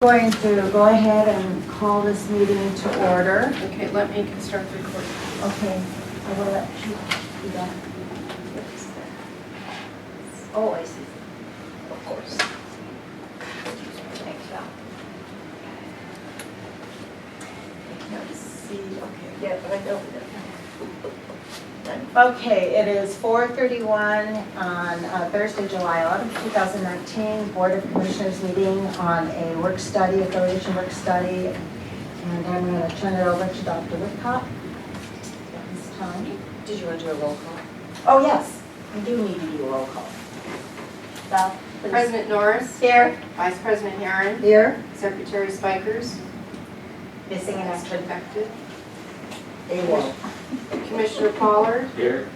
Going to go ahead and call this meeting to order. Okay, let me start the recording. Okay, I will let you do that. Oh, I see. Of course. Thanks, Val. Let's see, okay. Yeah, right over there. Okay, it is 4:31 on Thursday, July 11th, 2019, Board of Commissioners meeting on a work study, affiliation work study. And I'm going to turn it over to Dr. Whitcott at this time. Did you want to do a roll call? Oh, yes, we do need to do a roll call. Val, please. President Norris, Here. Vice President Herron, Here. Secretary Spikers, Missing an Mr. action. Affected, AWOL. Commissioner Pollard, Here.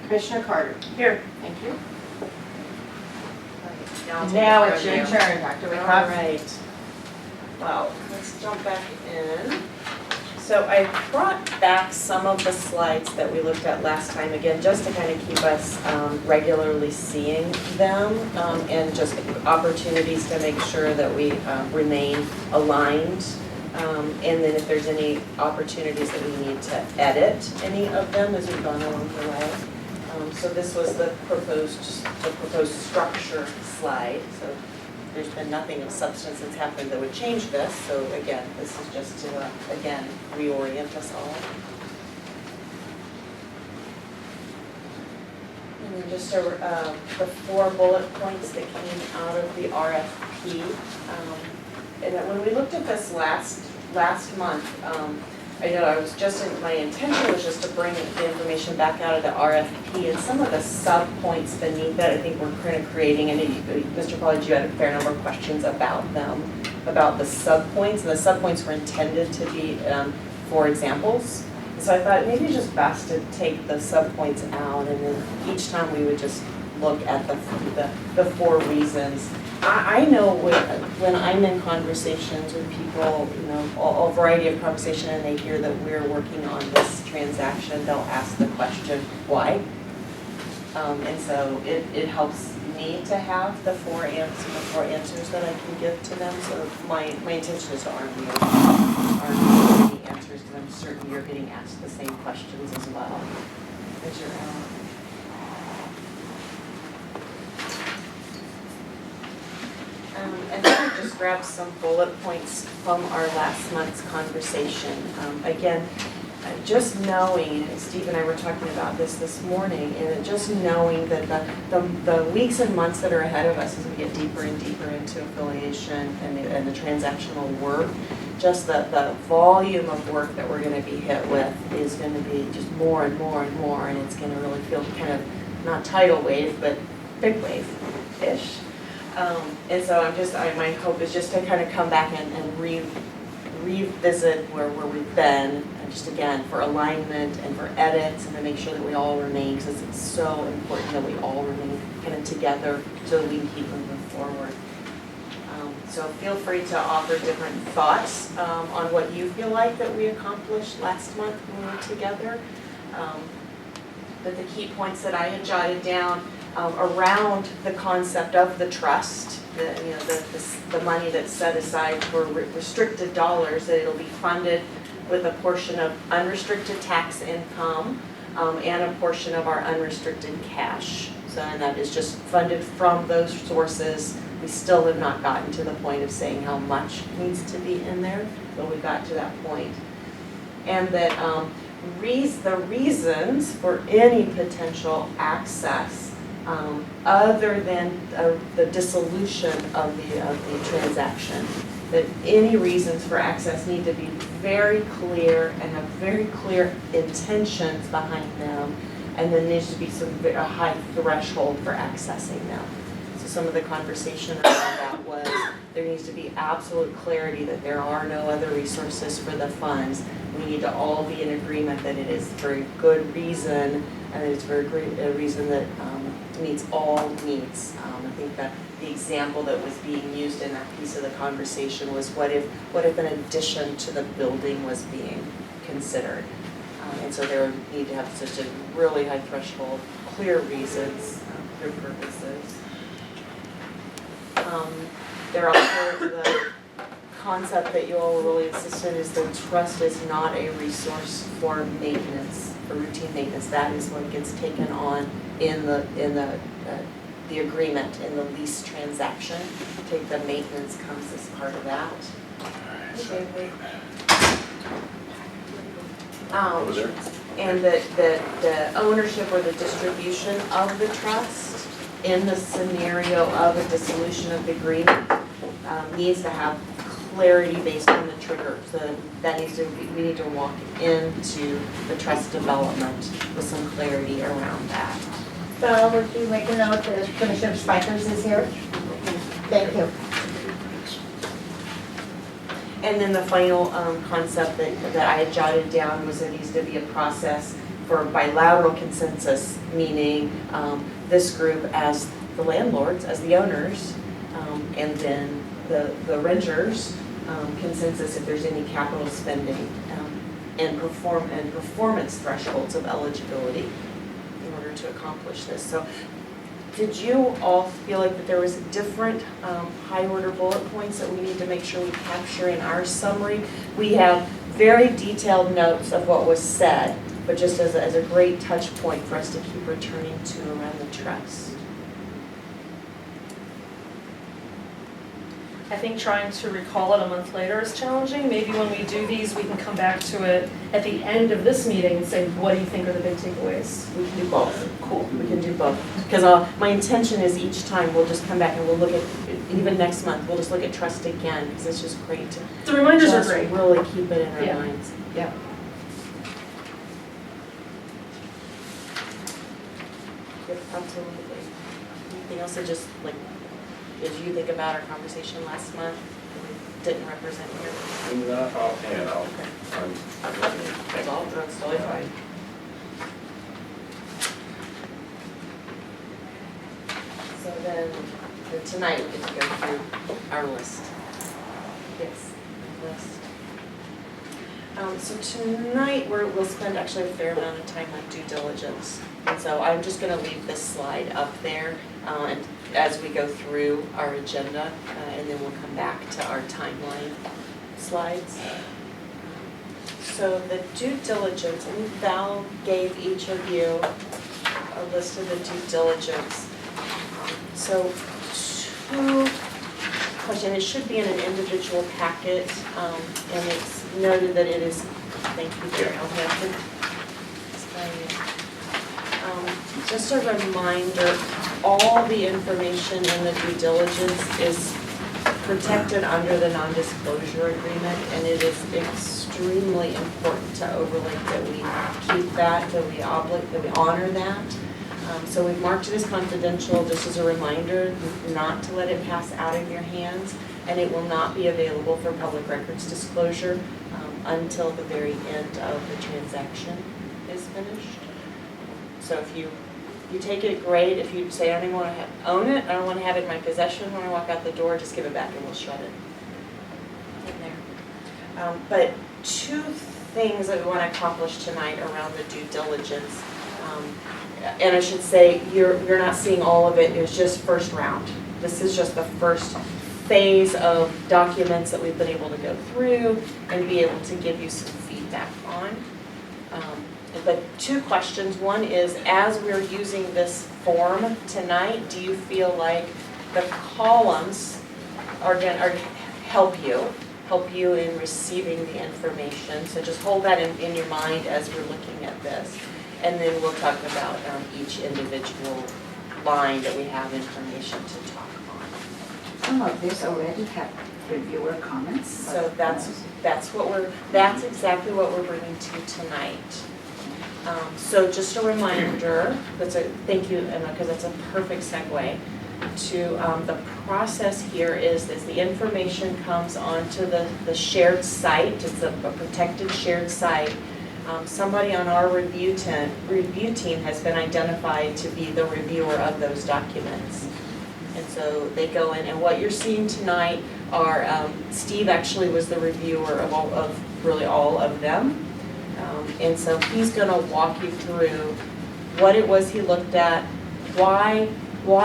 Commissioner Carter. Here. Thank you. Now it's your turn, Dr. All Whitcott. right. Well, let's jump back in. So I brought back some of the slides that we looked at last time, again, just to kind of keep us regularly seeing them and just opportunities to make sure that we remain aligned. And then if there's any opportunities that we need to edit any of them as we've gone along the way. So this was the proposed structure slide. So there's been nothing of substance that's happened that would change this. So again, this is just to, again, reorient us all. And then just the 4 bullet points that came out of the RFP. And then when we looked at this last month, I know I was my intention was just to bring the information back out of the RFP and some of the sub-points beneath it, I think we're kind of creating, and Mr. Pollard, you had a fair number of questions about them, about the sub-points, and the sub-points were intended to be for examples. So I thought maybe it's just best to take the sub-points out, and then each time we would just look at the 4 reasons. I know when I'm in conversations with people, you know, a variety of conversation, and they hear that we're working on this transaction, they'll ask the question, why? And so it helps me to have the 4 answers that I can give to them. So my intention is to arm you with the answers, because I'm certain you're getting asked the same questions as well as you're out. And then I just grabbed some bullet points from our last month's conversation. Again, just knowing, and Steve and I were talking about this morning, and just knowing that the weeks and months that are ahead of us as we get deeper and deeper into affiliation and the transactional work, just the volume of work that we're going to be hit with is going to be just more and more and more, and it's going to really feel kind of not tidal wave, but big wave-ish. And so my hope is just to kind of come back and revisit where we've been, and just again, for alignment and for edits, and to make sure that we all remain, because it's so important that we all remain kind of together so that we can keep moving forward. So feel free to offer different thoughts on what you feel like that we accomplished last month when we were together. But the key points that I had jotted down around the concept of the trust, the money that's set aside for restricted dollars, that it'll be funded with a portion of unrestricted tax income and a portion of our unrestricted cash. So, and that is just funded from those sources. We still have not gotten to the point of saying how much needs to be in there, but we got to that point. And that the reasons for any potential access other than the dissolution of the transaction, that any reasons for access need to be very clear and have very clear intentions behind them, and then there needs to be a high threshold for accessing them. So some of the conversation around that was there needs to be absolute clarity that there are no other resources for the funds. We need to all be in agreement that it is for a good reason, and that it's for a reason that meets all needs. I think that the example that was being used in that piece of the conversation was what if an addition to the building was being considered? And so there would need to have such a really high threshold, clear reasons, clear purposes. There are also concept that you all really insisted is the trust is not a resource for maintenance, for routine maintenance. That is what gets taken on in the agreement, in the lease transaction. Take the maintenance comes as part of that. Okay, wait. Over there? And the ownership or the distribution of the trust in the scenario of a dissolution of the agreement needs to have clarity based on the trigger. So that needs to we need to walk into the trust development with some clarity around that. So would you make a note that Commissioner Spikers is here? Thank you. And then the final concept that I had jotted down was there needs to be a process for bilateral consensus, meaning this group as the landlords, as the owners, and then the renters consensus if there's any capital spending and performance thresholds of eligibility in order to accomplish this. So did you all feel like that there was different high order bullet points that we need to make sure we capture in our summary? We have very detailed notes of what was said, but just as a great touch point for us to keep returning to around the trust. I think trying to recall it a month later is challenging. Maybe when we do these, we can come back to it at the end of this meeting and say, what do you think are the big takeaways? We can do both. Cool, we can do both. Because my intention is each time we'll just come back and we'll look at, even next month, we'll just look at trust again, because it's just great to The reminders are just great. really keep it in our Yeah. minds. Yeah. Yep, absolutely. Anything else that just like, did you think about our conversation last month? That we didn't represent here? Not offhand, Okay. That's all, that's totally fine. So then tonight we get to go through our list. Yes, list. So tonight we'll spend actually a fair amount of time on due diligence. And so I'm just gonna leave this slide up there and as we go through our agenda, and then we'll come back to our timeline slides. So the due diligence, I think Val gave each of you a list of the due diligence. So two questions, it should be in an individual packet, and it's noted that it is, thank you, Gary, I'll have to explain it. Just a reminder, all the information in the due diligence is protected under the non-disclosure agreement, and it is extremely important to overlay that we keep that we honor that. So we've marked it as confidential, just as a reminder not to let it pass out of your hands, and it will not be available for public records disclosure until the very end of the transaction is finished. So if you take it, great. If you say, I don't even want to own it, I don't want to have it in my possession when I walk out the door, just give it back and we'll shred it in there. But two things that we want to accomplish tonight around the due diligence. And I should say, you're not seeing all of it. It was just first round. This is just the first phase of documents that we've been able to go through and be able to give you some feedback on. But two questions. One is, as we're using this form tonight, do you feel like the columns are going to help you in receiving the information? So just hold that in your mind as we're looking at this. And then we'll talk about each individual line that we have information to talk on. Some of this already have reviewer comments. So that's exactly what we're bringing to you tonight. So just a reminder, thank you, Emma, because that's a perfect segue to the process here is the information comes onto the shared site. It's a protected shared site. Somebody on our review team has been identified to be the reviewer of those documents. And so they go in, and what you're seeing tonight are, Steve actually was the reviewer of really all of them. And so he's going to walk you through what it was he looked at, why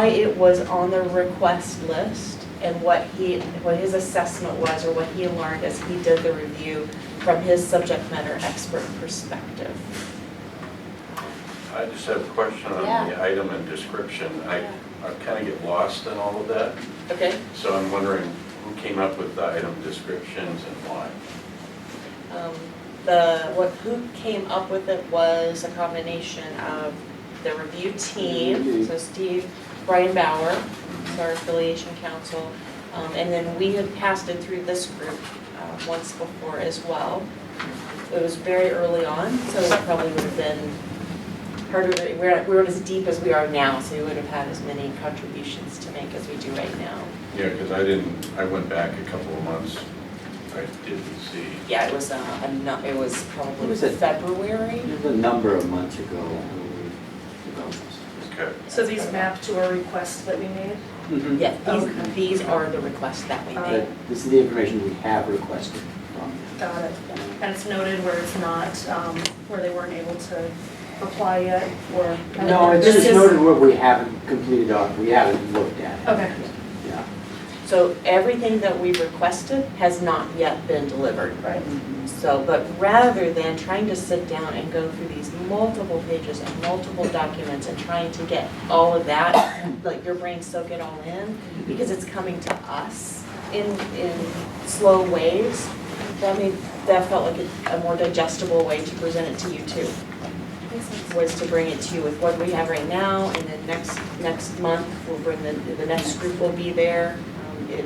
it was on the request list, and what his assessment was, or what he learned as he did the review from his subject matter expert perspective. I just have a question on the item and description. I kind of get lost in all of that. Okay. So I'm wondering who came up with the item descriptions and why? Who came up with it was a combination of the review team, so Steve, Brian Bauer, our affiliation council, and then we had passed it through this group once before as well. It was very early on, so it probably would have been harder to, we weren't as deep as we are now, so we would have had as many contributions to make as we do right now. Yeah, because I went back a couple of months. I didn't see. Yeah, it was probably It was a- February. It was a number of months ago when we developed this. Okay. So these map to a request that we made? Mhm. Yeah, Okay. these are the requests that we made. But this is the information we have requested from them. Got it. And it's noted where it's not, where they weren't able to reply yet, or? No, it's This just is- noted what we haven't completed on, we haven't looked at it. Okay. Yeah. So everything that we've requested has not yet been delivered. Right. So, but rather than trying to sit down and go through these multiple pages and multiple documents and trying to get all of that, like your brain soak it all in, because it's coming to us in slow waves, that felt like a more digestible way to present it to you too. Was to bring it to you with what we have right now, and then next month, we'll bring the next group will be there. It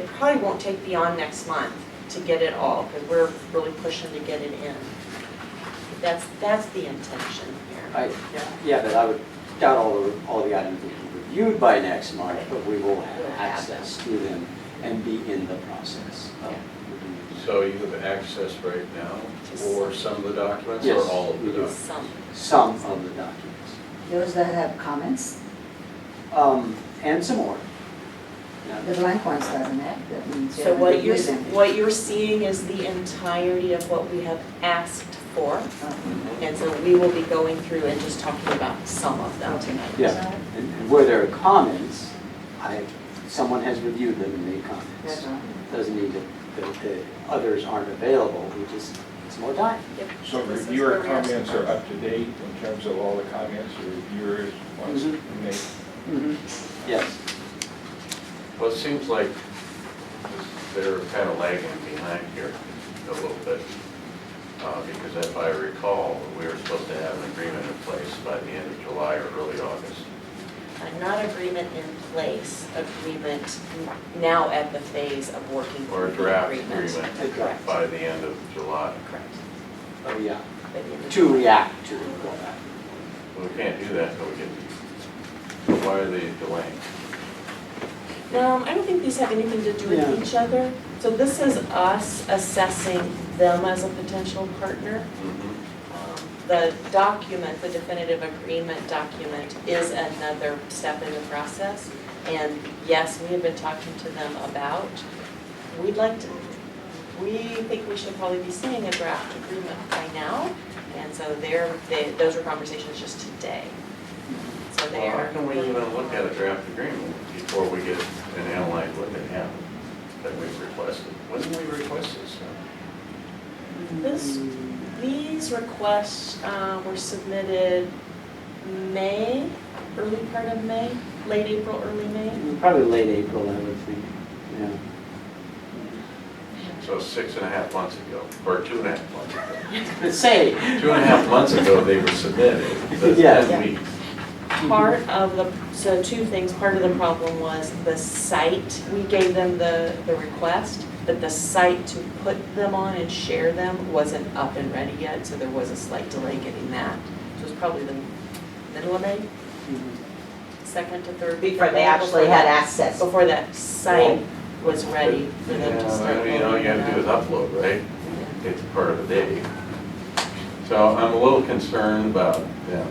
probably won't take beyond next month to get it all, because we're really pushing to get it in. That's the intention here. Yeah, but I would doubt all the items will be reviewed by next month, but we will have access to them and be in the process of reviewing. So you have access right now for some of the documents or Yes, all of the we do. documents? Some. Some of the documents. Those that have comments, And some more. Yeah. the blank ones doesn't have, that means you So haven't what you're, reviewed them. what you're seeing is the entirety of what we have asked for. Oh, And so we will be going through and just talking about some of them tonight. Yeah, and where there are comments, someone has reviewed them and made that's comments. all. Doesn't mean that the others aren't available, we just, it's more time. Yep. So This is reviewer where we are. comments are up to date in terms of all the comments the reviewers wants to make? Yes. Well, it seems like they're kind of lagging behind here a little bit. Because if I recall, we were supposed to have an agreement in place by the end of July or early August. Not agreement in place, agreement now at the phase of working Or a through the draft agreement. agreement Correct. by the end of July. Correct. Oh, yeah. By the end of To July. react to it, go back. Well, we can't do that until we get, so why are they delaying? I don't think these have anything to do with Yeah. each other. So this is us assessing them as a potential partner. The document, the definitive agreement document, is another step in the process. And yes, we have been talking to them about, we think we should probably be seeing a draft agreement by now. And so those were conversations just today. So they Well, are. how can we even look at a draft agreement before we get and analyze what they have that we've requested? When did we request this? These requests were submitted May, early part of May, late April, early May. Probably late April, I would think, yeah. So 6.5 months ago, or 2.5 months ago. But say, 2.5 months ago, they were submitted. That's Yeah. 10 weeks. So two things, part of the problem was the site, we gave them the request, but the site to put them on and share them wasn't up and ready yet, so there was a slight delay getting that. So it was probably the middle of May, second to third. week of Before they May, actually had access. Before that site was ready for them to Yeah, start. I mean, all you loading gotta do is it up. upload, right? It's part of the day. So I'm a little concerned about them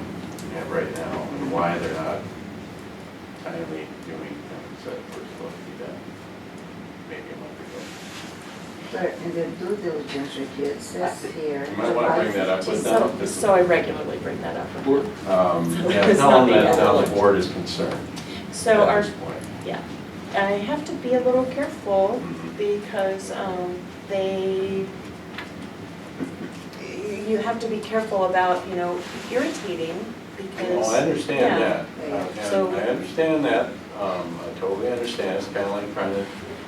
right now and why they're not timely doing things that were supposed to be done maybe a month ago. But in the due diligence review, it says here. You might wanna bring that up with them. So I regularly bring that up. Yeah, It's tell not them that being the overlooked. board is concerned So at our, this point. Yeah, and I have to be a little careful Mhm. because you have to be careful about, irritating because. Well, I understand yeah. that, So- and I understand that, I totally understand, it's kind of like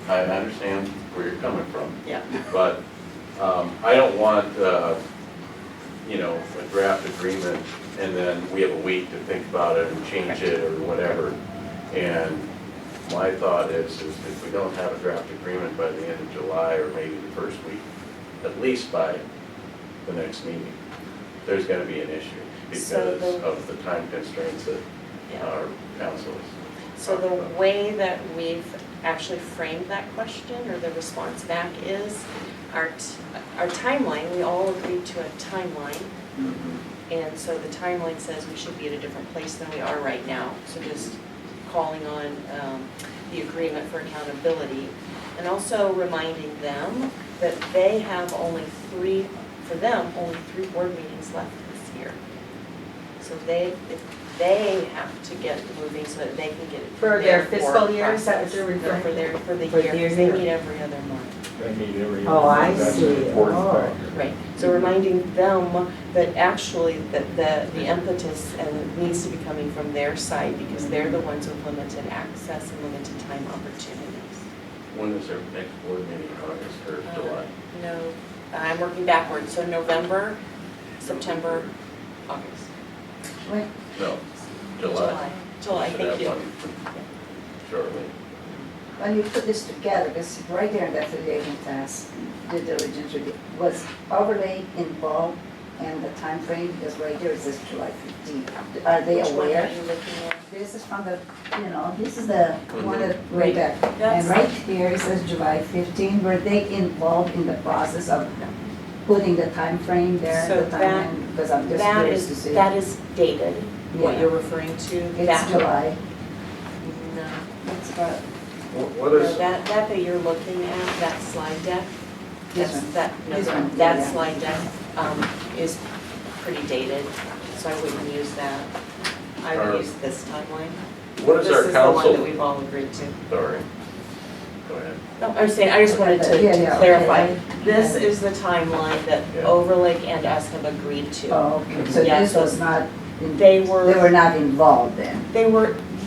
I understand where you're coming from. Yeah. But I don't want, a draft agreement, and then we have a week to think about it and change it or whatever. And my thought is if we don't have a draft agreement by the end of July, or maybe the first week, at least by the next meeting, there's gonna be an issue So because the- of the time constraints that Yeah. our council is. So the way that we've actually framed that question or the response back is our timeline, we all agreed to a timeline. And so the timeline says we should be at a different place than we are right now. So just calling on the agreement for accountability. And also reminding them that they have only three board meetings left this year. So they have to get moving so that they can get For their board fiscal year, is that what process. you're No, referring for the For year, their they year. meet every other month. They meet every. Oh, I That's see. an important Oh. factor. Right, so reminding them that actually that the impetus and needs to be coming from their side because they're the ones with limited access and limited time opportunities. When is their next board meeting, August or July? No, I'm working backwards, so November, September, August. Wait, No, July. July, Should thank have you. one shortly. when you put this together, because right there in that affiliation task, due diligence review, was overlay involved in the time frame? Because right there it says July 15th. Are they Which one aware? are you looking at? This is from the, this is the one that way back. That's- And right here it says July 15. Were they involved in the process of putting the time frame there? So the timeline? Because I'm just That curious to see. is dated, what Yeah. you're referring to. It's that- July. No. It's about, What No, is, that you're looking at, that slide deck, This that's, one. This that one, yeah. slide deck, is pretty dated, so I wouldn't use that. I would use this timeline. what is our This is the one that council, we've all agreed to. sorry, go ahead. No, I'm saying, I just wanted to Yeah, yeah, clarify. okay. This is the timeline that Yeah. Overlake and us have agreed to. oh, okay, so Yeah, this so was not, They were, not involved then?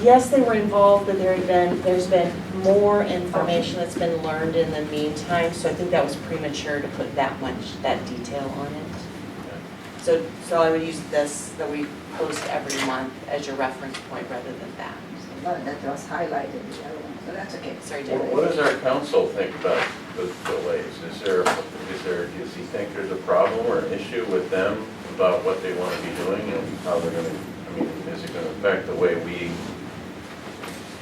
yes, they were involved, but there's been more information that's been learned in the meantime, so I think that was premature to put that detail on it. So I would use this, that we post every month as your reference point rather than that. That was highlighted, the other one, so that's okay. Sorry, What David. what does our council think about the delays? Does he think there's a problem or an issue with them about what they want to be doing and how they're going to, is it going to affect the way we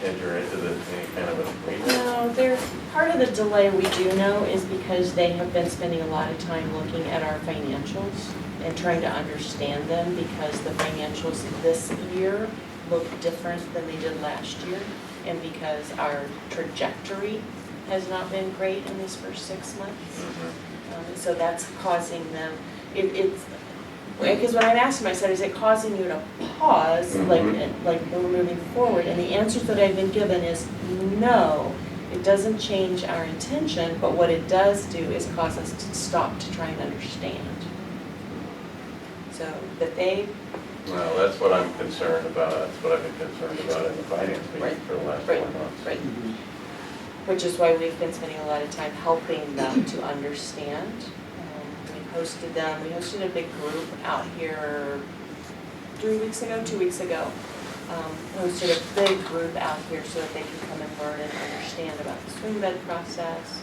enter into any kind of an agreement? No, part of the delay we do know is because they have been spending a lot of time looking at our financials and trying to understand them because the financials this year look different than they did last year and because our trajectory has not been great in these first 6 months. So that's causing them, because when I asked him, I said, is it causing you to pause, like we're moving forward? And the answers that I've been given is no, it doesn't change our intention, but what it does do is cause us to stop to try and understand. So that they, Well, that's what I'm concerned about. That's what I've been concerned about in the finance meeting Right. for the last Right. 4 months. right, which is why we've been spending a lot of time helping them to understand. We hosted a big group out here 2 weeks ago. Hosted a big group out here so that they can come and learn and understand about the swing bed process.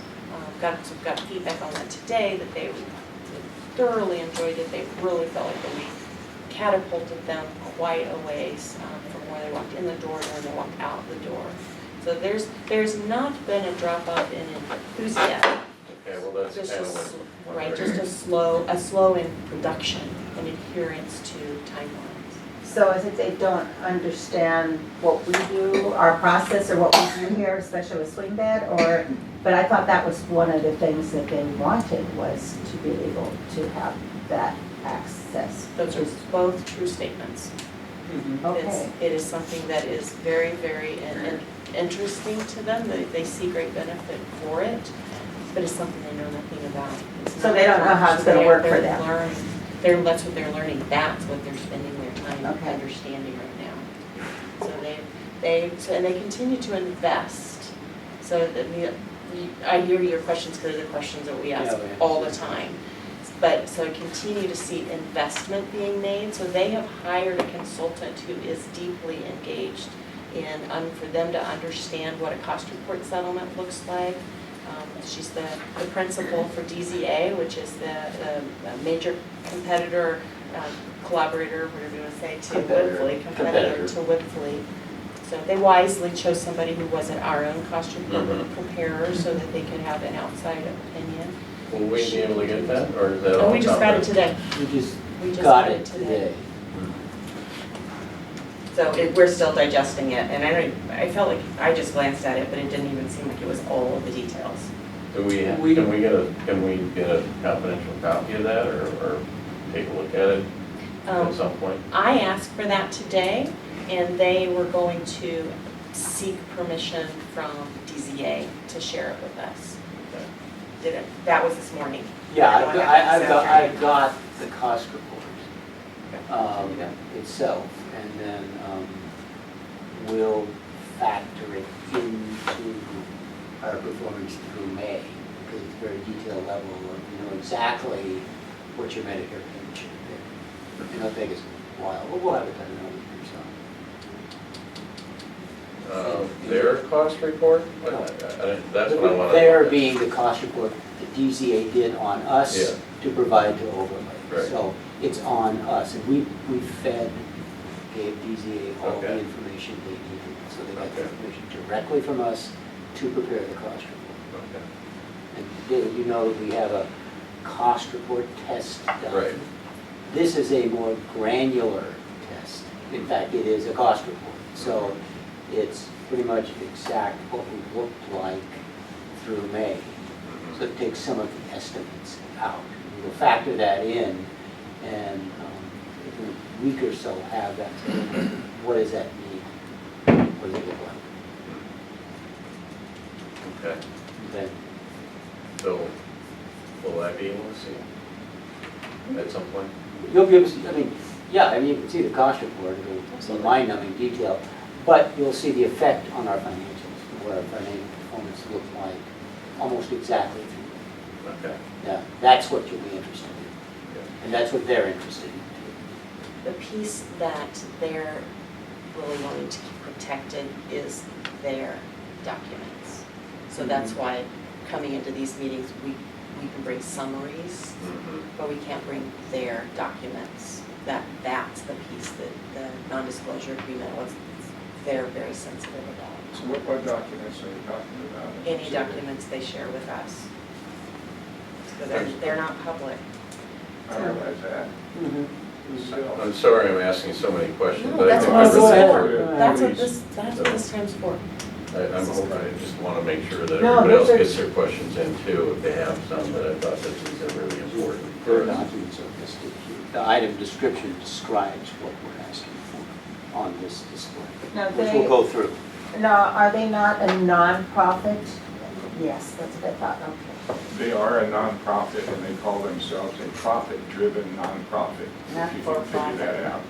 Got feedback on that today, that they thoroughly enjoyed it. They really felt like that we catapulted them quite a ways from where they walked in the door to when they walked out the door. So there's not been a drop off in enthusiasm. Okay, well, that's Just kind a of s- what. Right, just a slow in production and adherence to timelines. So is it they don't understand what we do, our process, or what we do here, especially with swing bed, or, but I thought that was one of the things that they wanted, was to be able to have that access. Those are both true statements. Okay. It is something that is very, very interesting to them. They see great benefit for it, but it's something they know nothing about. It's So not they don't know how it's gonna work for they're them. learning. That's what they're learning. That's what they're spending their time Okay. understanding right now. So and they continue to invest. So that I hear your questions because they're the questions that we ask Yeah, we all the answer. time. But so I continue to see investment being made. So they have hired a consultant who is deeply engaged in, for them to understand what a cost report settlement looks like. She's the principal for DZA, which is the major competitor, collaborator, whatever you want to say, to Whippley, competitor to Whippley. So they wisely chose somebody who wasn't our own cost report preparer so that they could have an outside opinion. Will we be able to get that, or is that all? Oh, we just got it today. We just We just got it today. So we're still digesting it, and I felt like I just glanced at it, but it didn't even seem like it was all of the details. Do we, can we get a confidential copy of that, or take a look at it at some point? I asked for that today, and they were going to seek permission from DZA to share it with us. That was this morning. Yeah, I don't have it this afternoon. I've got the cost report itself, and then we'll factor it into our performance through May, because it's a very detailed level of, you know, exactly what your Medicare payment should be. It'll take us a while, but we'll have it done in a week or so. Their cost report? That's what I want to. There being the cost report that DZA did on us Yeah. to provide to overlay. Right. So it's on us, and we gave DZA all the Okay. information they needed. So they got the Okay. information directly from us to prepare the cost report. Okay. And David, you know that we have a cost report test done. Right. This is a more granular test. In fact, it is a cost report. So it's pretty much exact what we looked like through May. So it takes some of the estimates out. We'll factor that in, and in a week or so have that. What does that mean? What does it look like? Okay. Then So, will I be able to see at some point? you'll be able to see, I mean, yeah, I mean, you can see the cost report, it'll be mind-numbing detail, but you'll see the effect on our financials, what our financial performance looked like, almost exactly through. Okay. Yeah, that's what you'll be interested in, Yeah. and that's what they're interested in too. The piece that they're really wanting to keep protected is their documents. So that's why coming into these meetings, we can bring summaries, Mhm. but we can't bring their documents. That's the piece that the non-disclosure agreement was, they're very sensitive about. So what documents are you talking about? Any documents they share with us. Because they're not public. I realize that. Still. I'm sorry I'm asking so many questions, No, but I that's think what we're this is ready for. for That's what these. this time's for. I'm hoping, I just want to make sure that No, everybody else these are- gets their questions in too, if they have some, but I thought that these are really important Their for us. documents are listed here. The item description describes what we're asking for on this display, Now, which we'll go through. Now, are they not a nonprofit? Yes, that's what I thought, okay. They are a nonprofit, and they call themselves a profit-driven nonprofit, Not if you for can figure that profit. out.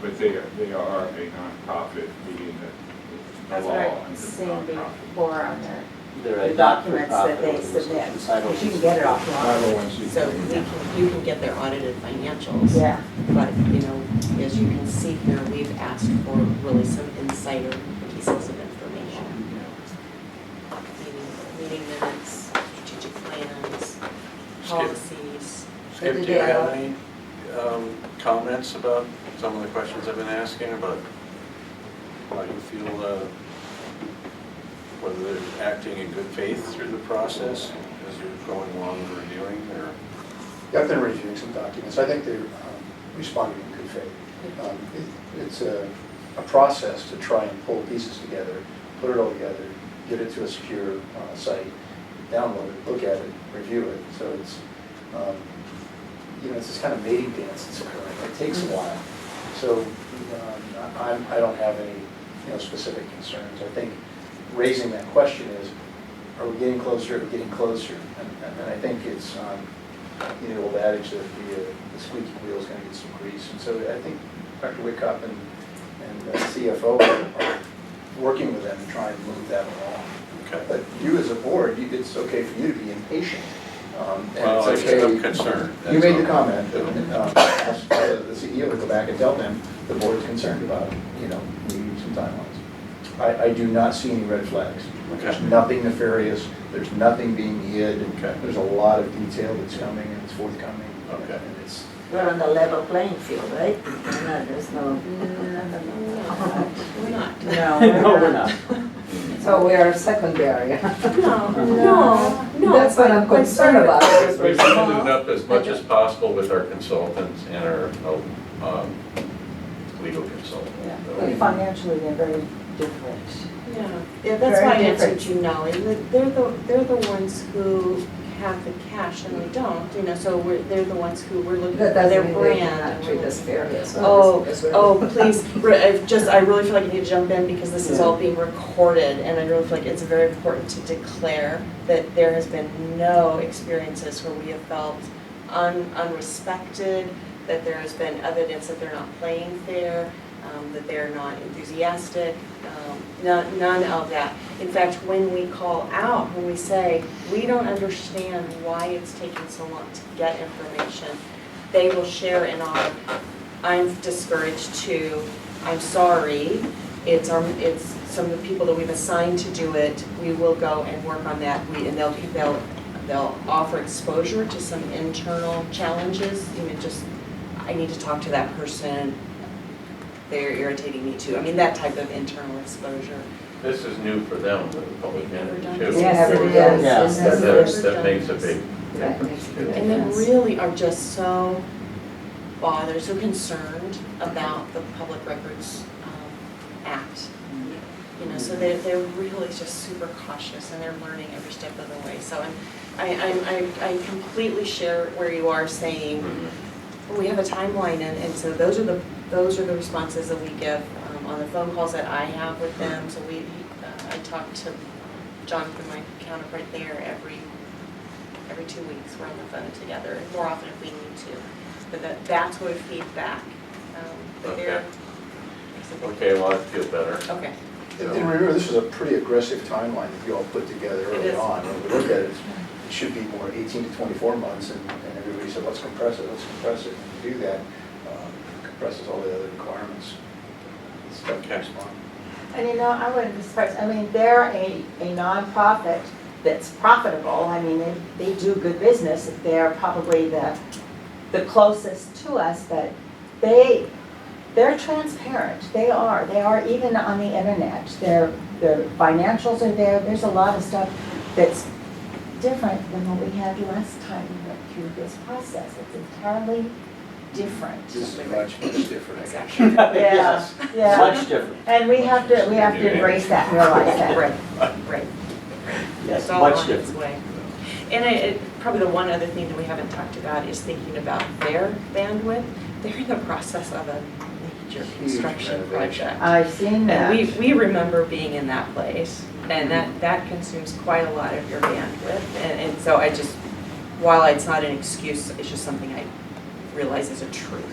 But they are a nonprofit, meaning that the That's law what under I've seen nonprofit. before on their, They're the a documents that not-for-profit they organization. submit, because you can get it offline. 501c3. So you can get their audited financials. Yeah, But, you know, as you can see here, we've asked for really some insider pieces of information. Meeting minutes, strategic plans, policies. Skip, do you have any comments about some of the questions I've been asking about how you feel, whether they're acting in good faith through the process as you're going along and reviewing, or? Yeah, I've been reviewing some documents. I think they're responding in good faith. It's a process to try and pull pieces together, put it all together, get it to a secure site, download it, look at it, review it. So it's, it's this kind of mating dance that's occurring. It takes a while. So I don't have any, specific concerns. I think raising that question is, are we getting closer? Are we getting closer? And I think it's, the old adage that the squeaky wheel is going to get some grease. And so I think Dr. Whitcup and the CFO are working with them to try and move that along. Okay. But you as a board, it's okay for you to be impatient. And Well, it's okay. I'm concerned. You that's made the all. comment that ask the CEO to go back and tell them the board's concerned about, we need some timelines. I do not see any red flags. There's Okay. nothing nefarious, there's nothing being hid. Okay. There's a lot of detail that's coming and it's forthcoming. Okay. And it's, We're on the level playing field, right? No, there's no. We're not. No, we're not. So we are secondary. No. That's what I'm but concerned about. because We've we're followed small. up as much as possible with our consultants and our legal consultant. Yeah, So but we- financially, they're very different. Yeah, that's Very why I different. answered you no, and they're the ones who have the cash and we don't, so they're the ones who we're looking for That their doesn't mean they brand. cannot treat us fairly as well. Oh, because we're- oh, please, I really feel like I need to jump in because this is all being recorded and I really feel like it's very important to declare that there has been no experiences where we have felt unrespected, that there has been evidence that they're not playing fair, that they're not enthusiastic, none of that. In fact, when we call out, when we say, we don't understand why it's taking so long to get information, they will share in our, I'm discouraged too, I'm sorry, it's some of the people that we've assigned to do it, we will go and work on that, and they'll offer exposure to some internal challenges, just, I need to talk to that person, they're irritating me too. I mean, that type of internal exposure. This is new for them, for the public entity too. Yeah, It yes, is. yes, That makes a big That difference makes a too. big And they Yes. really are just so bothered, so concerned about the Public Records Act. So they're really just super cautious and they're learning every step of the way. So I completely share where you are saying, we have a timeline and so those are the responses that we give on the phone calls that I have with them. So I talk to Jonathan, my counterpart there, every 2 weeks. We're on the phone together, more often if we need to. But that's what we feed back. But they're- Okay, well, I feel better. Okay. And remember, this was a pretty aggressive timeline that you all put together early is. on. When we looked at it, it should be more 18 to 24 months, and everybody said, let's compress it. And to do that, it compresses all the other requirements. It's tough to Okay. respond. And I wouldn't be surprised, they're a nonprofit that's profitable. They do good business. They're probably the closest to us, but they're transparent. They are even on the internet. Their financials are there. There's a lot of stuff that's different than what we had last time we went through this process. It's entirely different. This is much, much different. Exactly. Yeah, yeah. Much different. And we have to embrace that, realize that. Right. Yes, It's all much on its different. way. And probably the one other thing that we haven't talked about is thinking about their bandwidth. They're in the process of a major construction renovation. project. I've seen that. And we remember being in that place, and that consumes quite a lot of your bandwidth. And so while it's not an excuse, it's just something I realize is a truth.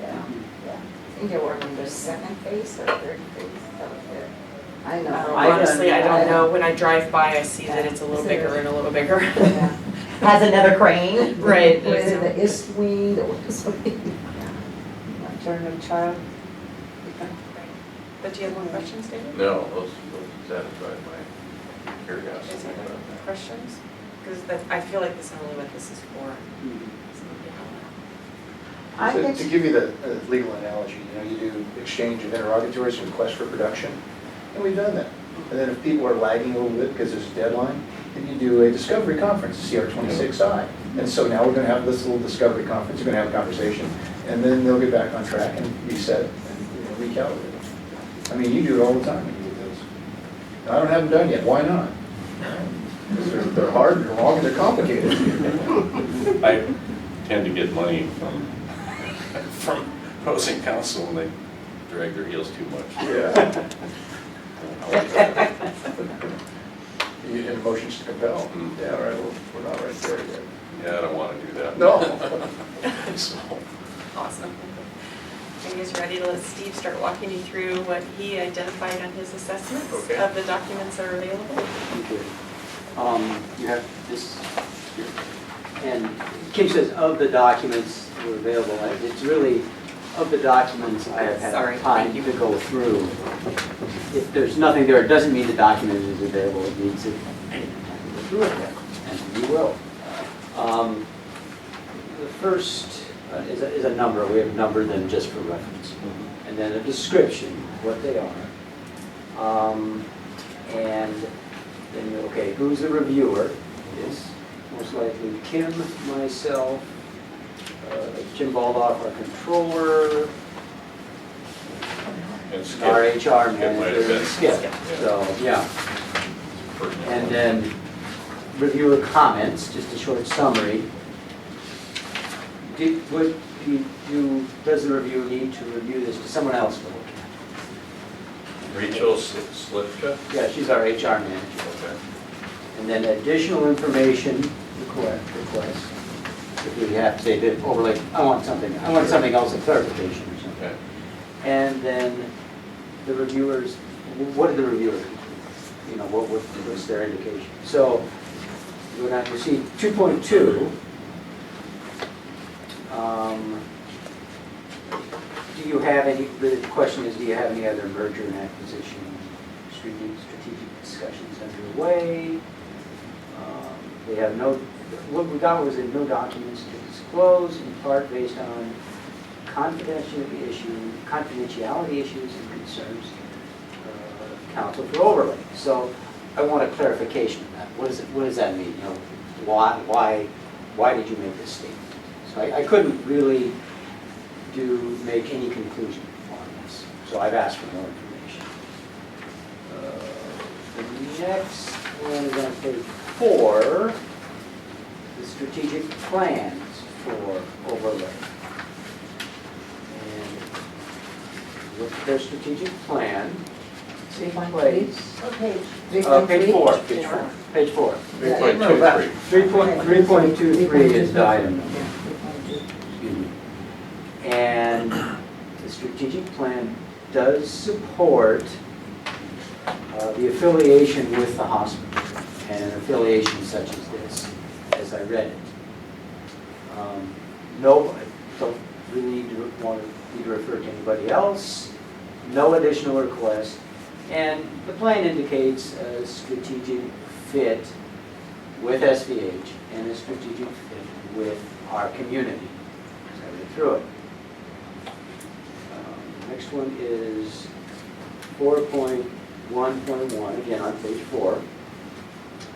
Yeah, yeah. I think we're on the second phase or third phase of the, I know. Honestly, I don't know. When I drive by, I see that it's a little bigger and a little bigger. Yeah. Has another crane. Right. Whether the east wing, the west wing. Maternal child. But do you have more questions, David? No, those satisfied my curiosity Is there about any that. questions? Because I feel like this is really what this is for. I So think- to give you the legal analogy, you do exchange of interrogatories and requests for production, and we've done that. And then if people are lagging a little bit because there's a deadline, then you do a discovery conference, CR26I. And so now we're going to have this little discovery conference, we're going to have a conversation, and then they'll get back on track and reset and recalibrate. You do it all the time when you do those. I don't have them done yet, why not? Because they're hard, they're long, and they're complicated. I tend to get money from opposing counsel when they drag their heels too much. Yeah. You have motions to compel? Mm. Yeah, all right, well, we're not right there yet. Yeah, I don't want to do that. No. So, Awesome. Are you guys ready to let Steve start walking you through what he identified on his assessments Okay. of the documents that are available? Okay. You have this here. And Kim says of the documents that were available, it's really of the documents I have Sorry, had time thank to go through. If there's nothing there, it doesn't mean the document is available, it means that I didn't have time to go through it, and we will. The first is a number, we have numbered them just for reference. And then a description, what they are. And then, okay, who's the reviewer? It's most likely Kim, myself, Jim Baldoff, our controller, and Skip. our HR Skip might have manager, been. and Skip. So, yeah. Pertinent. And then reviewer comments, just a short summary. Does the reviewer need to review this? Does someone else to look at? Rachel Slipka? Yeah, she's our HR manager. Okay. And then additional information request. If we have to say that overlay, I want something else, a clarification or something. Okay. And then the reviewers, what did the reviewer, what was their indication? So, we're going to see 2.2. Do you have any, the question is, do you have any other merger and acquisition strategic discussions underway? They have no, what we got was no documents to disclose, in part based on confidentiality issues and concerns, counsel for overlay. So I want a clarification of that. What does that mean? Why did you make this statement? So I couldn't really make any conclusion on this. So I've asked for more information. The next one is on page 4, the strategic plans for overlay. And look at their strategic plan. See my place. What page? Page 4. Page 4. 3.23. 3.23 is the item number. Excuse me. And the strategic plan does support the affiliation with the hospital, and an affiliation such as this, as I read it. No, I don't really want to refer to anybody else. No additional request. And the plan indicates a strategic fit with SVH and a strategic fit with our community. As I read through it. Next one is 4.1.1, again on page 4.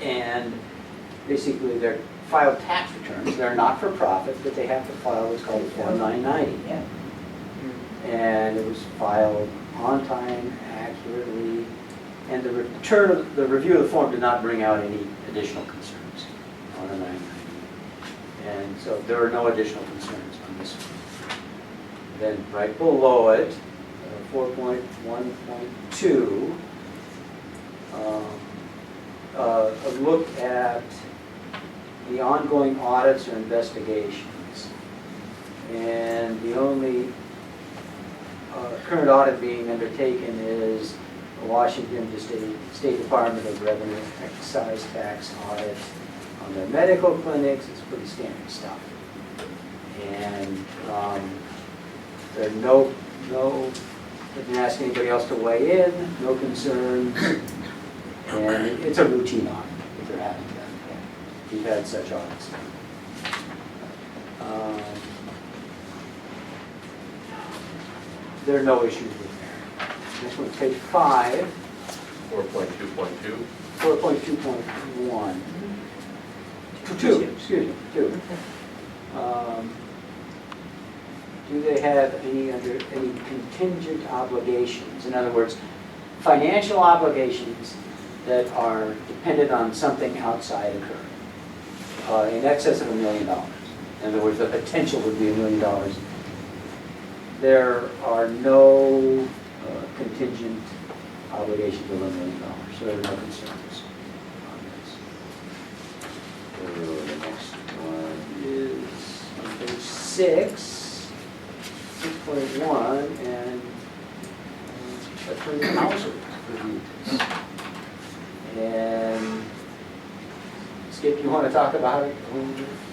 And basically they're filed tax returns. They're not for profit, but they have to file what's called a Form 990. Yeah. And it was filed on time, accurately, and the review of the form did not bring out any additional concerns on the 990. And so there are no additional concerns on this one. Then right below it, 4.1.2, a look at the ongoing audits or investigations. And the only current audit being undertaken is the Washington State Department of Revenue excise tax audit on their medical clinics. It's pretty standard stuff. And there are no, didn't ask anybody else to weigh in, no concerns, and it's a routine audit that they're having done. We've had such audits. There are no issues with that. Next one, page 5, 4.2.2. 4.2.1. 2, excuse me, 2. Do they have any contingent obligations? In other words, financial obligations that are dependent on something outside occurring, in excess of $1 million. In other words, the potential would be $1 million There are no contingent obligations of $1 million, so there are no concerns on this. The next one is on page 6.1, and Attorney Hauser reviewed this. And Skip, you want to talk about it?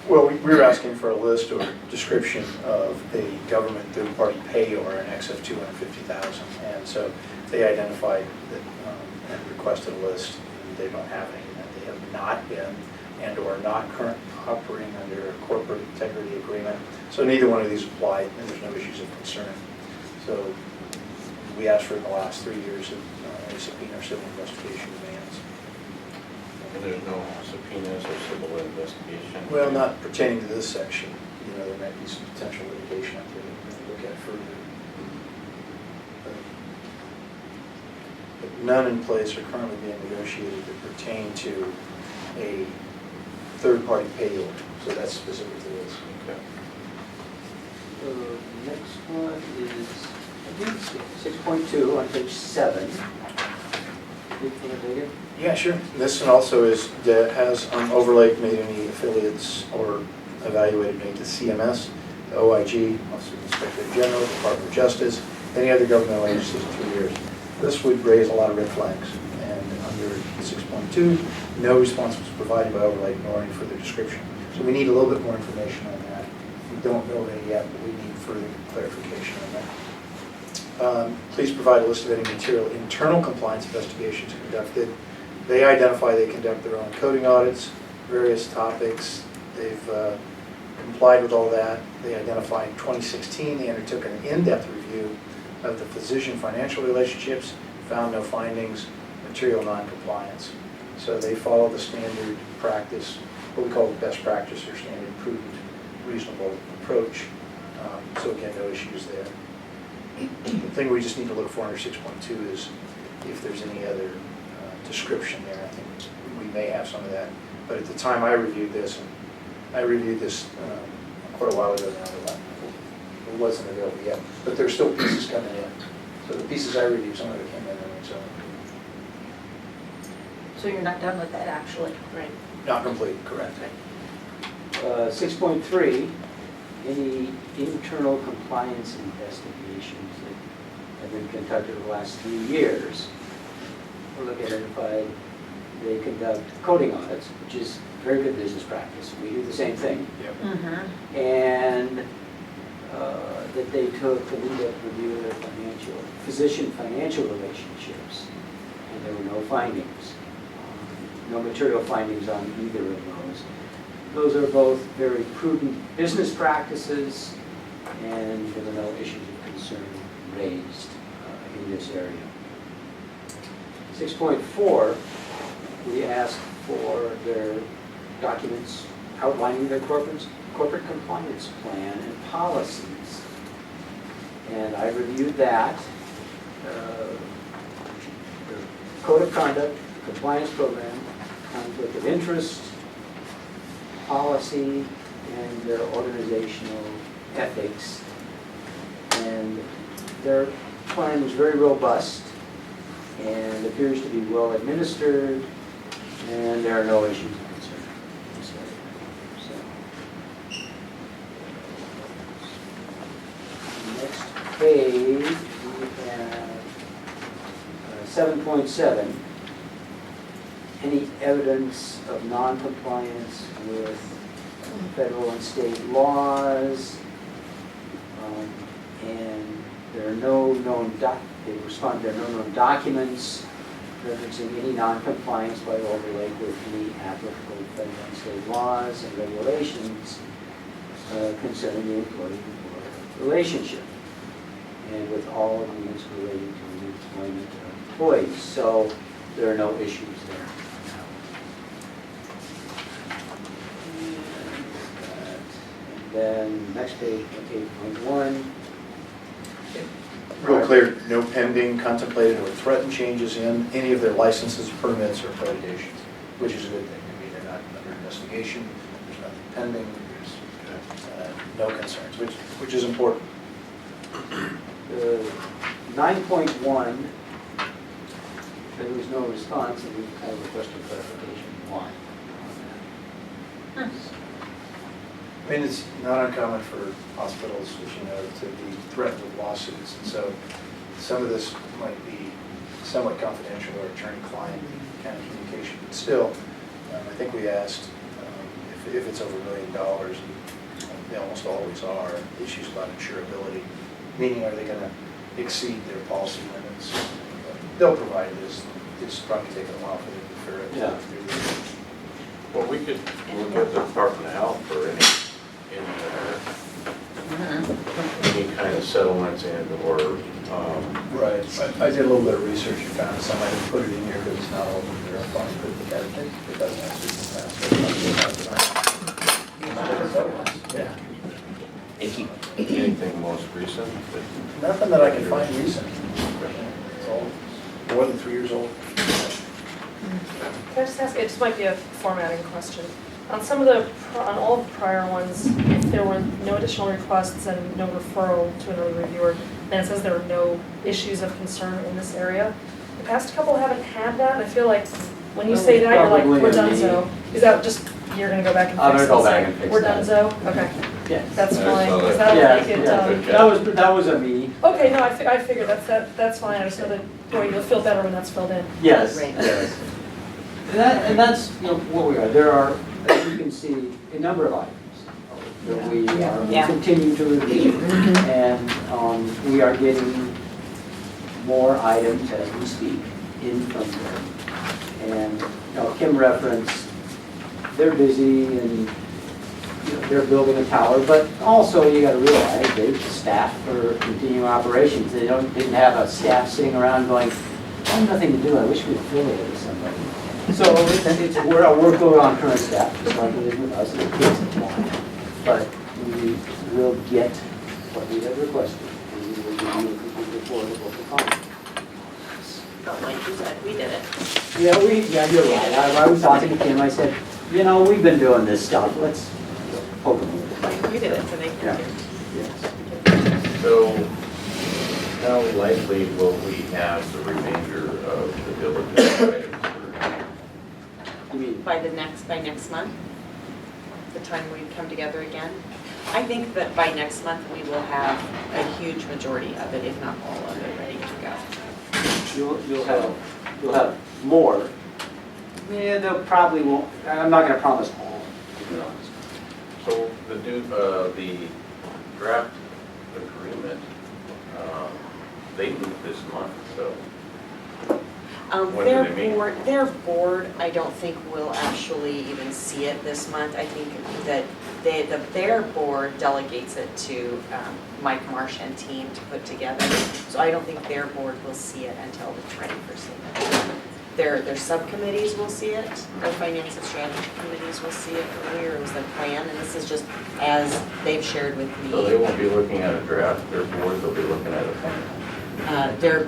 Well, we were asking for a list or description of a government third-party payor in excess of $250,000. And so they identified that, and requested a list, and they don't have any, and they have not been and or not currently operating under a corporate integrity agreement. So neither one of these applied, and there's no issues of concern. So we asked for in the last 3 years of any subpoena or civil investigation demands. And there's no subpoenas or civil investigation? Well, not pertaining to this section. You know, there might be some potential litigation out there that we're going to look at further. But none in place are currently being negotiated that pertain to a third-party payor. So that's specific to this. Okay. The next one is, I think, 6.2 on page 7. Yeah, sure. This one also is, that has overlaid made any affiliates or evaluated made to CMS, the OIG, Office of Inspector General, Department of Justice, any other governmental agencies in 3 years. This would raise a lot of red flags. And under 6.2, no response was provided by overlay nor any further description. So we need a little bit more information on that. We don't know that yet, but we need further clarification on that. Please provide a list of any material internal compliance investigations conducted. They identify they conduct their own coding audits, various topics. They've complied with all that. They identify in 2016 they undertook an in-depth review of the physician financial relationships, found no findings, material non-compliance. So they follow the standard practice, what we call the best practice or standard prudent, reasonable approach. So again, no issues there. The thing we just need to look for under 6.2 is if there's any other description there. I think we may have some of that. But at the time I reviewed this, and I reviewed this quite a while ago now, it wasn't available yet. But there's still pieces coming in. So the pieces I reviewed, some of it came in on its own. So you're not done with that, actually? Right. Not complete, correct. 6.3, any internal compliance investigations that have been conducted over the last 3 years. We'll look at identified, they conduct coding audits, which is very good business practice. We do the same thing. Yep. Mm-hmm. And that they took an in-depth review of their physician financial relationships, and there were no findings, no material findings on either of those. Those are both very prudent business practices, and there were no issues of concern raised in this area. 6.4, we asked for their documents outlining their corporate compliance plan and policies. And I reviewed that. The code of conduct, compliance program, conflict of interest, policy, and their organizational ethics. And their plan was very robust and appears to be well administered, and there are no issues of concern. Next page, we have 7.7. Any evidence of non-compliance with federal and state laws, and there are no known documents referencing any non-compliance by overlay with any applicable federal and state laws and regulations concerning the employee-employer relationship, and with all agreements relating to the employment of employees. So there are no issues there. And then next page, 8.1. Real clear, no pending, contemplated, or threatened changes in any of their licenses, permits, or accreditations, which is a good thing. I mean, they're not under investigation, there's nothing pending, there's no concerns, which is important. 9.1, there was no response, and we kind of requested clarification why on that. I mean, it's not uncommon for hospitals, as you know, to be threatened with lawsuits. And so some of this might be somewhat confidential or attorney-client kind of communication. But still, I think we asked if it's over $1 million, and they almost always are, issues about insurability, meaning are they going to exceed their policy limits? They'll provide this. It's probably taken a while for them to figure it out. Well, we could look at the Department of Health for any kind of settlements and or. Right. I did a little bit of research and found some. I didn't put it in here because it's not all over there. I thought I could put that in. It doesn't have to be passed. Yeah. Anything most recent? Nothing that I can find recent. It's all more than 3 years old. Can I just ask, it just might be a formatting question. On some of the, on all of the prior ones, if there were no additional requests and no referral to another reviewer, then it says there are no issues of concern in this area. The past couple haven't had that, and I feel like when you say that, you're like, Probably we're a done need. so. Is that just, you're gonna go back and fix I'm this? gonna go back and fix We're that. done so? Okay, Yes. that's I fine, saw because that. that'll make it, That was a me. okay, no, I figured, that's fine, I just know that, boy, you'll feel better when that's filled in. Yes, Right. yes. And that's, what we are. There are, as you can see, a number of items that we Yeah. continue to review. And we are getting more items as we speak in from them. And Kim referenced, they're busy and they're building a tower, but also you gotta realize they staff for continuing operations. They didn't have a staff sitting around going, I have nothing to do, I wish we'd affiliate with somebody. So we're a workload on current staff, just like it is with us, and it takes time. But we will get what we have requested, and we will give you a complete report of what we find. But like you said, we did it. Yeah, you're right. I was talking to Kim, I said, we've been doing this stuff, let's poke them. We did it, so they can do it. Yes. So how likely will we have the remainder of the diligence items? You mean, By next month, the time we come together again. I think that by next month, we will have a huge majority of it, if not all of it, ready to go. you'll have more. Yeah, they'll probably won't, I'm not gonna promise all, to be honest. So the draft agreement, they meet this month, so. When do they meet? Their board, I don't think will actually even see it this month. I think that their board delegates it to Mike Marsh and team to put together. So I don't think their board will see it until it's ready for signature. Their subcommittees will see it, their finance and strategy committees will see it earlier, it was their plan, and this is just as they've shared with me. So they won't be looking at a draft, their board, they'll be looking at a plan.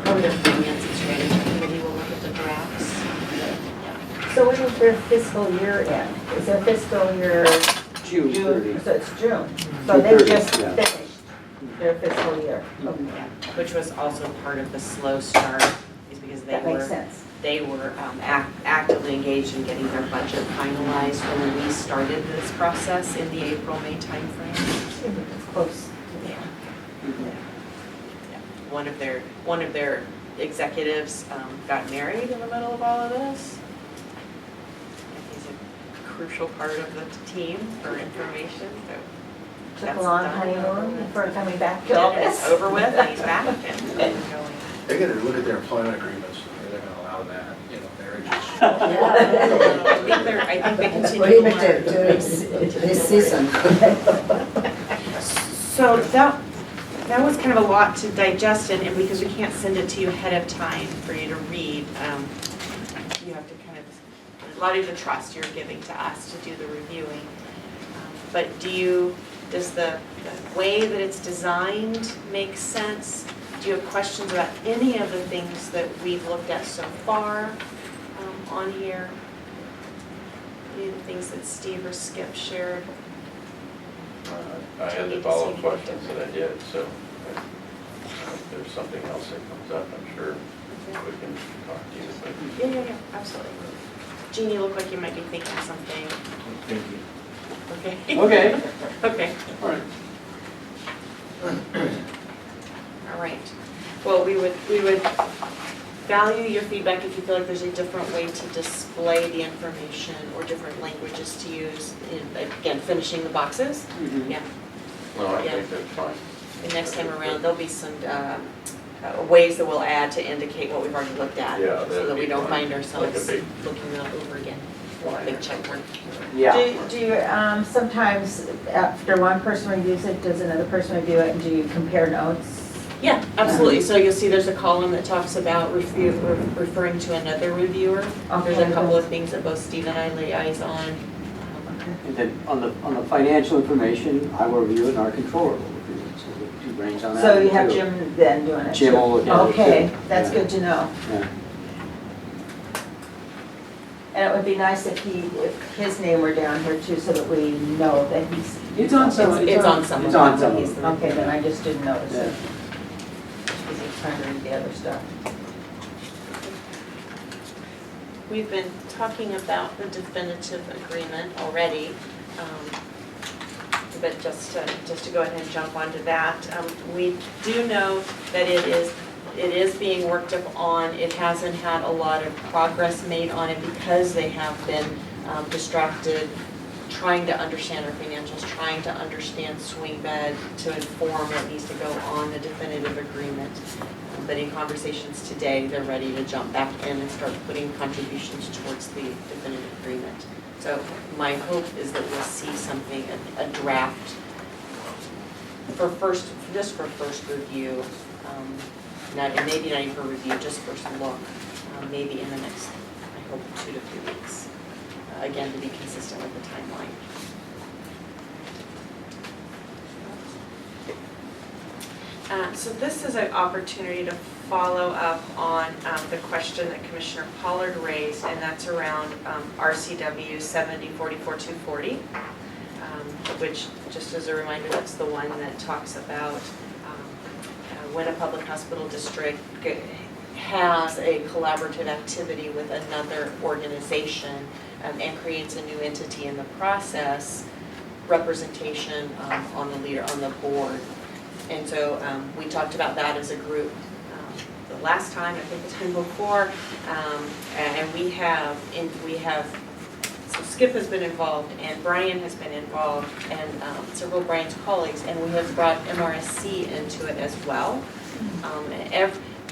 Probably their finance and strategy committee will look at the drafts. Yeah. So when does their fiscal year end? Is their fiscal year June 30th. So it's June. So June they 30th, just yeah. finished their fiscal year. Okay. Yeah, which was also part of the slow start, is because That makes sense. they were actively engaged in getting their budget finalized when we started this process in the April-May timeframe. It's close. Yeah. One of their executives got married in the middle of all of this. And he's a crucial part of the team for information, so. Took that's a long done. honeymoon before coming back to all It's this. over with, and he's back and going. They gotta look at their employment agreements. They're gonna allow that, marriages. I think they continue to Limited to this season. So that was kind of a lot to digest, and because we can't send it to you ahead of time for you to read, you have to kind of, a lot of the trust you're giving to us to do the reviewing. But does the way that it's designed make sense? Do you have questions about any of the things that we've looked at so far on here? Any of the things that Steve or Skip shared? I had the follow-up questions that I did, so. if there's something else that comes up, I'm sure we can talk to you. But Yeah, absolutely. Jean, you look like you might be thinking something. Thank you. Okay. Okay, Okay, all right. all right. Well, we would value your feedback if you feel like there's a different way to display the information or different languages to use in, again, finishing the boxes. Mhm. Yeah, No, I Yeah. think that's fine. and next time around, there'll be some ways that we'll add to indicate what we've already looked at. Yeah, So that'd that we be don't fine. find ourselves Like a big looking it over again. line. Big check mark. Yeah. Do you, sometimes after one person reviews it, does another person review it, and do you compare notes? Yeah, absolutely. So you'll see there's a column that talks about referring to another reviewer. There's a Okay. couple of things that both Steve and I lay eyes on. And then on the financial information, I will review it and our controller will review it, so we have two brains on that. So you one, have too. Jim then doing it? Jim too? will look at it, too. Okay, that's Yeah. good to know. Yeah. And it would be nice if his name were down here too, so that we know that he's. It's on some, It's on some of it's on them. some of He's them. the- Okay, then I just didn't notice Yeah. it. Because he's trying to read the other stuff. We've been talking about the definitive agreement already, but just to go ahead and jump onto that, we do know that it is being worked upon. It hasn't had a lot of progress made on it because they have been distracted trying to understand our financials, trying to understand swing bed to inform what needs to go on the definitive agreement. But in conversations today, they're ready to jump back in and start putting contributions towards the definitive agreement. So my hope is that we'll see something, a draft for first review, and maybe not even for review, just first look, maybe in the next, I hope, 2 to 3 weeks. Again, to be consistent with the timeline. So this is an opportunity to follow up on the question that Commissioner Pollard raised, and that's around RCW 7044-240, which, just as a reminder, that's the one that talks about when a public hospital district has a collaborative activity with another organization and creates a new entity in the process, representation on the board. And so we talked about that as a group the last time, I think the time before, and we have, so Skip has been involved, and Brian has been involved, and several of Brian's colleagues, and we have brought MRSC into it as well.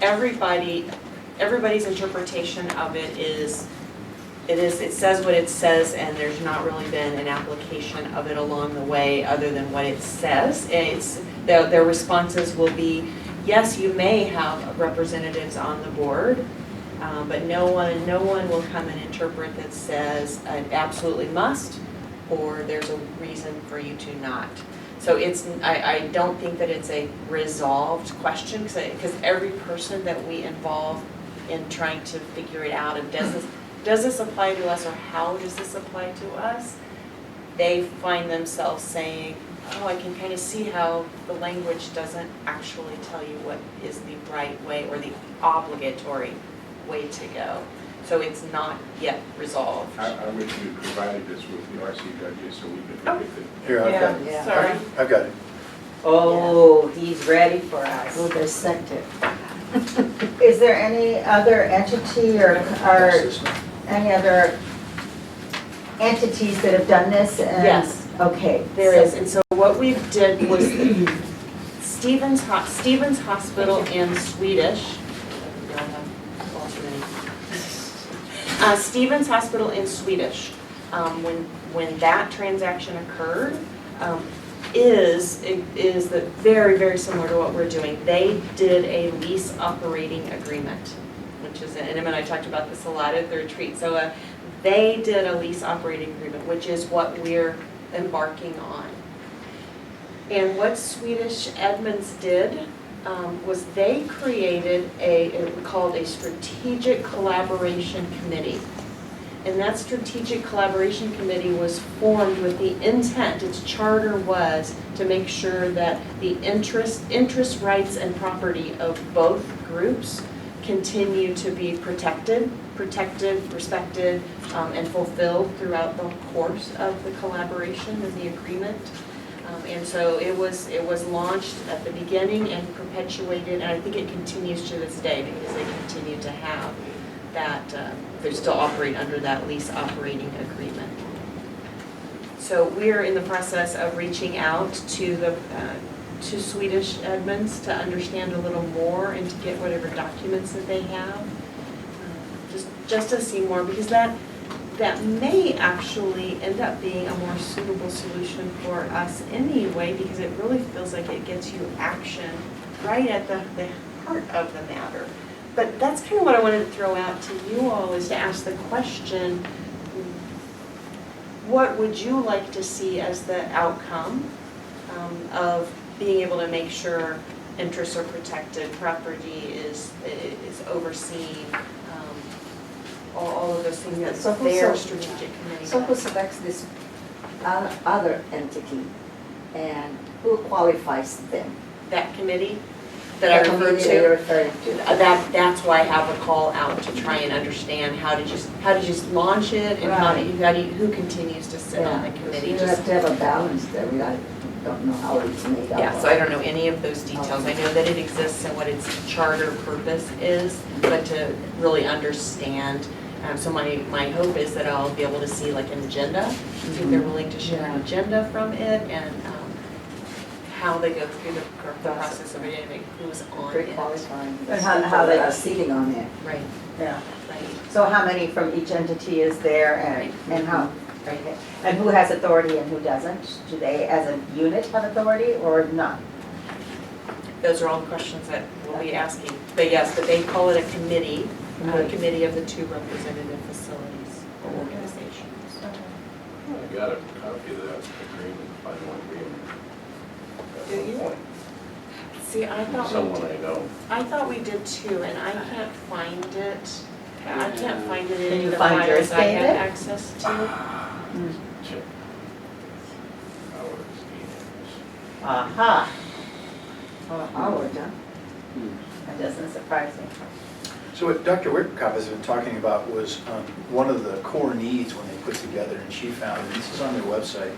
Everybody's interpretation of it is, it says what it says, and there's not really been an application of it along the way other than what it says. Their responses will be, yes, you may have representatives on the board, but no one will come and interpret that says it absolutely must, or there's a reason for you to not. So I don't think that it's a resolved question, because every person that we involve in trying to figure it out, and does this apply to us, or how does this apply to us, they find themselves saying, oh, I can kind of see how the language doesn't actually tell you what is the right way or the obligatory way to go. So it's not yet resolved. I wish you provided this with the RCW so we could look at it. Here, I've got it. Yeah. Sorry. I've got it. Oh, he's ready for us. We'll dissect it. Is there any other entity or any other entities that have done this? Yes. Okay. There so- is, and so what we did was Stevens Hospital in Swedish. Stevens Hospital in Swedish, when that transaction occurred, is very, very similar to what we're doing. They did a lease operating agreement, which is, and Emma and I talked about this a lot at the retreat. So they did a lease operating agreement, which is what we're embarking on. And what Swedish Edmunds did was they created called a strategic collaboration committee. And that strategic collaboration committee was formed with the intent, its charter was to make sure that the interests, rights, and property of both groups continue to be protected, respected, and fulfilled throughout the course of the collaboration and the agreement. And so it was launched at the beginning and perpetuated, and I think it continues to this day because they continue to have that, they still operate under that lease operating agreement. So we're in the process of reaching out to the to Swedish Edmonds to understand a little more and to get whatever documents that they have, just to see more, because that may actually end up being a more suitable solution for us anyway, because it really feels like it gets you action right at the heart of the matter. But that's kind of what I wanted to throw out to you all, is to ask the question, what would you like to see as the outcome of being able to make sure interests are protected, property is overseen, all of those things that So who their so- strategic committee So who does. selects this other entity and who qualifies them? That committee that I referred committee you're to, referring to. that's why I have a call out to try and understand how did you launch it, and who continues to sit on the committee. You Just- have to have a balance there. I don't know how it's made up. Yeah, so I don't know any of those details. I know that it exists and what its charter purpose is, but to really understand, so my hope is that I'll be able to see like an agenda, see if they're willing to share an agenda from it, and how they go through the process of identifying who's on Very it. qualifying. And how they- are sitting on it. Right, Yeah. right. So how many from each entity is there and how? Right. And who has authority and who doesn't? Do they as a unit have authority or not? Those are all the questions that we'll be asking. But yes, but they call it a committee, committee of the two representative facilities or organizations. I got a copy of that agreement, final agreement. Do you? See, Someone I know. I thought we did too, and I can't find it. I can't find it in Can any you of the find yours, files I have David? access to. Check. Hours, emails. Aha. Howard, huh? That doesn't surprise me. So what Dr. Wickerkop has been talking about was one of the core needs when they put together, and she found, and this is on their website,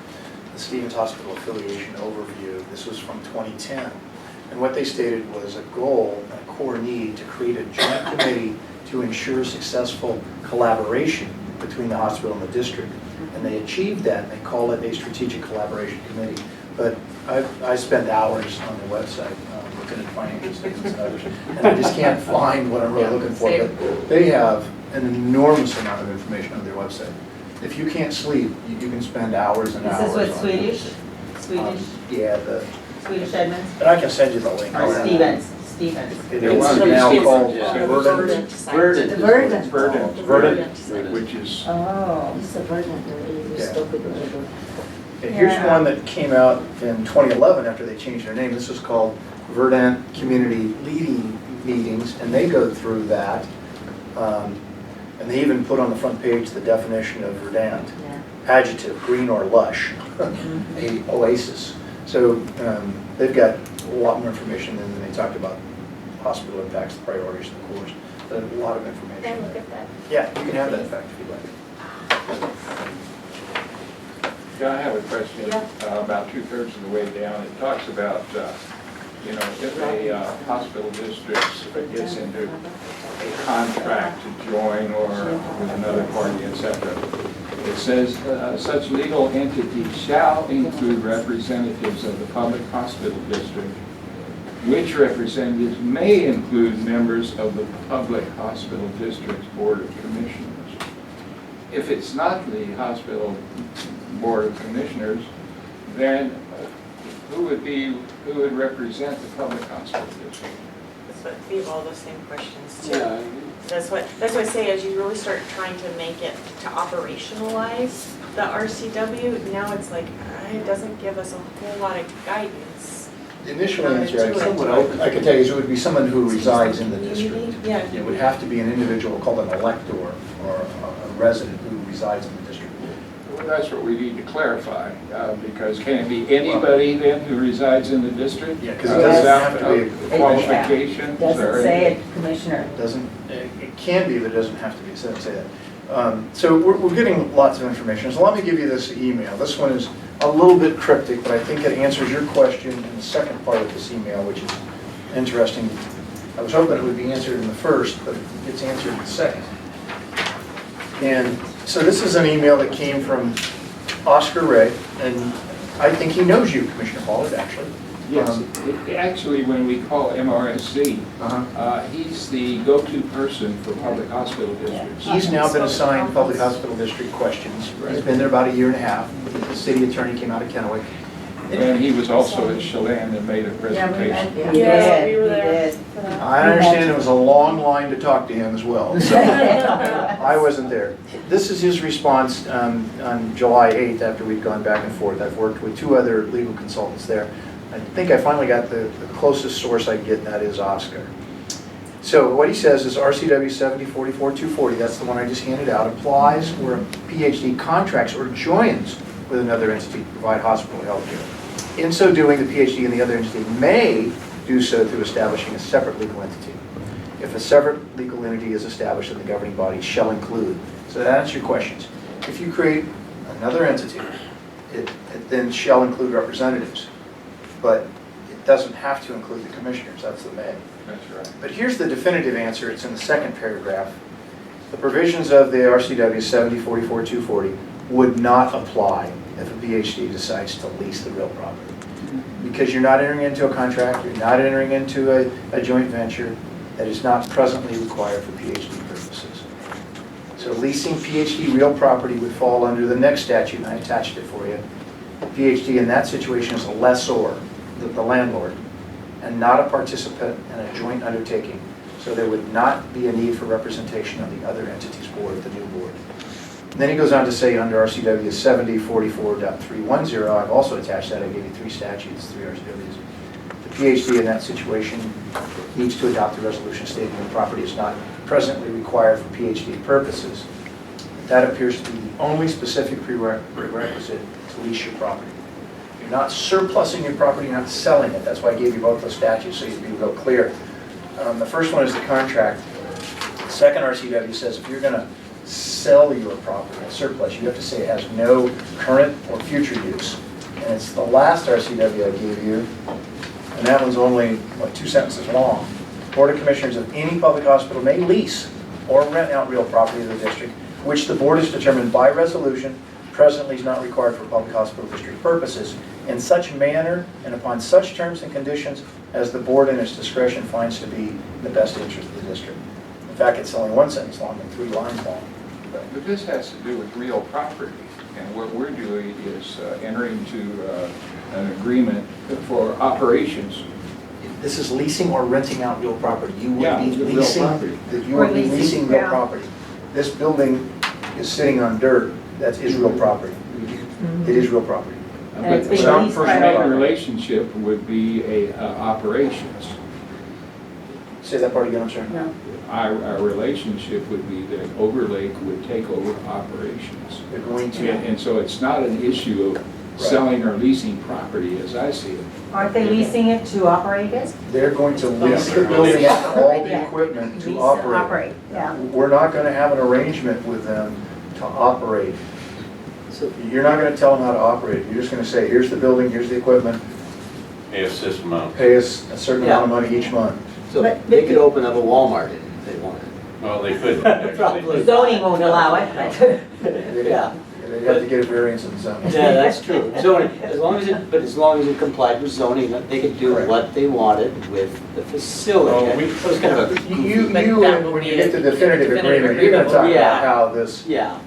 the Stevens Hospital Affiliation Overview. This was from 2010. And what they stated was a goal, a core need, to create a joint committee to ensure successful collaboration between the hospital and the district. And they achieved that, and they called it a strategic collaboration committee. But I spent hours on the website looking at financial statements and others, and I just can't find what I'm really looking for. But they have an enormous amount of information on their website. If you can't sleep, you can spend hours and hours Is on this it. with Swedish? Swedish? Yeah, the, Swedish Edmonds? and I can send you the link. Or Stevens? Stevens. There It's was the- now it's called the Verdant, Verdant site. Verdant. The Verdant. Verdant, Verdant. which is, Oh. It's a Verdant, they're Yeah. stupid, whatever. Okay, here's Yeah. one that came out in 2011 after they changed their name. This is called Verdant Community Leading Meetings, and they go through that. And they even put on the front page the definition of Verdant. Adjective, green or lush, a oasis. So they've got a lot more information than they talked about hospital impacts, the priorities, the course. But a lot of information. Can I look at that? Yeah, you can have that in fact if you'd like. yeah, I have a question. Yeah. About 2/3 of the way down, it talks about, if a hospital district gets into a contract to join or with another party, et cetera, it says, such legal entity shall include representatives of the public hospital district, which representatives may include members of the public hospital district's board of commissioners. If it's not the hospital board of commissioners, then who would represent the public hospital district? We have all those same questions too. Yeah, That's what I say, as you really start trying to make it, to operationalize the RCW, now it's like, it doesn't give us a whole lot of guidance. The initial Not answer into it. I could tell you is it would be someone who resides in the district. Yeah. It would have to be an individual called an elector or a resident who resides in the district. Well, that's what we need to clarify, because can it be anybody then who resides in the district? Yeah, 'cause it doesn't have to be a Qualifications? Doesn't or say anything? it, Commissioner. It can be, but it doesn't have to be, it doesn't say that. So we're getting lots of information, so let me give you this email. This one is a little bit cryptic, but I think it answers your question in the second part of this email, which is interesting. I was hoping it would be answered in the first, but it gets answered in the second. And so this is an email that came from Oscar Ray, and I think he knows you, Commissioner Pollard, actually. Yes, actually, when we call MRSC, Uh-huh. he's the go-to person for public hospital districts. He's now been assigned Public Hospital District questions. He's been there about a year and a half. The city attorney came out of Kennewick. And he was also at Chelan and made a presentation. Yeah, we were there for that. I understand it was a long line to talk to him as well, so I wasn't there. This is his response on July 8th after we'd gone back and forth. I've worked with 2 other legal consultants there. I think I finally got the closest source I can get, and that is Oscar. So what he says is RCW 7044-240, that's the one I just handed out, applies where a PhD contracts or joins with another entity to provide hospital health care. In so doing, the PhD and the other entity may do so through establishing a separate legal entity. If a separate legal entity is established, then the governing body shall include. So that answers your questions. If you create another entity, it then shall include representatives. But it doesn't have to include the commissioners, that's the may. That's right. But here's the definitive answer, it's in the second paragraph. The provisions of the RCW 7044-240 would not apply if a PhD decides to lease the real property. Because you're not entering into a contract, you're not entering into a joint venture that is not presently required for PhD purposes. So leasing PhD real property would fall under the next statute, and I attached it for you. PhD in that situation is a lessor, the landlord, and not a participant in a joint undertaking. So there would not be a need for representation on the other entity's board, the new board. And then he goes on to say under RCW 7044.310, I've also attached that, I gave you 3 statutes, 3 RCWs. The PhD in that situation needs to adopt a resolution stating the property is not presently required for PhD purposes. That appears to be the only specific prerequisite to lease your property. You're not surplusing your property, you're not selling it. That's why I gave you both those statutes, so you'd be real clear. The first one is the contract. The second RCW says if you're going to sell your property in surplus, you have to say it has no current or future use. And it's the last RCW I gave you, and that one's only, 2 sentences long. Board of Commissioners of any public hospital may lease or rent out real property of the district, which the board has determined by resolution presently is not required for public hospital district purposes, in such manner and upon such terms and conditions as the board in its discretion finds to be in the best interest of the district. In fact, it's only 1 sentence long and 3 lines long. But this has to do with real property, and what we're doing is entering into an agreement for operations. This is leasing or renting out real property. You Yeah, would be real leasing, property. you would be Or leasing, leasing real yeah. property. This building is sitting on dirt, that is real property. It is real property. And it's But being some leased by personal the- relationship would be a operations. Say that part again, I'm sorry. No. Our relationship would be that Overlake would take over operations. They're going And to, and so it's not an issue of selling or leasing property as I see it. Aren't they leasing it to operate it? they're going to lease the building and all the equipment to Lease operate. yeah. We're not going to have an arrangement with them to operate. So, You're not going to tell them how to operate. You're just going to say, here's the building, here's the equipment, Pay us this amount. pay us a certain amount of money each month. so But- they could open up a Walmart if they wanted. Well, they could actually. Probably. Zoning won't allow it, but. Yeah. They'd have to get a variance in the zone. Yeah, that's true. Zoning, as long as it complied with zoning, they could do Correct. what they wanted with the facility. Oh, we- So it's kind of a You, But that will when you be get a the definitive definitive agreement, you're going to talk agreement. about how this, yeah.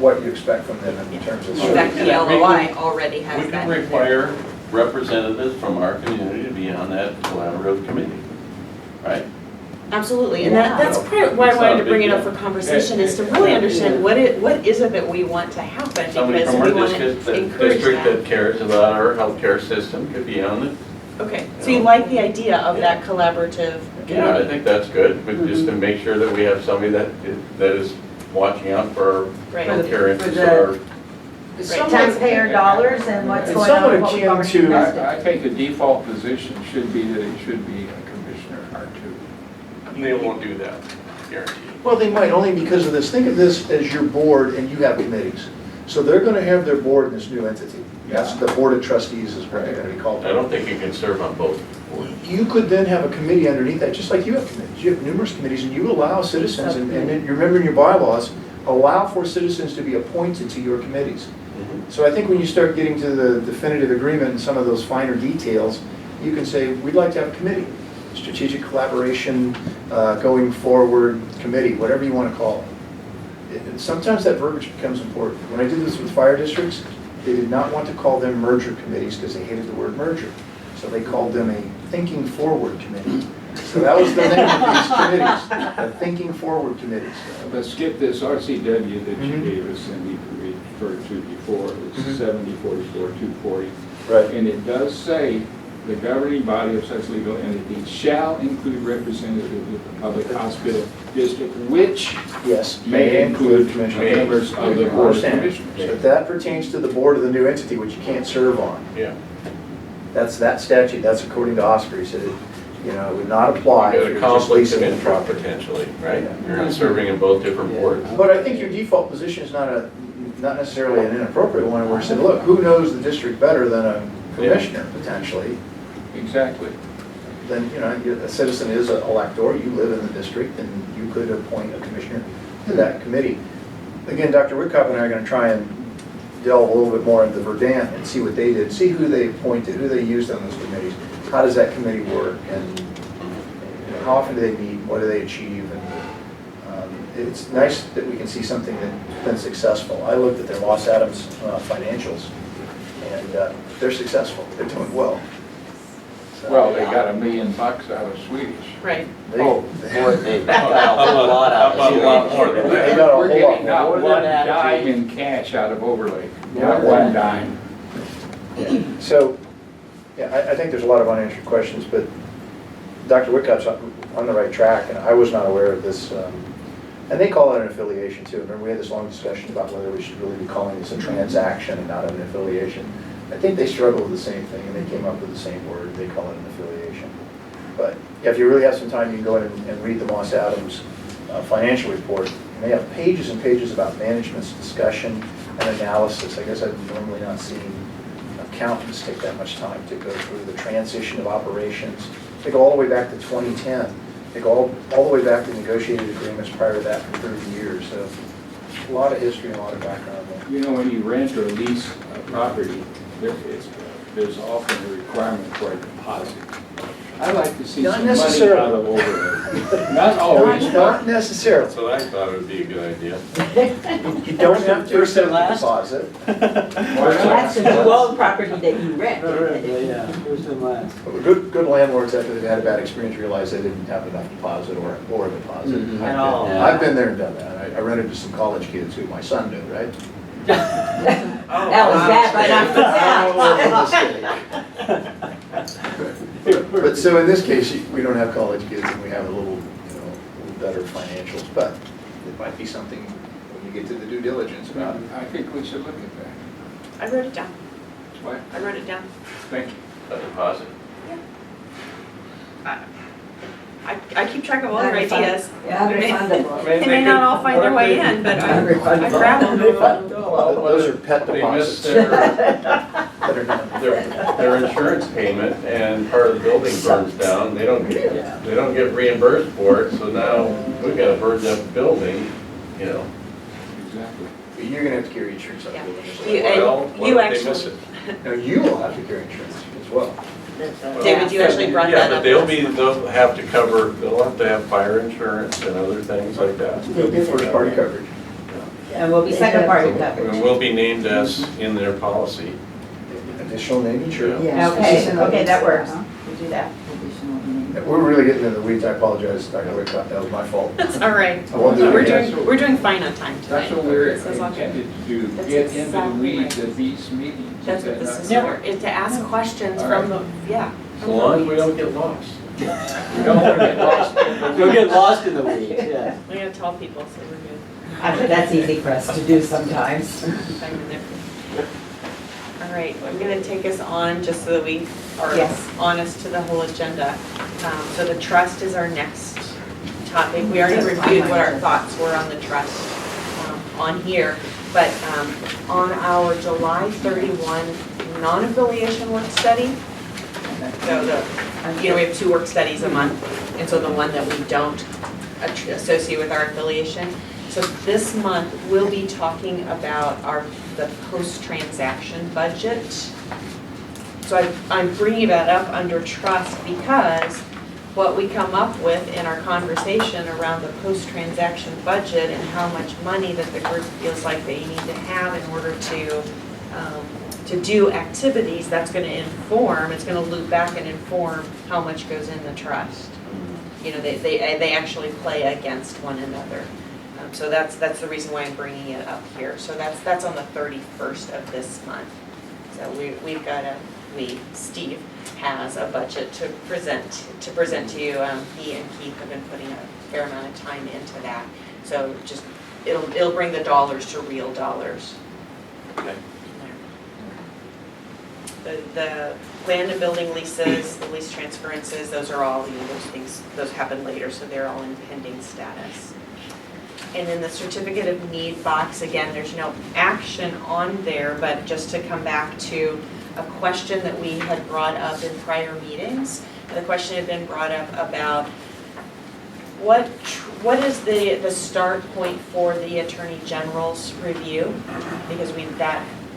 what you expect from them in terms of. In fact, the LOI already We has can that. require representatives from our community to be on that collaborative committee, right? Absolutely, and Yeah. that's part of why I It's not wanted a to bring big it up deal. for conversation, is to really understand what is it that we want to happen, Somebody because from we our want district, to the encourage district that. that cares about our healthcare system could be on it. Okay, so you like the idea of that collaborative Yeah, I committee? think that's good, but just to make sure that we have somebody that is watching out for Right. healthcare For interests the- of our It's Right. somewhat- Taxpayer dollars and what's It's going on, somewhat what we've akin already to- invested. I think the default position should be that it should be a commissioner or two. They won't do that, guaranteed. Well, they might, only because of this. Think of this as your board and you have committees. So they're gonna have their board in this new entity. That's the board of trustees is what they're gonna be called. I don't think you can serve on both boards. You could then have a committee underneath that, just like you have committees. You have numerous committees and you allow citizens, and then you remember in your bylaws, allow for citizens to be appointed to your committees. So I think when you start getting to the definitive agreement and some of those finer details, you can say, we'd like to have a committee, strategic collaboration, going forward committee, whatever you want to call it. And sometimes that verbiage becomes important. When I did this with fire districts, they did not want to call them merger committees because they hated the word merger. So they called them a thinking forward committee. So that was the name of these committees, the thinking forward committees. But skip this RCW that you Mhm. gave us and we referred to before, Mhm. it's 70-44-240. Right. And it does say, the governing body of such legal entity shall include representatives of the public hospital district, which Yes. may include commissioners. members of the board of commissioners. But that pertains to the board of the new entity, which you can't serve on. Yeah. That's that statute, that's according to Osprey, said it, it would not apply. You if got a you're just conflict leasing of the interest property. potentially, right? Yeah. You're serving in both different boards. But I think your default position is not necessarily an inappropriate one, where you say, look, who knows the district better than a commissioner, potentially? Exactly. Then, a citizen is an elector, you live in the district, and you could appoint a commissioner to that committee. Again, Dr. Whitcup and I are going to try and delve a little bit more into Verdant and see what they did, see who they appointed, who they used on those committees. How does that committee work, and how often do they meet, what do they achieve? And it's nice that we can see something that's been successful. I looked at their Los Adams financials, and they're successful, they're doing well. So, Well, they got $1 million out of Swedish. Right. they- Oh, boy, they got a whole lot out How about a lot more than of They it. got a We're whole lot getting not more one than that. dime in cash out of Overlake, More not than one that. dime. So, I think there's a lot of unanswered questions, but Dr. Whitcup's on the right track, and I was not aware of this. And they call it an affiliation too. Remember, we had this long discussion about whether we should really be calling this a transaction and not an affiliation. I think they struggle with the same thing, and they came up with the same word. They call it an affiliation. But yeah, if you really have some time, you can go in and read the Moss Adams financial report. And they have pages and pages about management's discussion and analysis. I guess I've normally not seen accountants take that much time to go through the transition of operations. They go all the way back to 2010. They go all the way back to negotiated agreements prior to that for 30 years. So a lot of history and a lot of background there. You know, when you rent or lease a property, there's often a requirement for a deposit. I like to see Not some money necessarily. out of Overlake. Not always, Not necessarily. That's what I thought would be a good idea. You don't have to First and accept the last? deposit. Why not? That's the well property that you rent. Yeah, first and last. But good landlords, after they've had a bad experience, realize they didn't have enough deposit or a deposit. Mhm. At all. I've been there and done that. I rented to some college kids who my son knew, right? That was bad right off the bat. But so in this case, we don't have college kids and we have a little, little better financials, but it might be something when you get to the due diligence about. I think we should look at that. I wrote it down. What? I wrote it down. Thank you. A deposit. I keep track of all your ideas. Yeah, refundable. They may not all find their way in, but I grab them. Well, those are pet They deposits missed that are not. their insurance payment and part of the building burns down. They don't get reimbursed for it, so now we've got a burned up building, Exactly. You're gonna have to carry insurance on the Yeah. building. You- Well, and what you if they miss actually- it? No, you will have to carry insurance as well. David, you actually brought Yeah, that but up. they'll have to have fire insurance and other things like that. It'll be first party coverage. And we'll be second party coverage. And will be named as in their policy. Additional name insurance. Yes. Okay, that works. Uh-huh. We'll do that. Additional name. We're really getting into the weeds. I apologize, Dr. Whitcup. That was my fault. That's all right. I won't do it We're again. doing fine on time tonight. That's what we're This is all good. intended to do, That's get into the exactly weeds right. of these meetings. That's what that this not is correct? for, is to ask questions All from right. the, yeah. So long as we don't get lost. We don't want to get lost. You'll get lost in the weeds, yeah. We gotta tell people, so we're good. That's easy for us to do sometimes. All right, I'm going to take us on just so that we are Yes. honest to the whole agenda. So the trust is our next topic. We already reviewed what our thoughts were on the trust on here, but on our July 31 non-affiliation work study, so we have 2 work studies a month, and so the one that we don't associate with our affiliation. So this month, we'll be talking about the post-transaction budget. So I'm bringing that up under trust because what we come up with in our conversation around the post-transaction budget and how much money that the group feels like they need to have in order to do activities, that's going to inform, it's going to loop back and inform how much goes in the trust. You know, they actually play against one another. So that's the reason why I'm bringing it up here. So that's on the 31st of this month. So Steve has a budget to present to you. He and Keith have been putting a fair amount of time into that. So just, it'll bring the dollars to real dollars. Okay. The land and building leases, the lease transferences, those are all, those things, those happen later, so they're all in pending status. And in the certificate of need box, again, there's no action on there, but just to come back to a question that we had brought up in prior meetings. The question had been brought up about what is the start point for the Attorney General's review? Because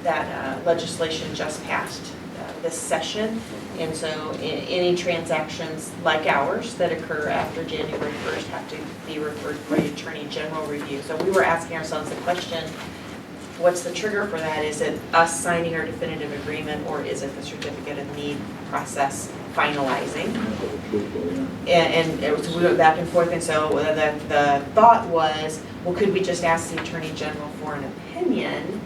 that legislation just passed this session, and so any transactions like ours that occur after January 1st have to be referred for the Attorney General review. So we were asking ourselves the question, what's the trigger for that? Is it us signing our definitive agreement, or is it the certificate of need process finalizing? And it was, we went back and forth, and so the thought was, well, could we just ask the Attorney General for an opinion?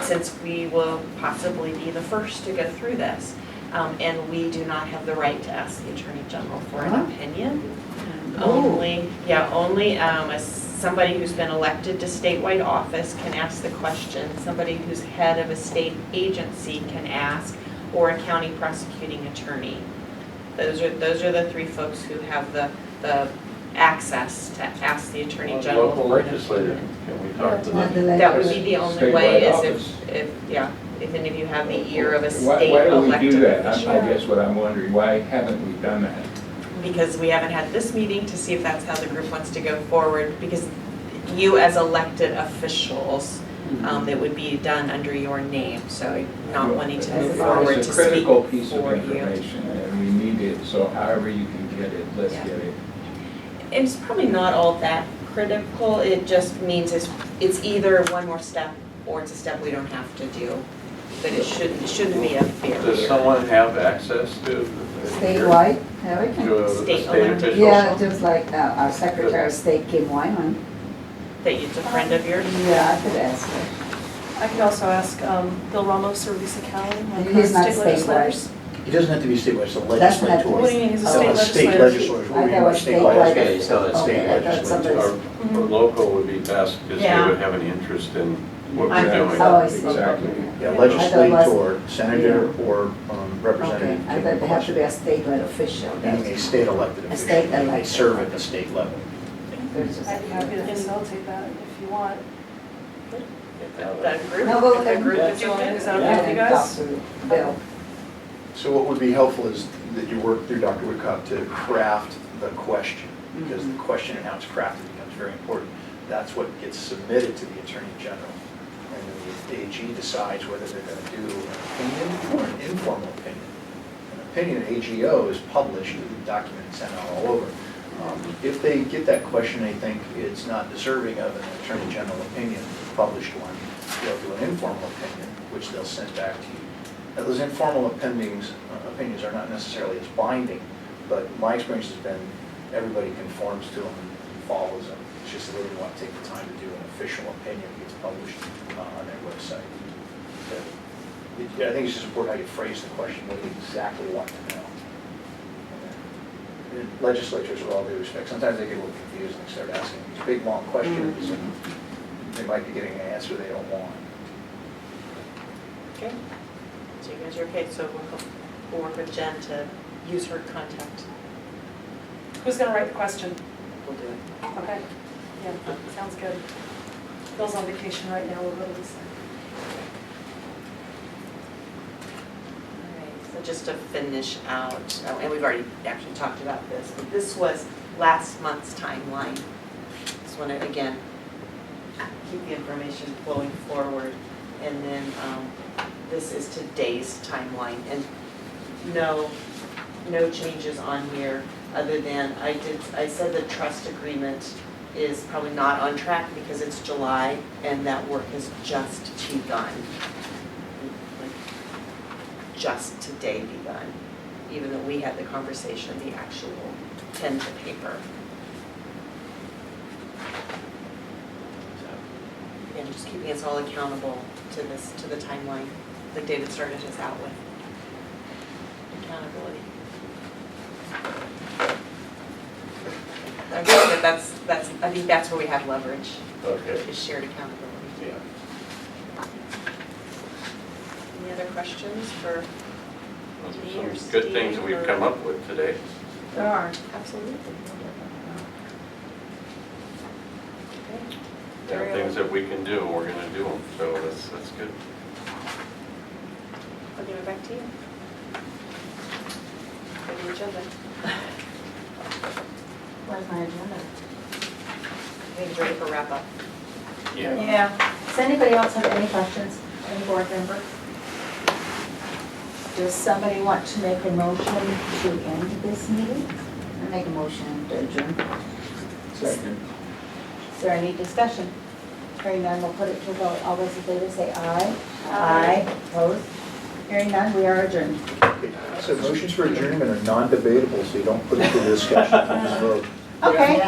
Since we will possibly be the first to go through this. And we do not have the right to ask the Attorney General for an opinion. Only somebody who's been elected to statewide office can ask the question. Somebody who's head of a state agency can ask, or a county prosecuting attorney. Those are the 3 folks who have the access to ask the Attorney General. Local for an legislator, opinion. can we talk to them? That would be the only way, Statewide is office. if any of you have the ear of a Why state do we elected do that? official. I guess what I'm wondering, why haven't we done that? Because we haven't had this meeting to see if that's how the group wants to go forward, because you as elected officials, it would be done under your name, so not wanting to move forward to It's a speak critical piece of for you. information, and we need it, so however you can get it, let's Yeah. get it. It's probably not all that critical, it just means it's either one more step, or it's a step we don't have to do. But it shouldn't be a barrier. Does someone have access to? Statewide, yeah, we To can. a State state elected. official? Yeah, just like our Secretary of State, Kim Wyman. That it's a friend of yours? Yeah, I could ask her. I could also ask Bill Ramos or Lisa Cowan, like He's not state statewide. legislators. It doesn't have to be statewide, it's a That's not- legislator. What do you mean, he's a Oh, state State legislator? legislators, I what do you thought mean by it was statewide? statewide. Okay, so it's Okay, state I thought legislators. somebody's- Or local would be best, because they Yeah. would have an interest in what I we're think doing. so. Oh, I see. Exactly. Yeah, I legislator, senator, or Okay, representative. I thought they have to be a statewide official. Being a state elected A official. state They elected. serve at the state level. There's just- I'd be happy to facilitate that if you want. That group? No, go If the ahead. group Yeah. is doing it, Is that Yeah, okay with you and guys? talk to Bill. So what would be helpful is that you work through Dr. Woodcock to craft the question, because the question and how it's crafted becomes very important. That's what gets submitted to the Attorney General. And then the AG decides whether they're going to do an opinion or an informal opinion. An opinion, an AGO, is published, the document is sent out all over. If they get that question, they think it's not deserving of an Attorney General opinion, published one, they'll do an informal opinion, which they'll send back to you. Now, those informal opinions are not necessarily as binding, but my experience has been everybody conforms to them and follows them. It's just that they didn't want to take the time to do an official opinion that gets published on their website. So, I think it's just important how you phrase the question, what you exactly want to know. legislatures, with all due respect, sometimes they get a little confused and they start asking these big, long questions, and they might be getting an answer they don't want. Okay. So you guys are okay, so we'll work with Jen to use her contact. Who's gonna write the question? We'll do it. Okay, yeah, sounds good. Phil's on vacation right now, we'll go to Lisa. Alright, so just to finish out, and we've already actually talked about this, but this was last month's timeline. Just want to, again, keep the information flowing forward. And then this is today's timeline, and no changes on here, other than I said the trust agreement is probably not on track because it's July, and that work has just begun. Like, just today begun, even though we had the conversation, the actual pen to paper. So, again, just keeping us all accountable to this, to the timeline that David started us out with. Accountability. I think I think that's where we have leverage, Okay. is shared accountability. Yeah. Any other questions for Those me are or some good Steve things that we've or- come up with today. There are, absolutely. Okay. There are things that we can do, we're gonna do them, so that's good. I'll give it back to you. For the agenda. Where's my agenda? I think it's ready for wrap up. Yeah. Does anybody else have any questions? Any board member? Does somebody want to make a motion to end this meeting? I make a motion to adjourn. Second. Is there any discussion? Hearing none, we'll put it to a vote. All those in favor say aye. Aye. Opposed? Hearing none, we are adjourned. So motions for adjournment are non-debatable, so you don't put it to discussion, you just vote. Okay.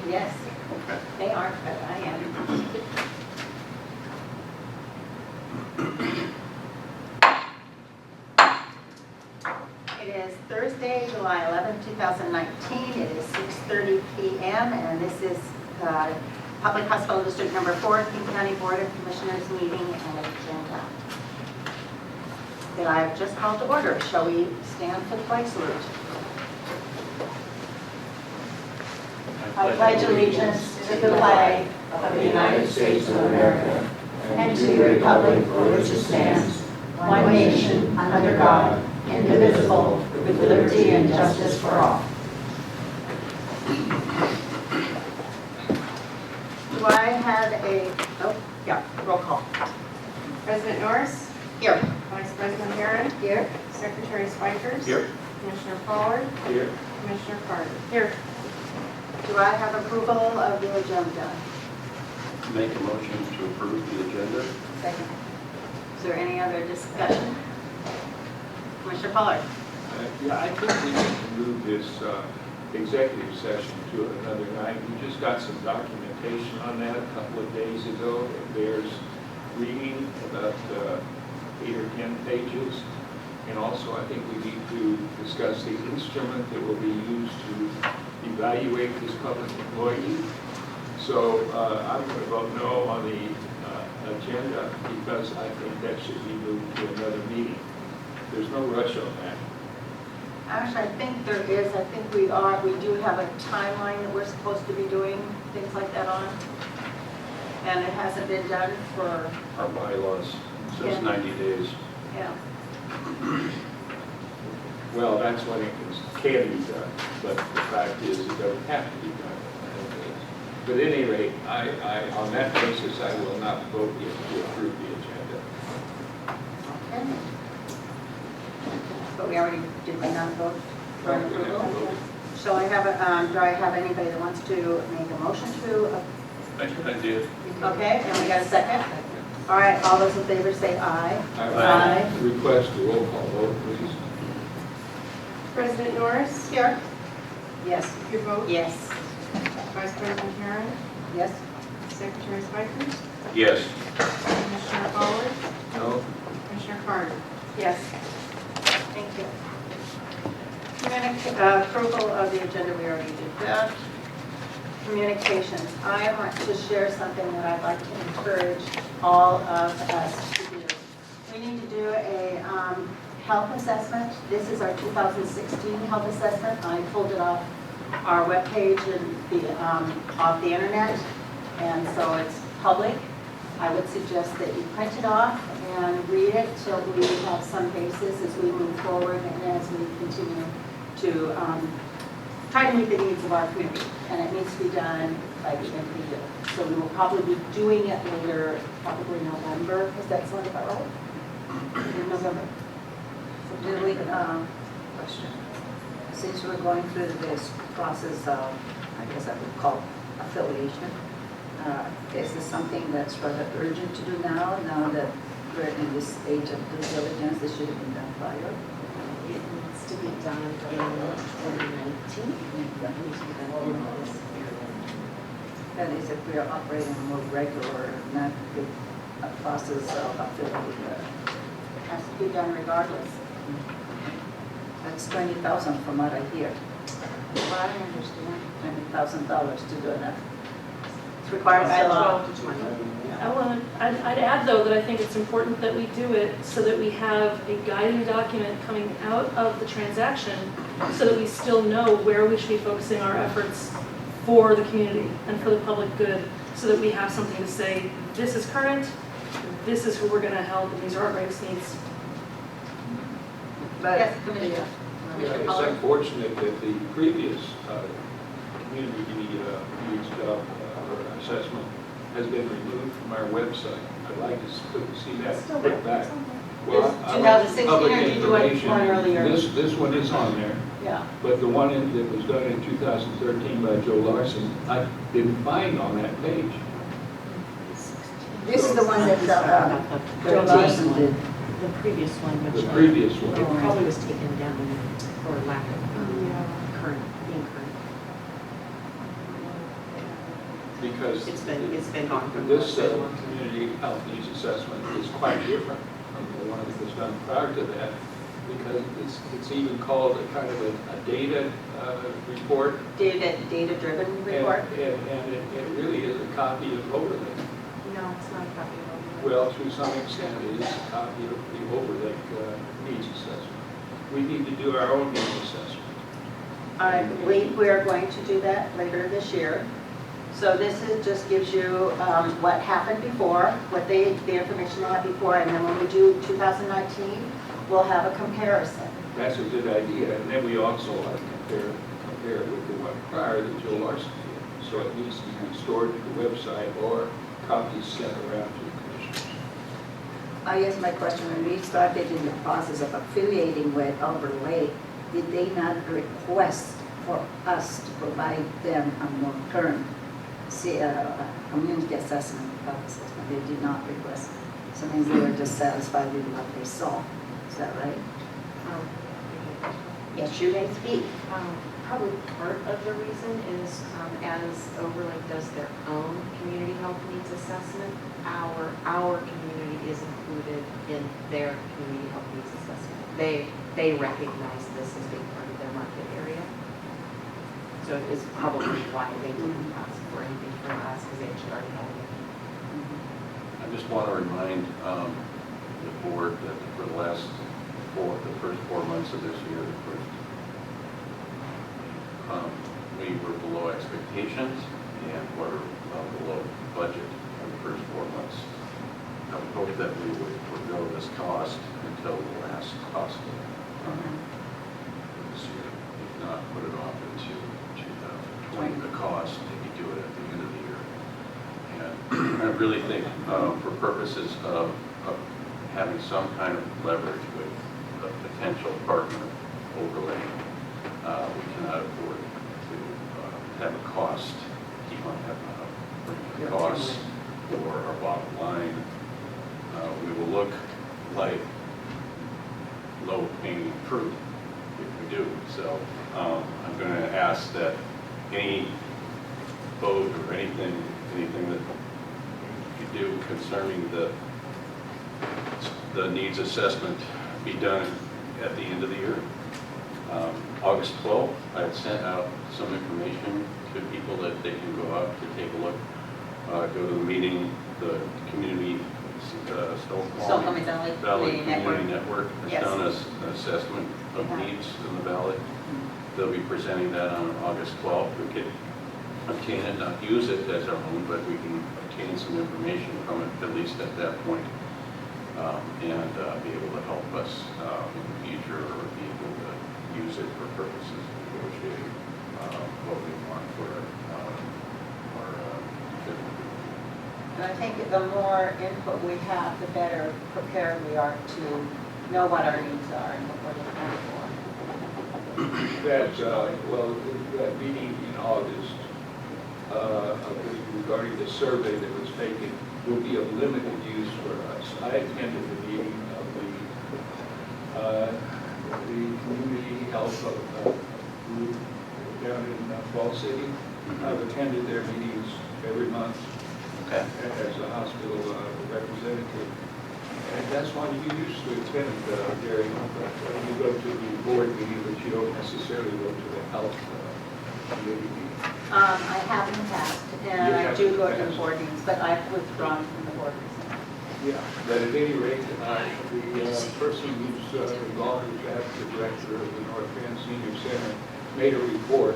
Yes, they aren't, but I am. It is Thursday, July 11, 2019. It is 6:30 PM, and this is Public Hospital District Number 4, King County Board of Commissioners meeting and agenda that I have just called to order. Shall we stand for the flag salute? I pledge allegiance to the flag of the United States of America and to the republic for which it stands, one nation, under God, indivisible, with liberty and justice for all. Do I have roll call. President Norris, Here. Vice President Herron, Here. Secretary Spikers. Here. Commissioner Pollard, Here. Commissioner Carter. Here. Do I have approval of the agenda? Make a motion to approve the agenda? Second. Is there any other discussion? Commissioner Pollard? Yeah, I think we need to move this executive session to another night. We just got some documentation on that a couple of days ago. It bears reading, about 8 or 10 pages. And also, I think we need to discuss the instrument that will be used to evaluate this public employee. So I'm going to vote no on the agenda because I think that should be moved to another meeting. There's no rush on that. Actually, I think there is. I think we do have a timeline that we're supposed to be doing things like that on. And it hasn't been done for, Our bylaws Yeah. says 90 days. yeah. Well, that's when it can be done, but the fact is it doesn't have to be done. But at any rate, on that basis, I will not vote to approve the agenda. Okay. But we already, did we not vote for an No, we didn't approval? vote. So I have do I have anybody that wants to make a motion to, I did. okay, and we got a second? All right, all those in favor say aye. I request a roll call vote, please. President Norris, Here? Yes. your vote. Yes. Vice President Herron, Yes? Secretary Spikers? Yes. Commissioner Fowler? No? Commissioner Carter? Yes. Thank you. Approval of the agenda, we already did that. Communications, I want to share something that I'd like to encourage all of us to do. We need to do a health assessment. This is our 2016 health assessment. I pulled it off our webpage and off the internet, and so it's public. I would suggest that you print it off and read it till we have some basis as we move forward and as we continue to try to meet the needs of our community. And it needs to be done by the end of the year. So we will probably be doing it later, probably November. Is that sound about right? In November. Do we, question, since we're going through this process of, I guess I would call affiliation, is this something that's rather urgent to do now that we're in this stage of due diligence that should have been done prior? It needs to be done in 2019. It needs to be done in this year. That is, if we are operating a more regular, not with a process of affiliating. Has to be done regardless. That's $20,000 from what I hear, Well, I understand. $20,000 to do that. It's required by law. 12 to 20. I'd add though that I think it's important that we do it so that we have a guiding document coming out of the transaction so that we still know where we should be focusing our efforts for the community and for the public good, so that we have something to say, this is current, this is who we're going to help, and these are our greatest needs. But Yes, Commissioner. Yeah, Commissioner it's Pollard? unfortunate that the previous community needs job or assessment has been removed from our website. I'd like to see that put back. Well, Is I- 2016 public or did you want information, one earlier? This one is on there, Yeah. but the one that was done in 2013 by Joe Larson, I didn't find on that page. this is the one that Joe Larson did. The previous one, which The previous it one. probably was taken down for lack of being current. Because It's been gone from this the long time. community health needs assessment is quite different from the one that was done prior to that, because it's even called a kind of a data report. Data-driven report? And it really is a copy of overlay. No, it's not a copy of it. Well, to some extent, it is a copy of the overlay needs assessment. We need to do our own needs assessment. I believe we are going to do that later this year. So this just gives you what happened before, the information they had before, and then when we do 2019, we'll have a comparison. That's a good idea, and then we also ought to compare it with the one prior that Joe Larson did. So it needs to be stored to the website or copies sent around to the commissioners. I guess my question, when we started in the process of affiliating with Overlay, did they not request for us to provide them a more current community assessment, health assessment? They did not request. So maybe they were just satisfied with what they saw. Is that right? Yes, you may speak. Probably part of the reason is as Overlake does their own community health needs assessment, our community is included in their community health needs assessment. They recognize this as being part of their market area. So it is probably why they didn't ask for anything from us, because they actually already had it. I just want to remind the board that for the first 4 months of this year, we were below expectations and were below budget for the first 4 months. I would hope that we would forego this cost until the last cost of this year, if not put it off into 2020, the cost, maybe do it at the end of the year. And I really think for purposes of having some kind of leverage with a potential partner overlay, we cannot afford to have a cost, keep on having a cost for our bottom line. We will look like low-hanging fruit if we do. So I'm going to ask that any vote or anything that do concerning the needs assessment be done at the end of the year. August 12th, I had sent out some information to people that they can go out to take a look, go to the meeting, the community, Snoqualmie Valley Valley Community Network. Community Network has Yes. done an assessment of Yeah. needs in the valley. They'll be presenting that on August 12th. We can obtain it, not use it as our own, but we can obtain some information from it, at least at that point, and be able to help us in the future, or be able to use it for purposes of negotiating what we want for our And I think the more input we have, the better prepared we are to know what our needs are and what we're looking for. that, that meeting in August regarding the survey that was taken will be of limited use for us. I attended the meeting of the community health group down in Fall City. I've attended their meetings every month as a hospital representative. And that's why you used to attend, Gary, you go to the board meeting, but you don't necessarily go to the health committee meeting. I have in the past, and You I have do in the go to the past. board meetings, but I've withdrawn from the board meetings. Yeah, but at any rate, the person who's involved with that, the director of the North End Senior Center, made a report,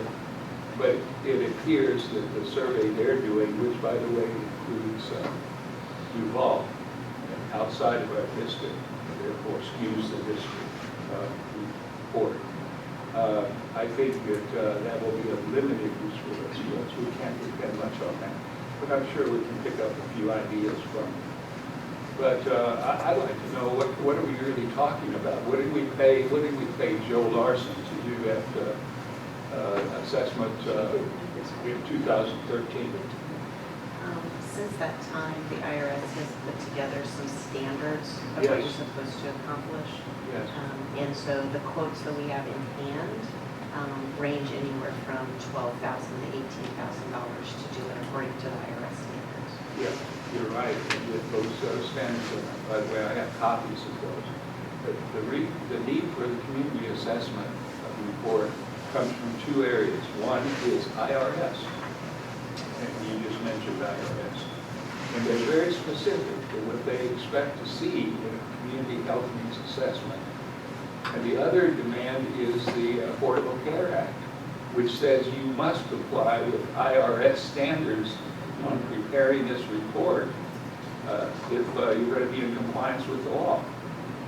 but it appears that the survey they're doing, which by the way includes Duval, outside of our district, therefore skews the district report. I think that that will be of limited use for us. We can't depend much on that, but I'm sure we can pick up a few ideas from it. But I'd like to know what are we really talking about? What did we pay Joe Larson to do that assessment in 2013? Since that time, the IRS has put together some standards of what you're Yes. supposed to accomplish. Yes. And so the quotes that we have in hand range anywhere from $12,000 to $18,000 to do it according to the IRS standards. Yeah, you're right. And those standards, by the way, I have copies of those. But the need for the community assessment report comes from two areas. One is IRS, and you just mentioned IRS. And they're very specific to what they expect to see in a community health needs assessment. And the other demand is the Affordable Care Act, which says you must comply with IRS standards on preparing this report if you're going to be in compliance with the law.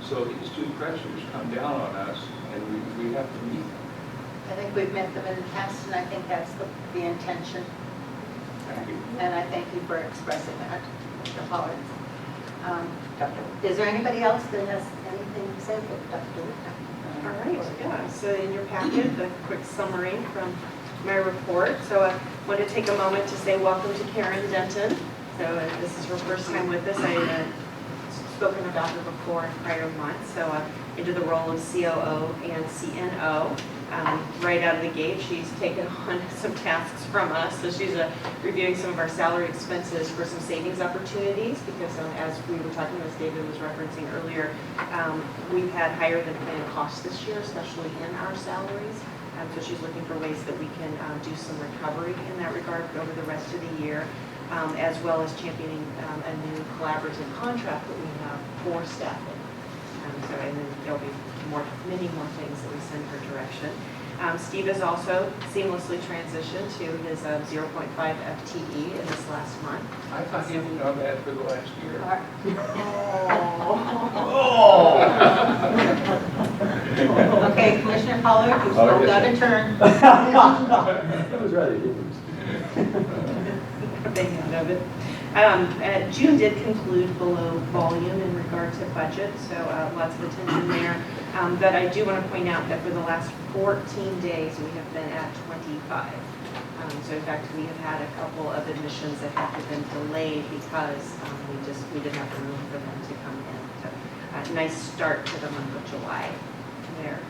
So these two pressures come down on us, and we have to meet them. I think we've met them in the past, and I think that's the intention. Thank you. And I thank you for expressing that, Dr. Pollard. Is there anybody else that has anything to say? Dr. All right, yeah, so in your packet, a quick summary from my report. So I want to take a moment to say welcome to Karen Denton. So this is her first time with us. I had spoken about her before in prior months. So into the role of COO and CNO. Right out of the gate, she's taken on some tasks from us. So she's reviewing some of our salary expenses for some savings opportunities because as we were talking, as David was referencing earlier, we've had higher than planned costs this year, especially in our salaries. So she's looking for ways that we can do some recovery in that regard over the rest of the year, as well as championing a new collaborative contract that we have for staffing. And then there'll be many more things that we send her direction. Steve has also seamlessly transitioned to his 0.5 FTE in this last month. I thought you had done that for the last year. Okay, Commissioner Pollard, you've still got a turn. That was rather different. Thank you, David. June did conclude below volume in regard to budget, so lots of attention there. But I do want to point out that for the last 14 days, we have been at 25. So in fact, we have had a couple of admissions that have been delayed because we didn't have the room for them to come in. So a nice start to the month of July there.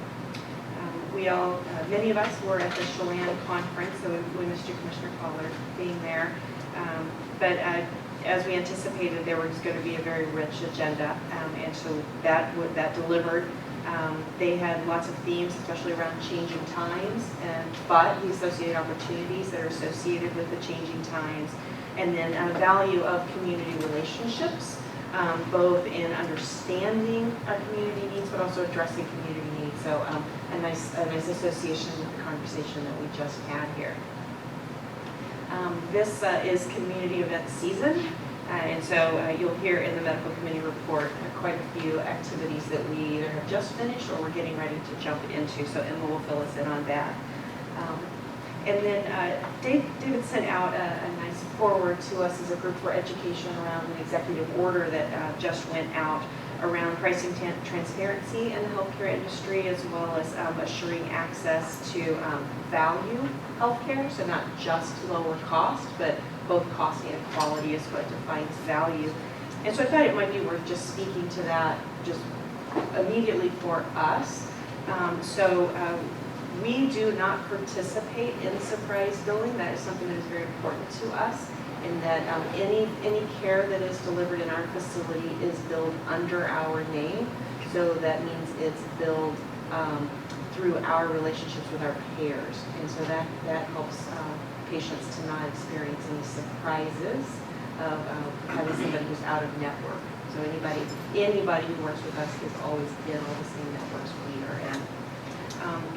Many of us were at the Chelan conference, so we missed you, Commissioner Pollard, being there. But As we anticipated, there was going to be a very rich agenda, and so that delivered. They had lots of themes, especially around changing times, but the associated opportunities that are associated with the changing times, and then value of community relationships, both in understanding community needs, but also addressing community needs. So a nice association with the conversation that we just had here. This is community event season, and so you'll hear in the medical committee report quite a few activities that we either have just finished or we're getting ready to jump into, so Emma will fill us in on that. And then David sent out a nice forward to us as a group for education around an executive order that just went out around pricing transparency in the healthcare industry, as well as assuring access to value healthcare, so not just lower cost, but both cost and quality is what defines value. And so I thought it might be worth just speaking to that just immediately for us. We do not participate in surprise billing. That is something that is very important to us, in that any care that is delivered in our facility is billed under our name. So that means it's billed through our relationships with our payers. And so that helps patients to not experience any surprises of having somebody who's out of network. So anybody who works with us is always in all the same networks we are in.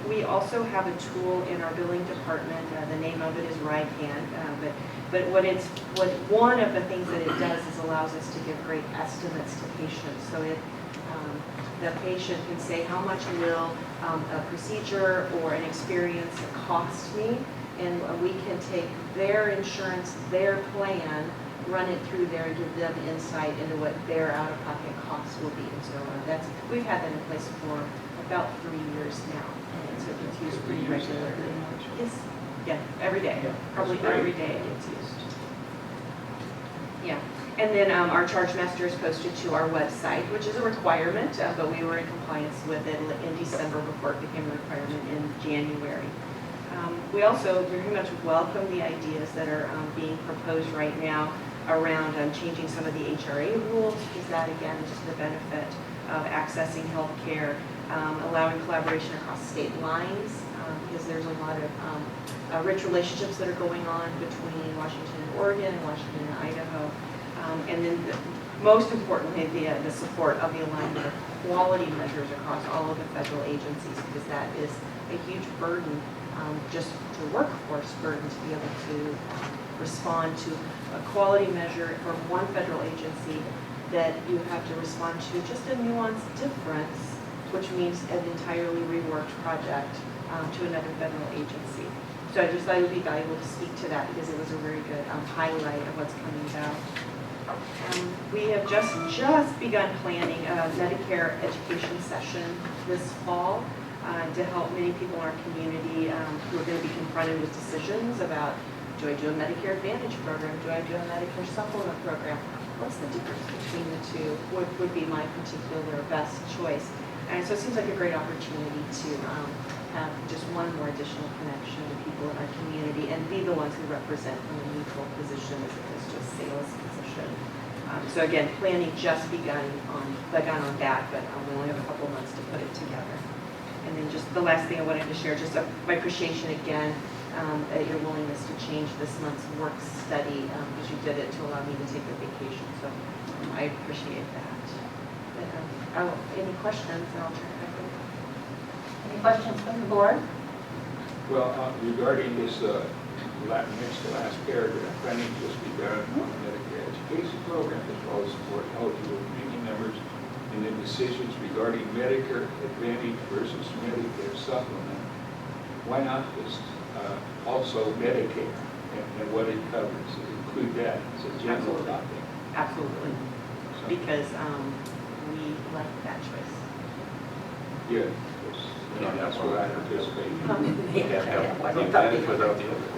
We also have a tool in our billing department. The name of it is RideHand, but one of the things that it does is allows us to give great estimates to patients. So the patient can say, how much will a procedure or an experience cost me, and we can take their insurance, their plan, run it through there and give them insight into what their out-of-pocket costs will be. And so we've had that in place for about 3 years now, and so it gets used pretty regularly. Yes, yeah, every day, probably every day it gets used. Yeah, and then our charge master is posted to our website, which is a requirement, but we were in compliance with it in December before it became a requirement in January. We also very much welcome the ideas that are being proposed right now around changing some of the HRA rules, because that again is just the benefit of accessing health care, allowing collaboration across state lines, because there's a lot of rich relationships that are going on between Washington and Oregon and Washington and Idaho. And then most importantly, the support of the alignment of quality measures across all of the federal agencies, because that is a huge burden, just to workforce burden, to be able to respond to a quality measure from one federal agency that you have to respond to just a nuanced difference, which means an entirely reworked project to another federal agency. So I just thought it would be valuable to speak to that, because it was a very good highlight of what's coming about. We have just begun planning a Medicare education session this fall to help many people in our community who are going to be confronted with decisions about, do I do a Medicare Advantage program? Do I do a Medicare Supplement program? What's the difference between the two? What would be my particular best choice? And so it seems like a great opportunity to have just one more additional connection to people in our community and be the ones who represent from a neutral position as opposed to a sales position. So again, planning just begun on that, but we only have a couple months to put it together. And then just the last thing I wanted to share, just my appreciation again at your willingness to change this month's work study, because you did it to allow me to take a vacation. So I appreciate that. But, any questions? And I'll turn it back over. Any questions from the board? Well, regarding this last paragraph, planning just begun on the Medicare education program as well as support eligible community members in the decisions regarding Medicare Advantage versus Medicare Supplement. Why not just also Medicare and what it covers? Include that as a general topic. Absolutely. So, Because we like that choice. yeah, that's what I participate in. You have to have one advantage without the other.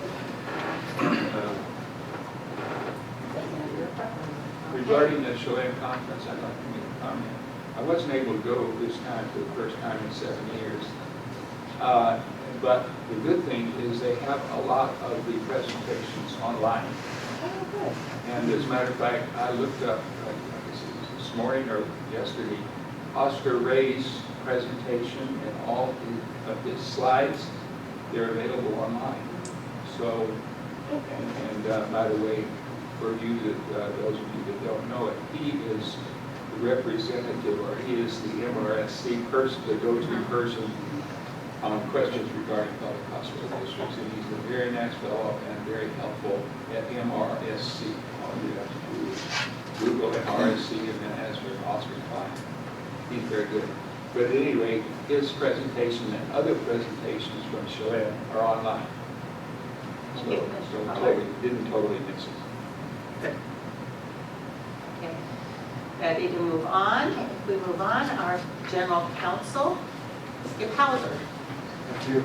Regarding the Chelan conference, I'd like to make a comment. I wasn't able to go this time for the first time in 7 years. But the good thing is they have a lot of the presentations online. And as a matter of fact, I looked up, I guess it was this morning or yesterday, Oscar Ray's presentation and all of his slides, they're available online. So, and by the way, for you, those of you that don't know it, he is the representative, or he is the MRSC person, the go-to person on questions regarding public hospital districts. And he's a very nice fellow and very helpful at MRSC. All you have to do is Google MRSC and then ask for Oscar Klein. He's very good. But at any rate, his presentation and other presentations from Chelan are online. So didn't totally miss it. Okay. Ready to move on? If we move on, our general counsel, Skip Hauser. Thank you,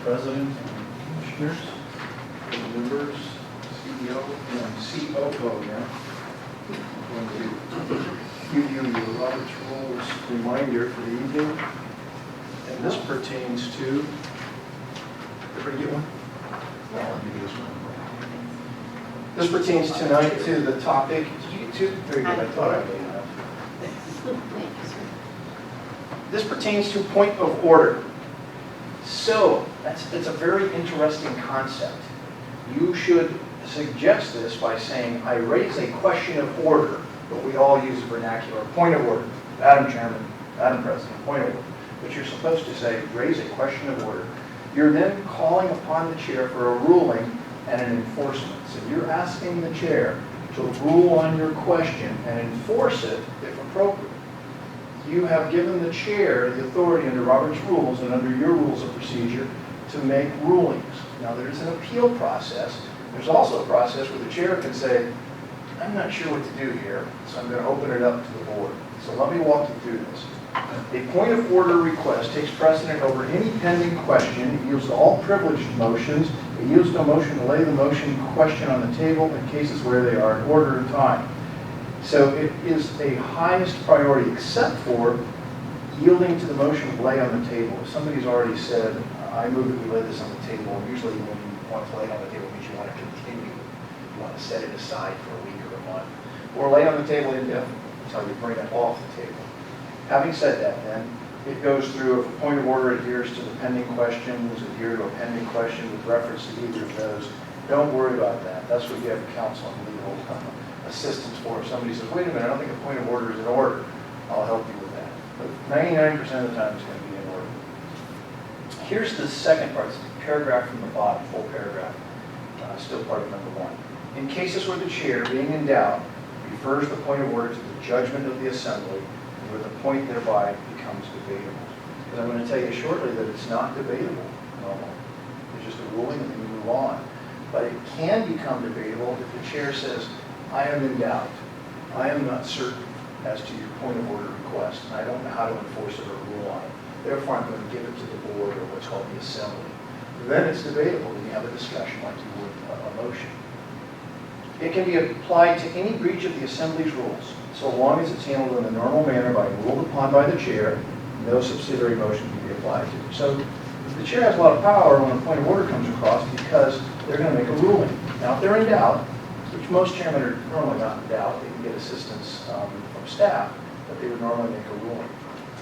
President and Commissioners, board members, CEO and COO now. I'm going to give you your Robert's Rules reminder for the evening. And this pertains to, everybody get one? Let me do this one. This pertains tonight to the topic, very good, I thought I would have. This pertains to point of order. So, it's a very interesting concept. You should suggest this by saying, I raise a question of order, but we all use the vernacular, point of order. Madam Chairman, Madam President, point of order. But you're supposed to say, raise a question of order. You're then calling upon the chair for a ruling and an enforcement. So you're asking the chair to rule on your question and enforce it if appropriate. You have given the chair the authority under Robert's Rules and under your rules of procedure to make rulings. Now there's an appeal process. There's also a process where the chair can say, I'm not sure what to do here, so I'm going to open it up to the board. So let me walk you through this. A point of order request takes precedent over any pending question. It yields to all privileged motions. It yields to a motion to lay the motion question on the table in cases where they are in order and time. So it is a highest priority except for yielding to the motion to lay on the table. If somebody's already said, I move that we lay this on the table, usually when you want to lay it on the table, it means you want to continue. You want to set it aside for a week or a month. Or lay on the table indefinitely until you bring it off the table. Having said that, then, it goes through, if a point of order adheres to the pending questions, adhere to a pending question with reference to either of those, don't worry about that. That's what you have counsel and legal assistance for. If somebody says, wait a minute, I don't think a point of order is in order, I'll help you with that. But 99% of the time, it's going to be in order. Here's the second part. It's a paragraph from the bottom, full paragraph, still part of number 1. In cases where the chair, being in doubt, refers the point of order to the judgment of the assembly, where the point thereby becomes debatable. Because I'm going to tell you shortly that it's not debatable normally. It's just a ruling and then you move on. But it can become debatable if the chair says, I am in doubt. I am not certain as to your point of order request, and I don't know how to enforce it or rule on it. Therefore, I'm going to give it to the board or what's called the assembly. Then it's debatable, and you have a discussion like you would a motion. It can be applied to any breach of the assembly's rules, so long as it's handled in the normal manner by ruled upon by the chair, no subsidiary motion can be applied to. So the chair has a lot of power when a point of order comes across because they're going to make a ruling. Now, if they're in doubt, which most chairmen are normally not in doubt, they can get assistance from staff, but they would normally make a ruling.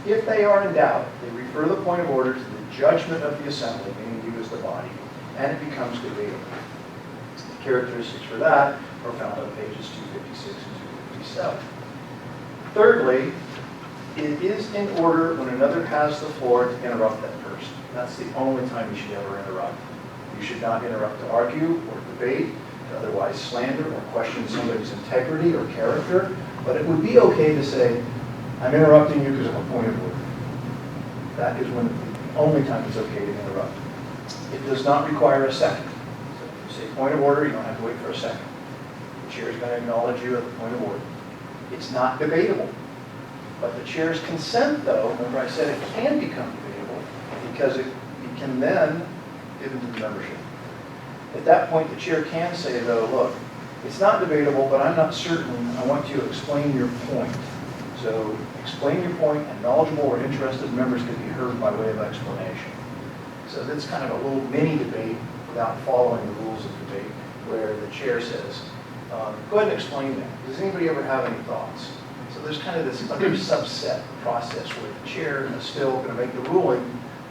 If they are in doubt, they refer the point of order to the judgment of the assembly, meaning you as the body, and it becomes debatable. The characteristics for that are found on pages 256 and 257. Thirdly, it is in order when another has the floor to interrupt that person. That's the only time you should ever interrupt. You should not interrupt to argue or debate, to otherwise slander or question somebody's integrity or character, but it would be okay to say, I'm interrupting you because of a point of order. That is when the only time it's okay to interrupt. It does not require a second. So if you say point of order, you don't have to wait for a second. The chair is going to acknowledge you at the point of order. It's not debatable. But the chair's consent, though, remember I said it can become debatable because it can then give it to the membership. At that point, the chair can say, though, look, it's not debatable, but I'm not certain. I want you to explain your point. So explain your point, and knowledgeable or interested members can be heard by way of explanation. So that's kind of a little mini debate without following the rules of debate, where the chair says, go ahead and explain that. Does anybody ever have any thoughts? So there's kind of this other subset process where the chair is still going to make the ruling,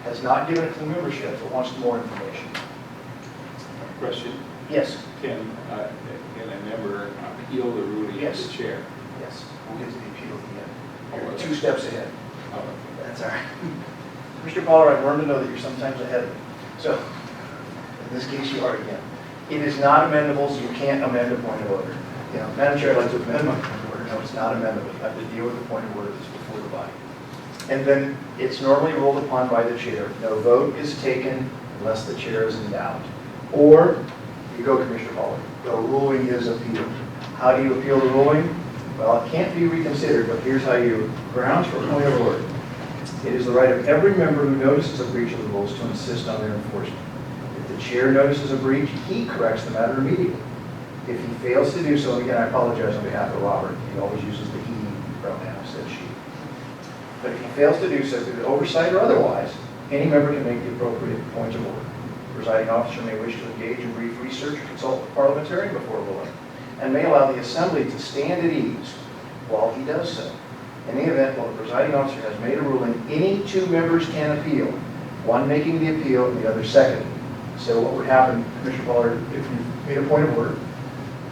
has not given it to the membership, but wants more information. Question, Yes. can a member appeal the ruling of Yes. the chair? Yes, we'll get to the appeal at the end. Oh, You're okay. 2 steps ahead. Oh, okay. That's all right. Mr. Pollard, I've learned to know that you're sometimes ahead of me. So, in this case, you are again. It is not amendable, so you can't amend a point of order. You know, Madam Chair, I'd like to amend my point of order. No, it's not amendable. You have to deal with the point of order that's before the body. And then it's normally ruled upon by the chair. No vote is taken unless the chair is in doubt. Or, you go, Commissioner Pollard, the ruling is appealed. How do you appeal the ruling? Well, it can't be reconsidered, but here's how you, grounds for point of order. It is the right of every member who notices a breach of the rules to insist on their enforcement. If the chair notices a breach, he corrects the matter immediately. If he fails to do so, and again, I apologize on behalf of Robert, he always uses the he pronoun instead of she. But if he fails to do so through oversight or otherwise, any member can make the appropriate point of order. The presiding officer may wish to engage in brief research or consult with parliamentarian before ruling, and may allow the assembly to stand at ease while he does so. In the event, while the presiding officer has made a ruling, any 2 members can appeal, one making the appeal and the other seconding. So what would happen, Commissioner Pollard, if you made a point of order,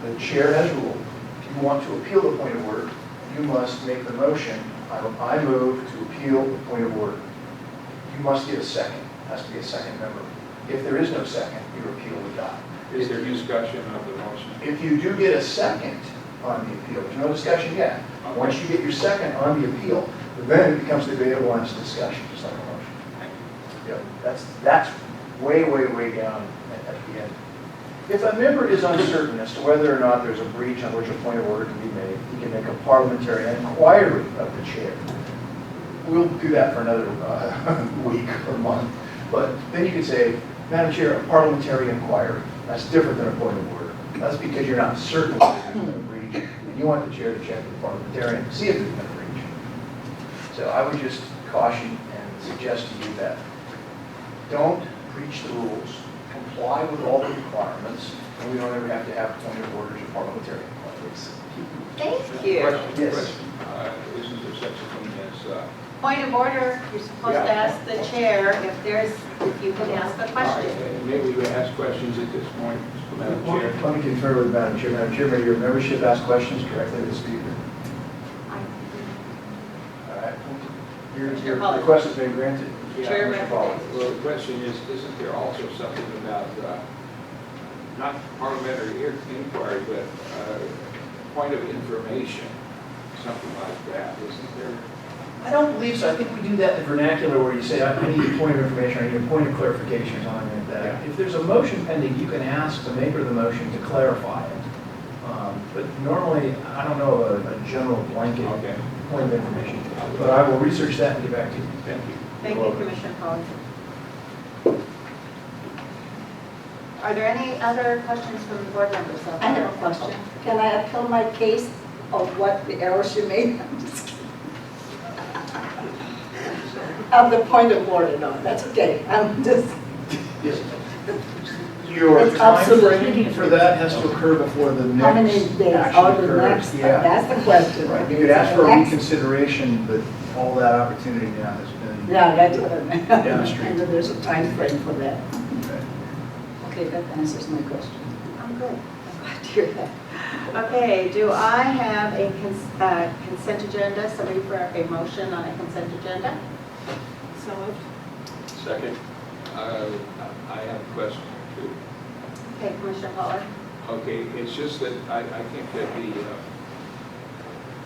the chair has ruled, if you want to appeal the point of order, you must make the motion, I move to appeal the point of order. You must get a second, it has to be a second member. If there is no second, your appeal would die. Is there discussion of the motion? If you do get a second on the appeal, there's no discussion yet. Once you get your second on the appeal, then it becomes debatable and it's discussion, just like a motion. Yep, that's way, way, way down at the end. If a member is uncertain as to whether or not there's a breach on which a point of order can be made, he can make a parliamentary inquiry of the chair. We'll do that for another week or month. But then you can say, Madam Chair, a parliamentary inquiry. That's different than a point of order. That's because you're not certain whether there's been a breach. And you want the chair to check with the parliamentarian to see if there's been a breach. So I would just caution and suggest to you that don't breach the rules. Comply with all the requirements, and we don't ever have to have point of orders or parliamentary inquiries. Thank you. Yes. Question. Isn't there such a thing as, Point of order, you're supposed to ask the chair if you can ask a all right, question. maybe we ask questions at this point, Madam Chair? Let me confer with Madam Chair. Madam Chair, may your membership ask questions directly to the speaker? All right. Your request has been granted. Chair, Mr. Pollard. Well, the question is, isn't there also something about, not parliamentary inquiry, but point of information, something like that, isn't there? I don't believe so. I think we do that in the vernacular where you say, I need a point of information, I need a point of clarification or something like that. If there's a motion pending, you can ask the maker of the motion to clarify it. But normally, I don't know of a general blanket Okay. point of information. But I will research that and get back to you. Thank you. Thank you, Commissioner Pollard. Are there any other questions from the board members? I have a question. Can I appeal my case of what the error she made? I'm just kidding. Of the point of order, no, that's okay. I'm just, Yes. Your It's time absolutely- frame for that has to occur before the how many next days? action Or the occurs. next, Yeah. that's the question. Right, you could ask for a Next- reconsideration, but all that opportunity now has been. Yeah, that's what I meant. Demonstrate. And there's a time frame for that. Okay. Okay, that answers my question. I'm good. I'm glad to hear that. Okay, do I have a consent agenda? Somebody for a motion on a consent agenda? So moved. Second, I have a question too. Okay, Commissioner Pollard. Okay, it's just that I think that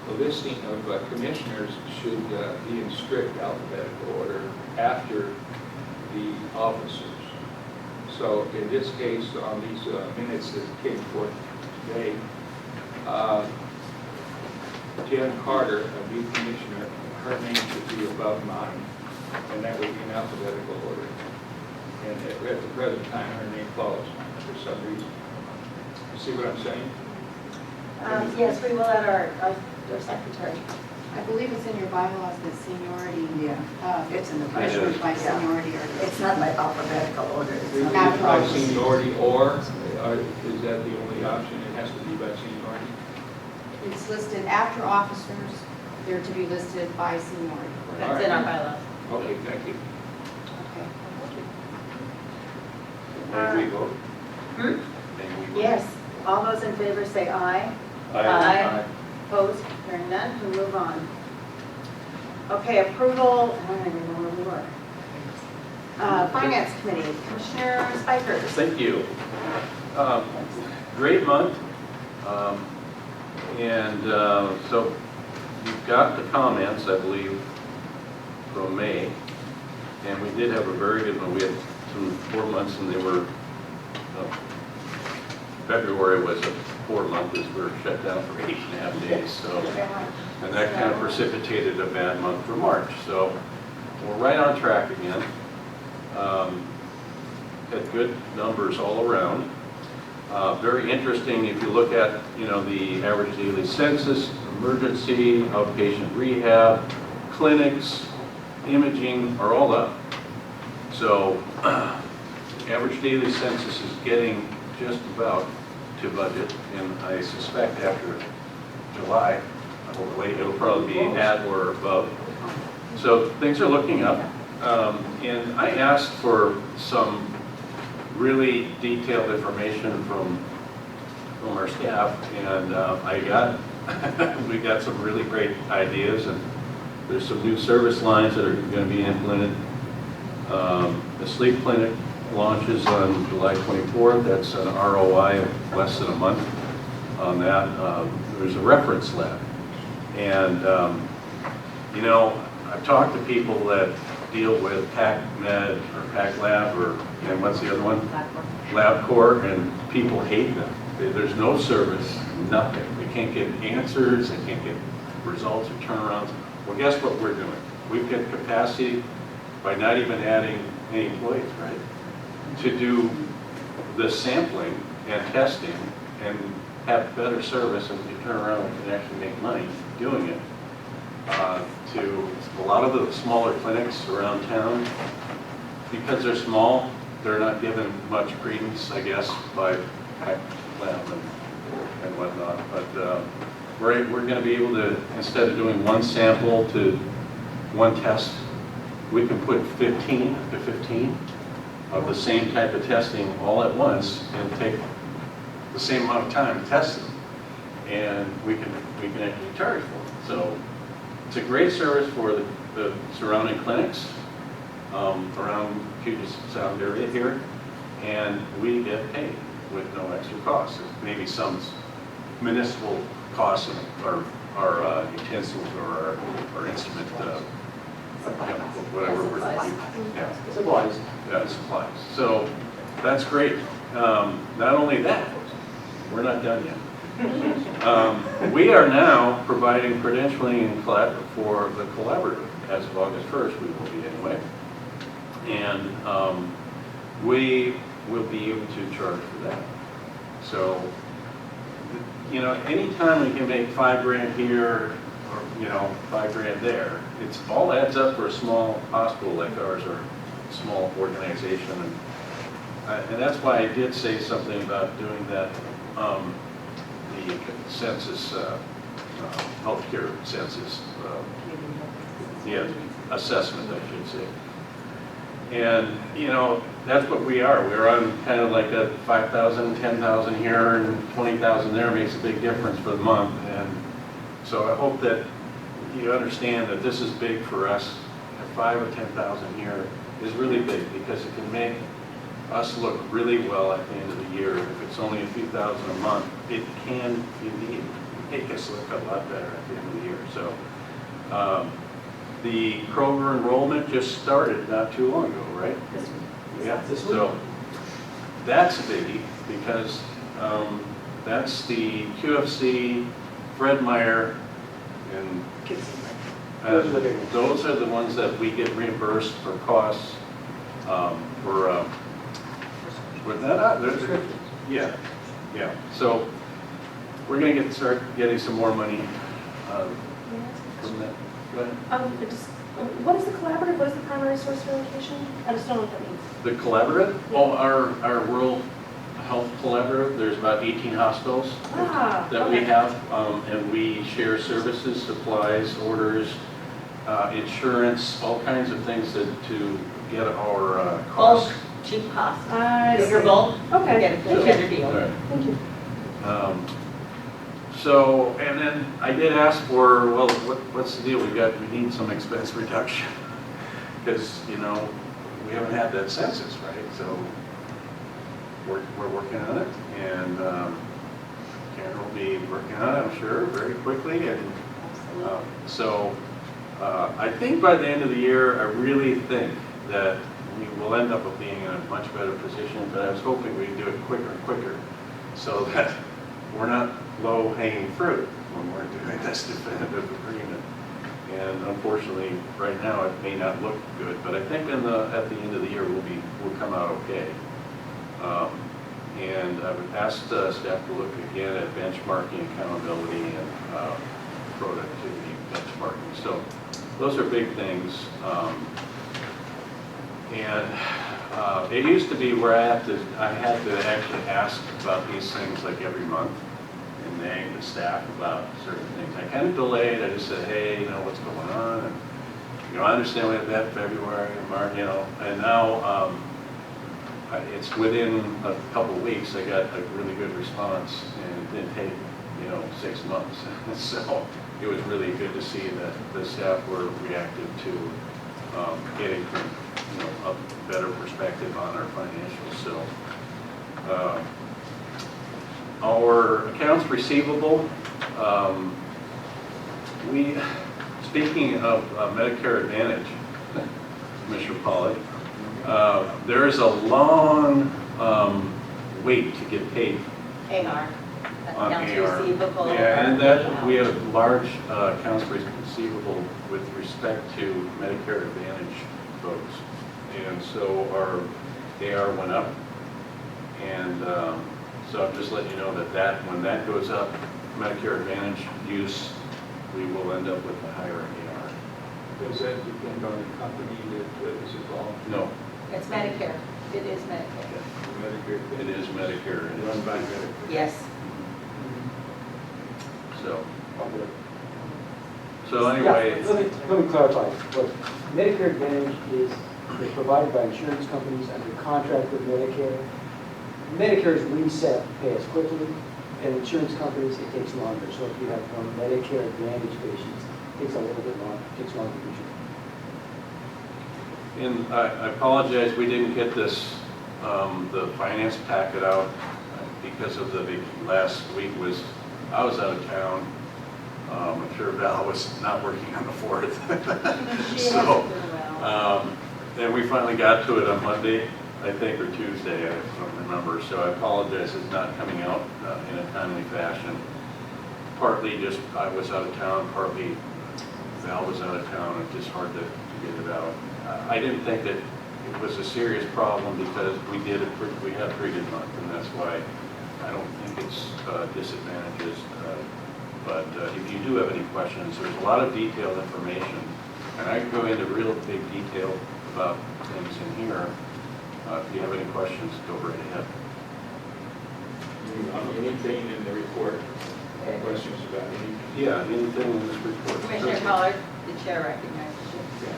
the listing of commissioners should be in strict alphabetical order after the officers. So in this case, on these minutes that came forth today, Jen Carter, a new commissioner, her name should be above mine, and that would be in alphabetical order. And at the present time, her name follows mine for some reason. You see what I'm saying? Yes, we will let our secretary. I believe it's in your bylaws that seniority, Yeah, it's in the measured by Yeah. seniority or. It's not by alphabetical order. It's Is it not- by seniority or is that the only option? It has to be by seniority? It's listed after officers, they're to be listed by seniority. That's in our bylaws. Okay, thank you. Okay. May we vote? Hmm? May we vote? Yes, all those in favor say aye. Aye. Opposed, hearing none, we move on. Okay, approval, I don't even know where we were. Finance Committee, Commissioner Spikers. Thank you. Great month. So you've got the comments, I believe, from May. And we did have a very good one. We had some 4 months and they were, February was a 4 month as we were shut down for 8.5 days. So, and that kind of precipitated a bad month for March. So we're right on track again. Had good numbers all around. Very interesting if you look at, the average daily census, emergency, outpatient rehab, clinics, imaging are all up. So average daily census is getting just about to budget, and I suspect after July, hopefully it'll probably be at or above. So things are looking up. And I asked for some really detailed information from our staff, and we got some really great ideas, and there's some new service lines that are going to be implemented. The sleep clinic launches on July 24th. That's an ROI of less than a month on that. There's a reference lab, and I've talked to people that deal with PACMed or PACLab and what's the other one? LabCorp, and people hate them. There's no service, nothing. They can't get answers, they can't get results or turnarounds. Well, guess what we're doing? We've got capacity by not even adding any employees, right? To do the sampling and testing and have better service, and you turn around and can actually make money doing it. To a lot of the smaller clinics around town, because they're small, they're not given much credence, I guess, by lab and whatnot. But we're going to be able to, instead of doing one sample to one test, we can put 15 of the same type of testing all at once and take the same amount of time to test them, and we can actually charge for it. So it's a great service for the surrounding clinics around Puget Sound area here, and we get paid with no extra costs. Maybe some municipal costs of our utensils or our instrument, whatever we're doing. Yeah. Supplies. Yeah, supplies. So that's great. Not only that, we're not done yet. We are now providing credentialing for the collaborative as of August 1st. We will be anyway, and we will be able to charge for that. So, anytime we can make $5,000 here or $5,000 there, it's all adds up for a small hospital like ours or a small organization, and that's why I did say something about doing that. The census, healthcare census, assessment, I should say. And, that's what we are. We're on kind of like that 5,000, 10,000 here and 20,000 there makes a big difference for the month. And so I hope that you understand that this is big for us. 5 or 10,000 here is really big because it can make us look really well at the end of the year. If it's only a few thousand a month, it can indeed make us look a lot better at the end of the year. So the Kroger enrollment just started not too long ago, right? Yeah. So that's a biggie because that's the QFC, Fred Meyer, and those are the ones that we get reimbursed for costs yeah. So we're going to start getting some more money from that. Go ahead. What is the collaborative, what is the primary source verification? I just don't know what that means. The collaborative, our rural health collaborative, there's about 18 hospitals that we Okay. have, and we share services, supplies, orders, insurance, all kinds of things to get our costs. Cheap cost. I see. Bigger bulk, Okay. get a Thank you. better deal. Right. Thank you. So, and then I did ask for, well, what's the deal? We need some expense reduction. Because, you know, we haven't had that census, right? So we're working on it, and Karen will be working on it, I'm sure, very quickly. And so I think by the end of the year, I really think that we will end up being in a much better position, but I was hoping we'd do it quicker and quicker so that we're not low-hanging fruit when we're doing this definitive agreement. And unfortunately, right now, it may not look good, but I think at the end of the year, we'll come out okay. And I would ask staff to look again at benchmarking, accountability, and productivity benchmarking. So those are big things. It used to be where I had to actually ask about these things like every month and nag the staff about certain things. I kind of delayed. I just said, hey, you know, what's going on? And, you know, I understand we have that February and March, you know, and now it's within a couple of weeks I got a really good response, and it didn't take, you know, 6 months. So it was really good to see that the staff were reactive to getting, you know, a better perspective on our financials. So our accounts receivable, speaking of Medicare Advantage, Commissioner Polly, there is a long wait to get paid AR, on accounts AR. receivable. Yeah, and that we have large accounts receivable with respect to Medicare Advantage folks. And so our AR went up. And so I'm just letting you know that when that goes up, Medicare Advantage use, we will end up with a higher AR. Does that depend on the company that is involved? No, It's Medicare. It is Medicare. Medicare? it is Medicare. It is Run by Medicare? Yes. So, Yeah, anyway, let me clarify. What Medicare Advantage is provided by insurance companies under contract with Medicare. Medicare is reset to pay us quickly, and insurance companies, it takes longer. So if you have more Medicare Advantage patients, it takes a little bit longer, it takes longer to treat. and I apologize, we didn't get this, the finance packet out because of the last week I was out of town. I'm sure Val was not working on the 4th. So, and we finally got to it on Monday, I think, or Tuesday, I don't remember. So I apologize, it's not coming out in a timely fashion. Partly just I was out of town, partly Val was out of town. It's just hard to get it out. I didn't think that it was a serious problem because we had a pretty good month, and that's why I don't think it's disadvantages. But if you do have any questions, there's a lot of detailed information, and I can go into real big detail about things in here. If you have any questions, go right ahead. Anything in the report, questions about anything? Yeah, anything in this report? Commissioner Pollard, the chair recognizes you. Yeah.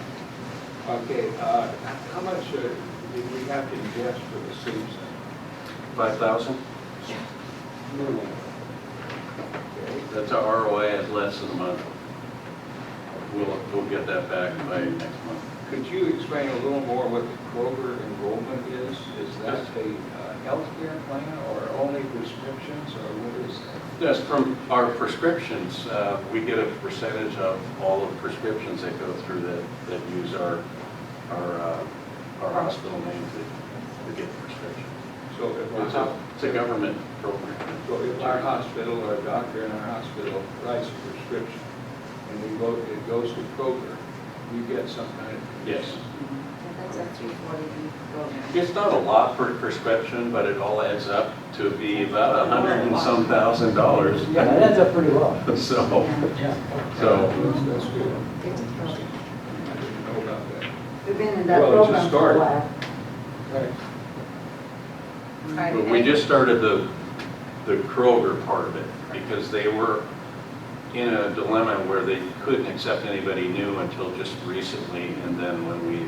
Okay, how much did we have to invest for the sleep center? 5,000? Minimum. Okay. That's our ROI at less than a month. We'll get that back by next month. Could you explain a little more what the Kroger enrollment is? Is that a healthcare plan or only prescriptions, or what is that? Yes, from our prescriptions, we get a percentage of all of the prescriptions that go through that use our hospital name to get the prescription. So if It's a government program. So if our hospital or a doctor in our hospital writes a prescription and it goes to Kroger, we get some kind of. Yes. That's a 340B program. It's not a lot for prescription, but it all adds up to be about $100 and some thousand. Yeah, that adds up pretty well. So, Yeah. so, That's good. It's a program. I didn't know about that. We've been in that Well, it's a program for a start. while. Right. but we just started the Kroger part of it because they were in a dilemma where they couldn't accept anybody new until just recently, and then when we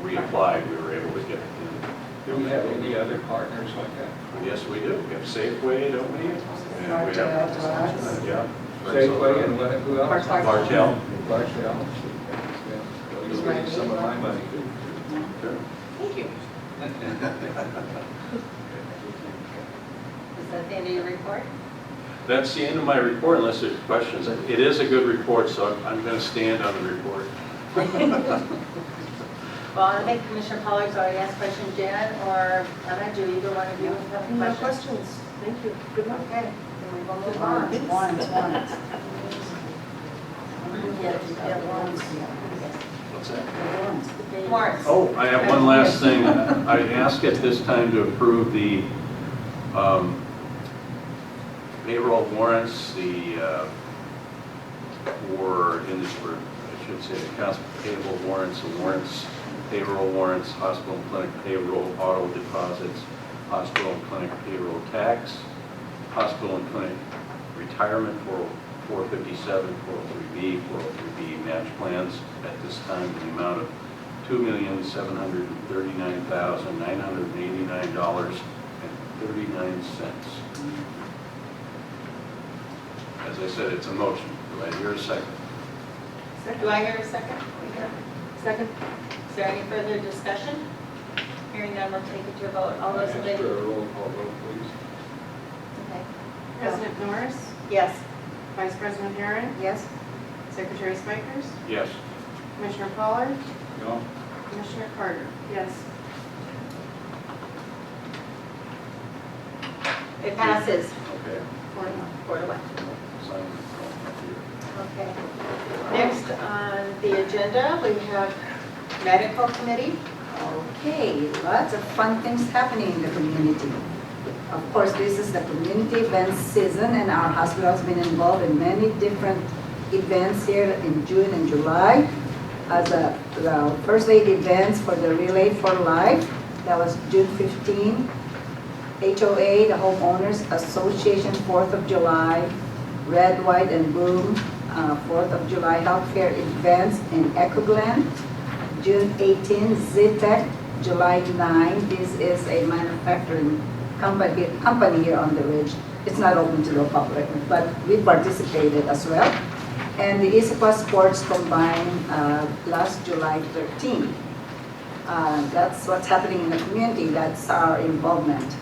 reapplied, we were able to get in. Do we have any other partners like that? Yes, we do. We have Safeway, don't we? And we Martell, have, Ross. yeah. Safeway and what, who else? Martell. Bartell. You'll get some of my money. Sure. Thank you. Is that the end of your report? That's the end of my report unless there's questions. It is a good report, so I'm going to stand on the report. Well, I think Commissioner Pollard's already asked questions, Jan or Anna, do either one of you have No questions? questions. Thank you. Good luck. Okay, then we will move on. Warrants. What's that? Warrants. Oh, I have one last thing. I ask at this time to approve the payroll warrants, I should say, accounts payable warrants, the warrants, payroll warrants, hospital and clinic payroll, auto deposits, hospital and clinic payroll tax, hospital and clinic retirement for 457, 403B, 403B match plans at this time in the amount of $2,739,989.39. As I said, it's a motion. Do I hear a second? Do I hear a second? Second. Is there any further discussion? Hearing none, we'll take it to a vote. All those in Ask favor? for a roll call vote, please. Okay. President Norris, Yes. Vice President Herron, Yes? Secretary Spikers, Yes. Commissioner Pollard, No? Commissioner Carter. Yes. It passes Okay. 4-1. Sign it. Okay. Next on the agenda, we have medical committee. Okay, lots of fun things happening in the community. Of course, this is the community events season, and our hospital has been involved in many different events here in June and July. As the first aid events for the Relay for Life, that was June 15. HOA, the Homeowners Association, 4th of July. Red, White, and Boom, 4th of July healthcare events in Echo Glen. June 18, ZTEC, July 9. This is a manufacturing company here on the ridge. It's not open to the public, but we participated as well. And the Issaquah Sports Combined last July 13. That's what's happening in the community. That's our involvement.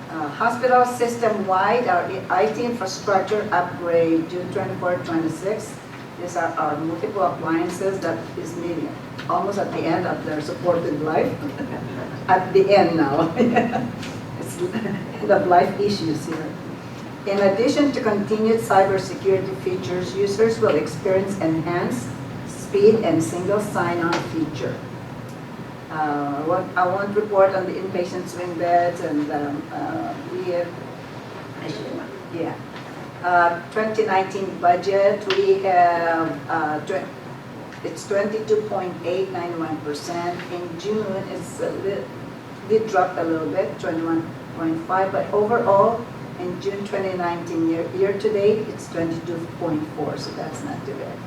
Hospital system-wide, our IT infrastructure upgrade, June 24, 26. These are our multiple appliances that is needing almost at the end of their supported life. At the end now. It's end of life issues here. In addition to continued cybersecurity features, users will experience enhanced speed and single sign-on feature. I want to report on the inpatient swing beds and yeah. 2019 budget, we have, it's 22.891%. In June, it's did drop a little bit, 21.5, but overall, in June 2019, year to date, it's 22.4, so that's not too bad.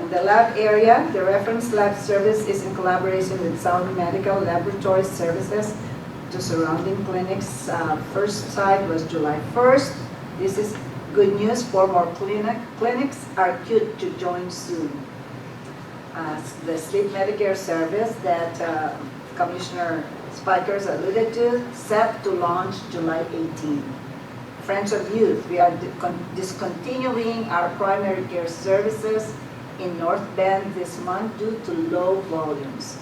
In the lab area, the reference lab service is in collaboration with Sound Medical Laboratory Services to surrounding clinics. First site was July 1st. This is good news. 4 more clinics are due to join soon. The sleep Medicare service that Commissioner Spikers alluded to, set to launch July 18. Friends of Youth, we are discontinuing our primary care services in North Bend this month due to low volumes.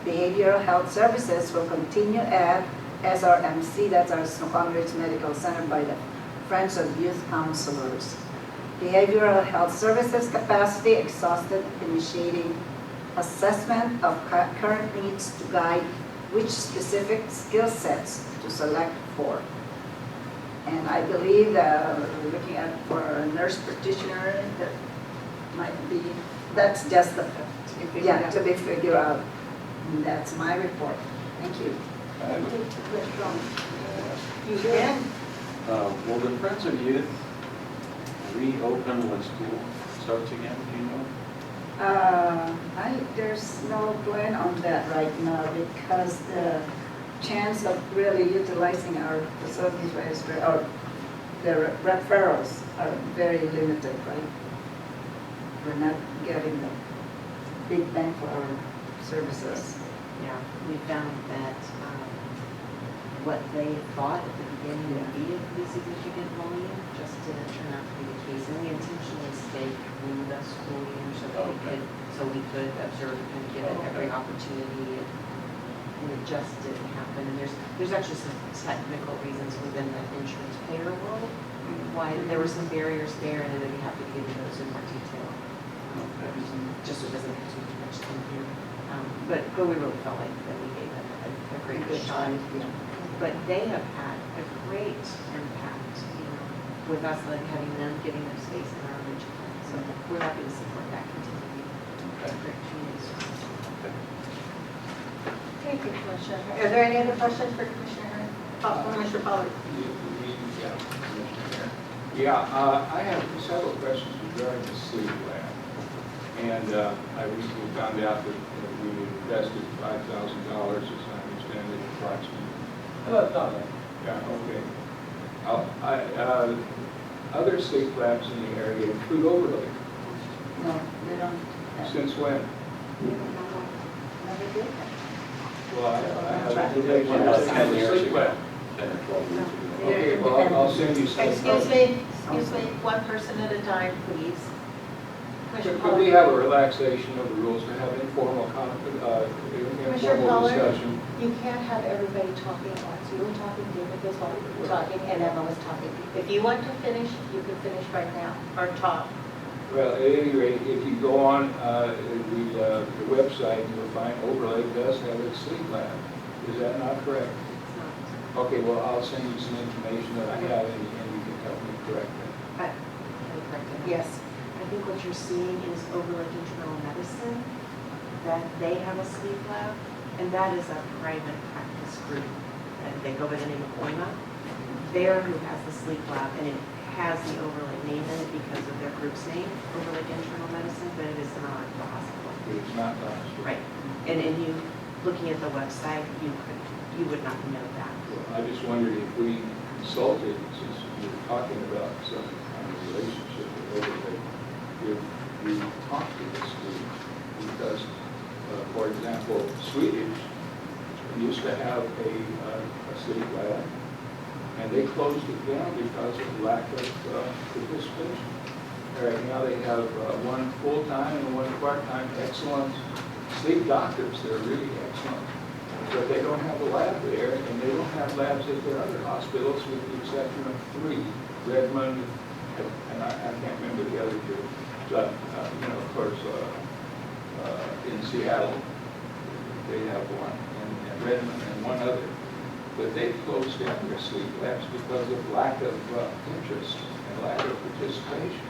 Behavioral health services will continue at SRMC, that's our Snoqualmie Medical Center, by the Friends of Youth Counselors. Behavioral Health Services capacity exhausted, initiating assessment of current needs to guide which specific skill sets to select for. And I believe that we're looking at for a nurse practitioner, that might be, that's just the, yeah, to be figured out. And that's my report. Thank you. You can. Will the Friends of Youth reopen when school starts again, do you know? There's no plan on that right now because the chance of really utilizing our facilities is very, or the referrals are very limited, right? We're not getting the big bang for our services. Yeah, we found that what they thought at the beginning would be a pretty significant volume just didn't turn out to be the case. And we intentionally stayed through the school year so we could observe and give it every opportunity. And it just didn't happen. And there's actually some technical reasons within the insurance payer world why there were some barriers there, and I'd be happy to get into those in more detail. Just so it doesn't have too much time here. But we really felt like that we gave it a great shot. But they have had a great impact, with us, like having them getting their space in our region. So we're happy to support that continuing. Great community service. Thank you, Commissioner. Are there any other questions for Commissioner Commissioner Pollard? I have several questions regarding the sleep lab. And I recently found out that we invested $5,000, as I understand it, approximately. Yeah, okay. Other sleep labs in the area include overlay. No, they don't. Since when? Never did. Well, I have information about the sleep lab. 10 or 12 years ago. Okay, well, I'll send you some. Excuse me, one person at a time, please. Commissioner Could we Pollard. have a relaxation of the rules to have informal discussion? You can't have everybody talking at once. You were talking, David was talking, and Emma was talking. If you want to finish, you can finish right now, or talk. Well, at any rate, if you go on the website, you'll find Overlake does have its sleep lab. Is that not correct? It's not. Okay, well, I'll send you some information that I have, and you can help me correct that. Can I correct that? Yes. I think what you're seeing is Overlake Internal Medicine, that they have a sleep lab, and that is a private practice group. And they go by the name of OIMA. They're who has the sleep lab, and it has the Overlake name in it because of their group's name, Overlake Internal Medicine, but it is not the hospital. It's not the hospital. Right. And you, looking at the website, you would not know that. I just wondered if we consulted, since we were talking about some kind of relationship with Overlake, if we talked to this group, because, for example, Swedish used to have a sleep lab, and they closed it down because of lack of participation. Right now they have one full-time and one part-time excellent sleep doctors. They're really excellent. But they don't have a lab there, and they don't have labs at their other hospitals with the exception of 3, Redmond, and I can't remember the other 2. But, of course, in Seattle, they have one, and Redmond and one other. But they closed down their sleep labs because of lack of interest and lack of participation.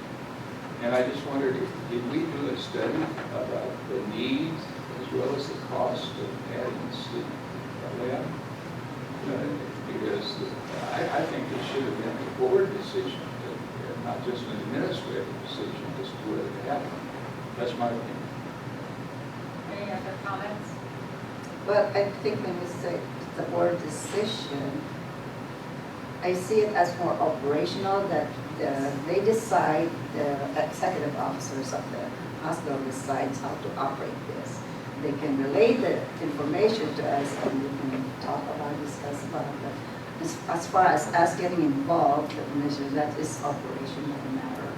And I just wondered, did we do a study about the needs as well as the cost of adding a sleep lab? Because I think it should have been a board decision, not just an administrative decision, just to let it happen. That's my opinion. Any other comments? Well, I think when we say it's a board decision, I see it as more operational, that they decide, the executive officers of the hospital decides how to operate this. They can relay the information to us and we can talk about, discuss about it. As far as us getting involved, the commission, that is operational matter.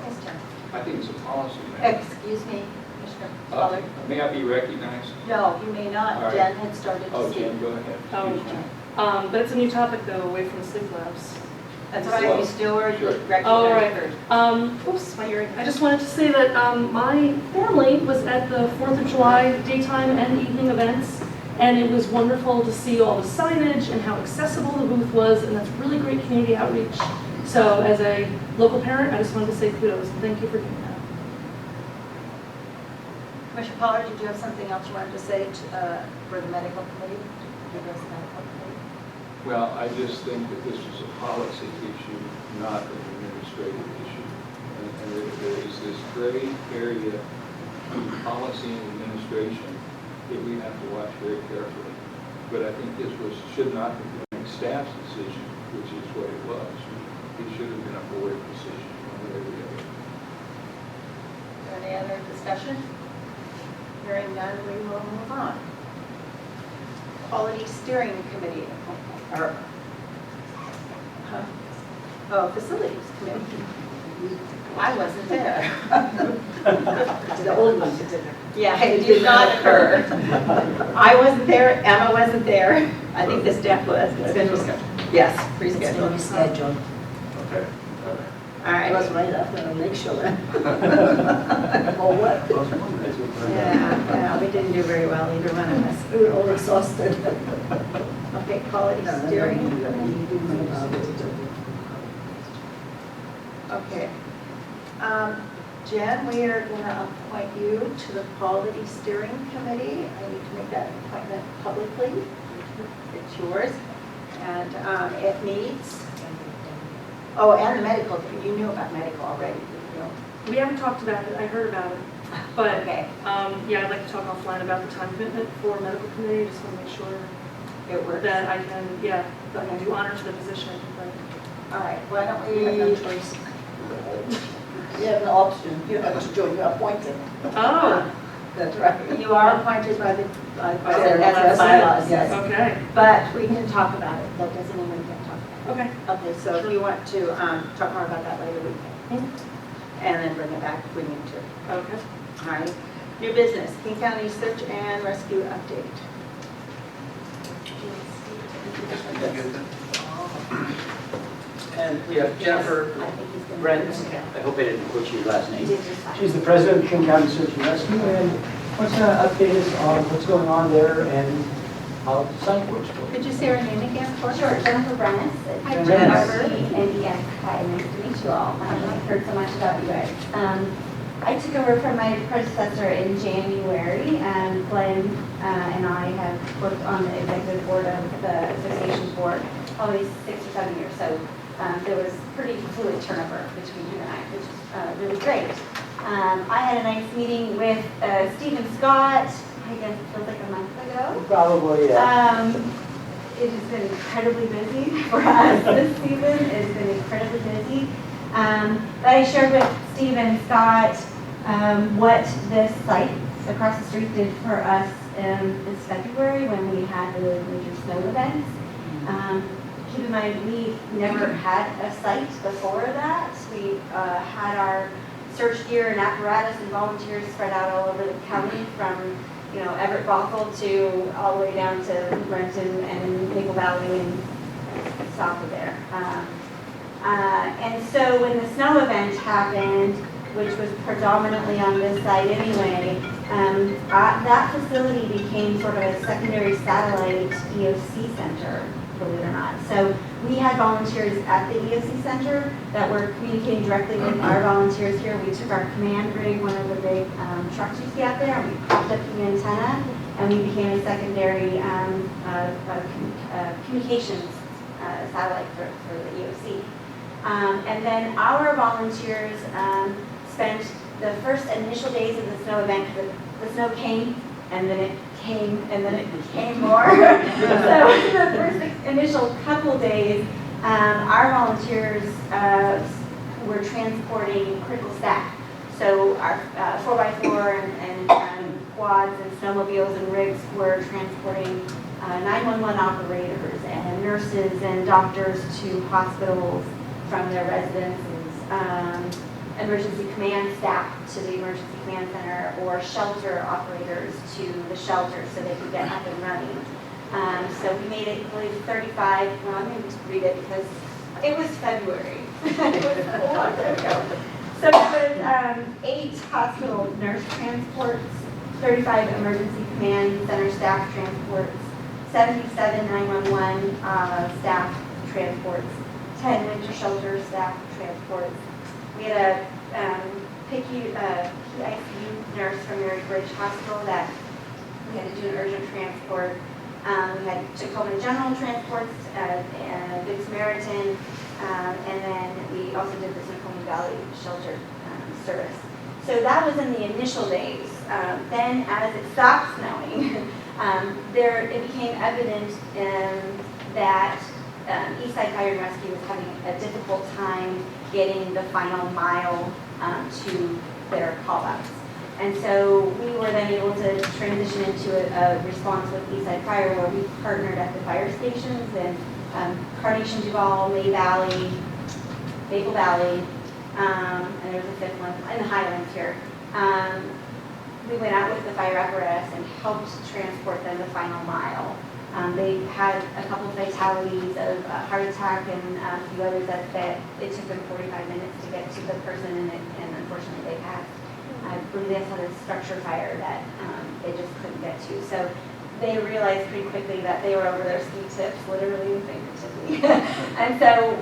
Yes, John. I think it's a policy matter. Excuse me, Commissioner. Pollard? May I be recognized? No, you may All not. right. Jen had started to Oh, speak. Jen, go ahead. Excuse me. But it's a new topic though, away from the sleep labs. That's right, Ms. Stewart Sure. recognized Oh, right. her. Oops, my earring. I just wanted to say that my family was at the 4th of July daytime and evening events, and it was wonderful to see all the signage and how accessible the booth was, and that's really great community outreach. So as a local parent, I just wanted to say kudos, and thank you for doing that. Commissioner Pollard, did you have something else you wanted to say for the medical committee? Address the medical committee? Well, I just think that this is a policy issue, not an administrative issue. And there is this gray area between policy and administration that we have to watch very carefully. But I think this should not have been a staff's decision, which is what it was. It should have been a board decision, one way or the other. Is there any other discussion? Hearing none, we will move on. Quality Steering Committee. Oh, Facilities Committee. I wasn't there. The old ones did it. Yeah, it did not occur. I wasn't there, Emma wasn't there. I think the staff was. It's been rescheduled. Yes, It's been rescheduled. rescheduled. Okay. All It was right. right after the lake show. Or what? Yeah, we didn't do very well, either one of us. We were all exhausted. Okay, Quality Steering. Okay. Jen, we are going to appoint you to the Quality Steering Committee. I need to make that appointment publicly. It's yours. And it meets, oh, and the medical, you knew about medical already, didn't you? We haven't talked about it, I heard about it. But, Okay, yeah, I'd like to talk offline about the time commitment for medical committee, just want to make sure it works. that I can, yeah, that I can do honor to the position. But All right, why don't we, you have no choice. You have an option, you have to join, you're appointed. Oh, That's right. You are appointed by the Yes. bylaws, Yes. okay, but we can talk about it. That doesn't mean we can't talk about okay. it. Okay, so if you want to talk more about that later, we can. And then bring it back if we need to. Okay. All right. New business, King County Search and Rescue Update. And we have Jennifer Brent, I hope I didn't butcher your last name. She's the president of King County Search and Rescue, and wants to update us on what's going on there and how the site works. Could you say your name again for us? Sure, Jennifer Brennis. Hi, It's Jennifer. NDS. Hi, nice to meet you all. I've heard so much about you guys. I took over from my predecessor in January. Glenn and I have worked on the executive board of the association for probably 6 or 7 years. So there was pretty fluid turnover between you and I, which is really great. I had a nice meeting with Stephen Scott, I guess it feels like a month ago. Probably, yeah. It has been incredibly busy for us this season. It's been incredibly busy. But I shared with Stephen Scott what this site across the street did for us this February when we had the major snow events. Keep in mind, we never had a site before that. We had our search gear and apparatus and volunteers spread out all over the county from Everett Bothell to all the way down to Renton and Maple Valley and south of there. And so when the snow event happened, which was predominantly on this site anyway, that facility became sort of a secondary satellite EOC center, believe it or not. So we had volunteers at the EOC center that were communicating directly with our volunteers here. We took our command rig, one of the big trucks you see out there, and we popped up the antenna, and we became a secondary communications satellite for the EOC. And then our volunteers spent the first initial days of the snow event, the snow came, and then it came, and then it became more. So the first initial couple days, our volunteers were transporting critical staff. So our 4x4 and quads and snowmobiles and rigs were transporting 911 operators and nurses and doctors to hospitals from their residences. emergency command staff to the emergency command center or shelter operators to the shelter so they could get up and running. So we made it, I believe, 35, well, I'm going to just read it because it was February. It was a whole long time ago. So it was 8 hospital nurse transports, 35 emergency command center staff transports, 77 911 staff transports, 10 winter shelter staff transports. We had a PICU nurse from Mary Bridge Hospital that we had to do an urgent transport. We had Snoqualmie General transports, and Good Samaritan, and then we also did the Snoqualmie Valley Shelter service. So that was in the initial days. Then as it stopped snowing, it became evident that Eastside Fire and Rescue was having a difficult time getting the final mile to their call-outs. And so we were then able to transition into a response with Eastside Fire where we partnered at the fire stations in Carnation, Duval, May Valley, Maple Valley, and there was a 5th one in the Highlands here. We went out with the fire apparatus and helped transport them the final mile. They had a couple of fatalities of heart attack and a few others that it took them 45 minutes to get to the person, and unfortunately they passed. I believe they had a structure fire that they just couldn't get to. So they realized pretty quickly that they were over their ski tips, literally and figuratively. And so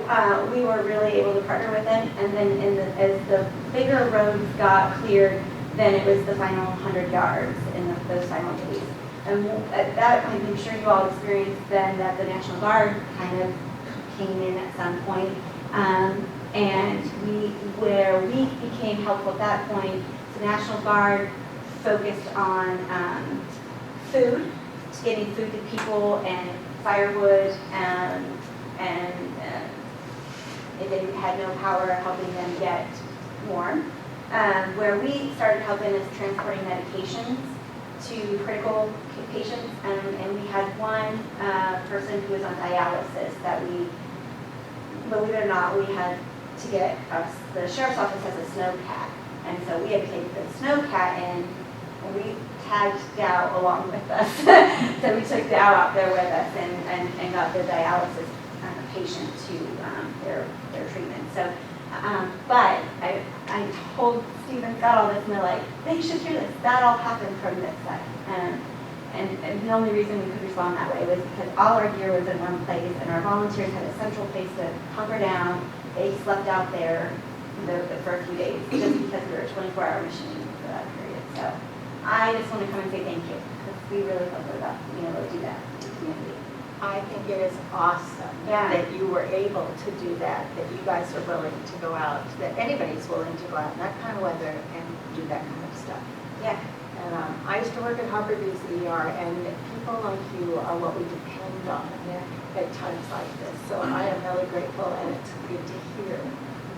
we were really able to partner with them. And then as the bigger roads got cleared, then it was the final 100 yards in those final days. And at that point, I'm sure you all experienced then that the National Guard kind of came in at some point. And where we became helpful at that point, the National Guard focused on food, getting food to people and firewood, and if they had no power, helping them get warm. Where we started helping is transporting medications to critical patients, and we had one person who was on dialysis that we, believe it or not, we had to get the sheriff's office has a snowcat, and so we had to take the snowcat in, and we tagged Dow along with us. So we took Dow out there with us and got the dialysis patient to their treatment. So, but I told Stephen got all this, and they're like, they should hear this. That all happened from this side. And the only reason we could respond that way was because all our gear was in one place, and our volunteers had a central place to hunker down. They slept out there for a few days just because we were a 24-hour mission for that period. So I just want to come and say thank you, because we really felt good about being able to do that in the community. I think it is awesome that you were able to do that you guys are willing to go out, that anybody's willing to go out in that kind of weather and do that kind of stuff. Yeah. And I used to work at Harborview's ER, and people like you are what we depend on at times like this. So I am really grateful, and it's good to hear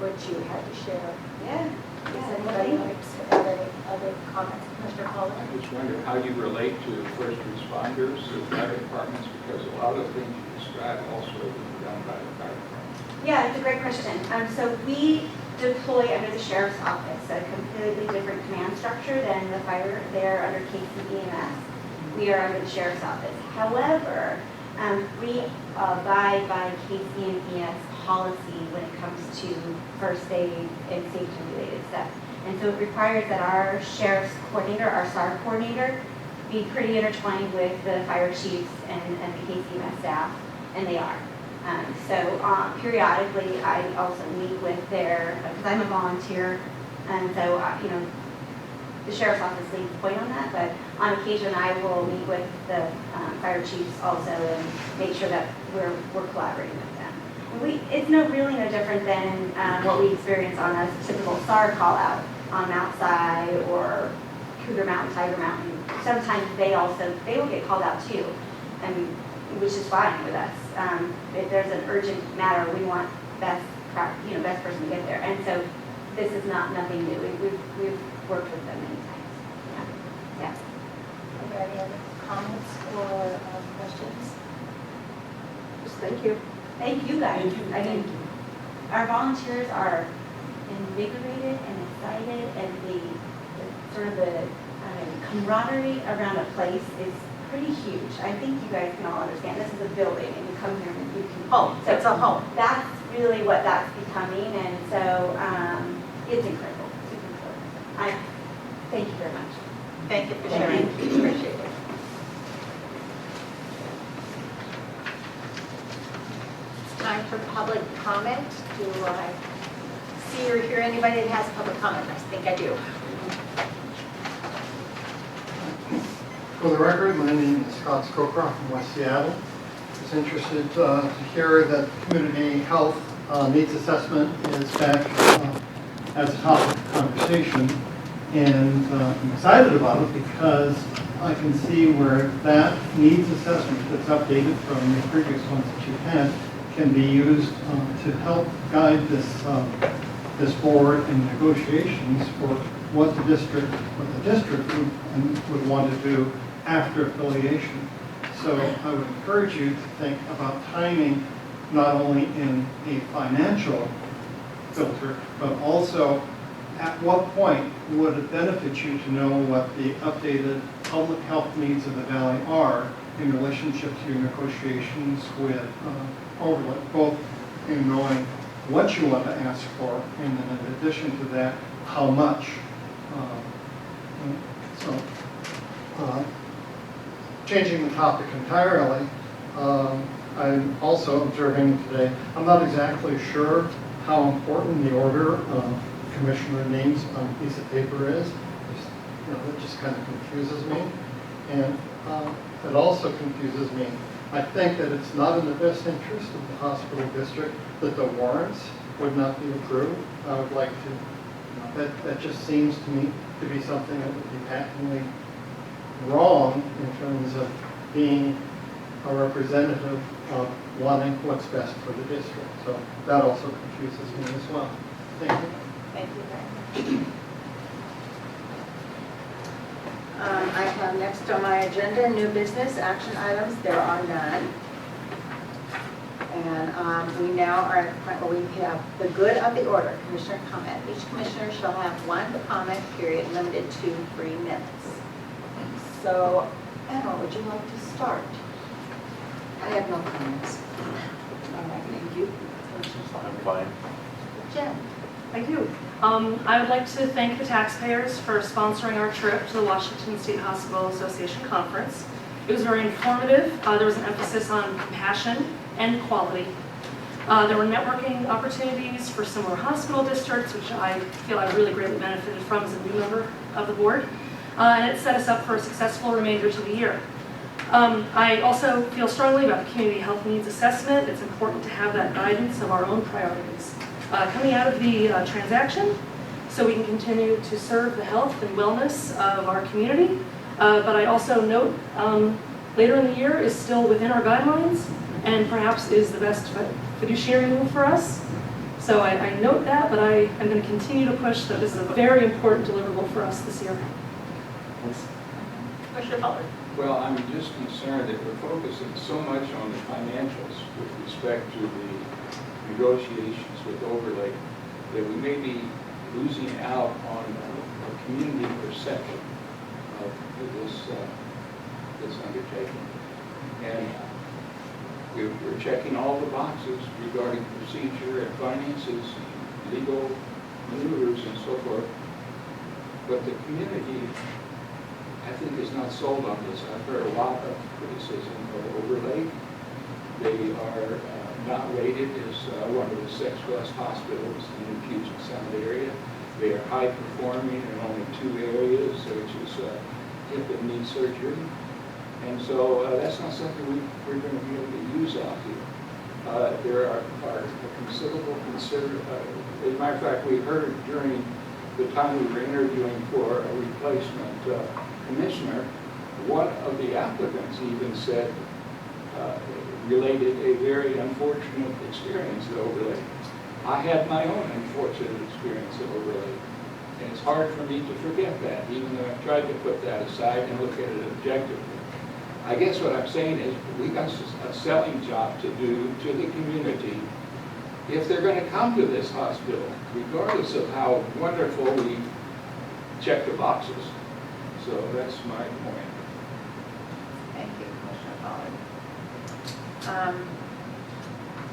what you had to share. Yeah. Does anybody have any other comments? Mr. Holland? I just wonder how you relate to first responders or fire departments, because a lot of the things you describe also are done by the fire department. Yeah, it's a great question. So we deploy under the sheriff's office, a completely different command structure than the fire. They're under KCEMS. We are under the sheriff's office. However, we abide by KCEMS policy when it comes to first aid and safety related stuff. And so it requires that our sheriff's coordinator, our SAR coordinator, be pretty intertwined with the fire chiefs and the KCEMS staff, and they are. So periodically I also meet with because I'm a volunteer, and so, the sheriff's office leads the point on that, but on occasion I will meet with the fire chiefs also and make sure that we're collaborating with them. It's really no different than what we experience on a typical SAR call out on Mount Si or Cougar Mountain, Tiger Mountain. Sometimes they will get called out too, which is fine with us. If there's an urgent matter, we want best person to get there. And so this is nothing new. We've worked with them many times. Yeah. Are there any other comments or questions? Just thank you. Thank you guys. Thank you. I mean, our volunteers are invigorated and excited, and the sort of the camaraderie around a place is pretty huge. I think you guys can all understand, this is a building, and you come here and you can. Home, it's a home. That's really what that's becoming, and so it's incredible, super incredible. I thank you very much. Thank you for sharing. Appreciate it. It's time for public comment. Do I see or hear anybody that has public comment? I think I do. For the record, my name is Scott Scowcroft from West Seattle. I was interested to hear that community health needs assessment is back as a topic of conversation. And I'm excited about it because I can see where that needs assessment that's updated from the previous ones that you've had can be used to help guide this board in negotiations for what the district would want to do after affiliation. So I would encourage you to think about timing not only in a financial filter, but also at what point would it benefit you to know what the updated public health needs of the valley are in relationship to your negotiations with Overland, both in knowing what you want to ask for, and then in addition to that, how much. Changing the topic entirely, I'm also observing today, I'm not exactly sure how important the order of commissioner names on a piece of paper is. It just kind of confuses me. And it also confuses me. I think that it's not in the best interest of the hospital district that the warrants would not be approved. I would like to, that just seems to me to be something that would be patently wrong in terms of being a representative of wanting what's best for the district. So that also confuses me as well. Thank you. Thank you very much. I have next on my agenda, new business action items. There are none. And we now are at the point where we have the good of the order, commissioner comment. Each commissioner shall have one comment period limited to 3 minutes. So, Anna, would you like to start? I have no comments. All right, thank you. I'm fine. Jen? I do. I would like to thank the taxpayers for sponsoring our trip to the Washington State Hospital Association Conference. It was very informative. There was an emphasis on compassion and quality. There were networking opportunities for similar hospital districts, which I feel I really greatly benefited from as a new member of the board. And it set us up for a successful remainder to the year. I also feel strongly about the community health needs assessment. It's important to have that guidance of our own priorities coming out of the transaction, so we can continue to serve the health and wellness of our community. But I also note later in the year is still within our guidelines and perhaps is the best fiduciary move for us. So I note that, but I am going to continue to push that this is a very important deliverable for us this year. Commissioner Butler? Well, I'm just concerned that we're focusing so much on the financials with respect to the negotiations with Overlake that we may be losing out on a community perception of this undertaking. And we're checking all the boxes regarding procedure and finances, legal maneuvers and so forth. But the community, I think, is not sold on this. I've heard a lot of criticism of Overlake. They are not rated as one of the 6+ hospitals in the Puget Sound area. They are high performing in only 2 areas, which is hip and knee surgery. And so that's not something we're going to be able to use out here. There are considerable as a matter of fact, we heard during the time we were interviewing for a replacement commissioner, one of the applicants even said, related a very unfortunate experience at Overlake. I had my own unfortunate experience at Overlake. And it's hard for me to forget that, even though I've tried to put that aside and look at it objectively. I guess what I'm saying is we got a selling job to do to the community if they're going to come to this hospital, regardless of how wonderful we check the boxes. So that's my point. Thank you, Commissioner Pollard.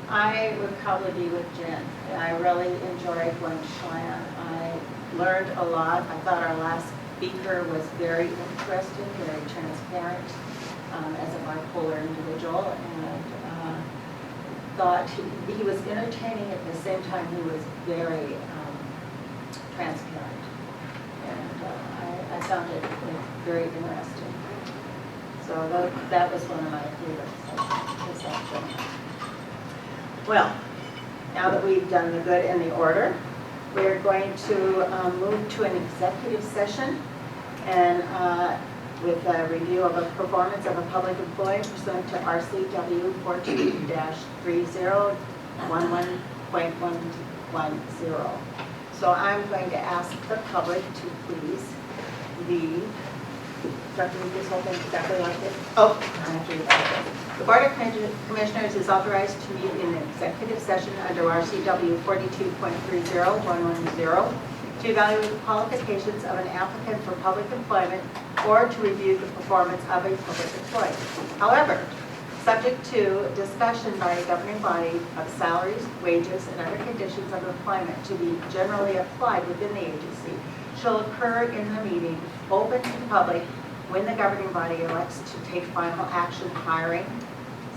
I would probably be with Jen. I really enjoyed going to Chelan. I learned a lot. I thought our last speaker was very interesting, very transparent as a bipolar individual, and thought he was entertaining at the same time he was very transparent. And I found it very interesting. So that was one of my favorites this afternoon. Well, now that we've done the good and the order, we're going to move to an executive session and with a review of a performance of a public employee pursuant to RCW 42-3011.110. So I'm going to ask the public to please leave. Do I have to read this whole thing exactly like this? Oh, I have to read that. The Board of Commissioners is authorized to meet in an executive session under RCW 42.30110 to evaluate the qualifications of an applicant for public employment or to review the performance of a public employee. However, subject to discussion by a governing body of salaries, wages, and other conditions of employment to be generally applied within the agency shall occur in the meeting open to the public when the governing body elects to take final action hiring,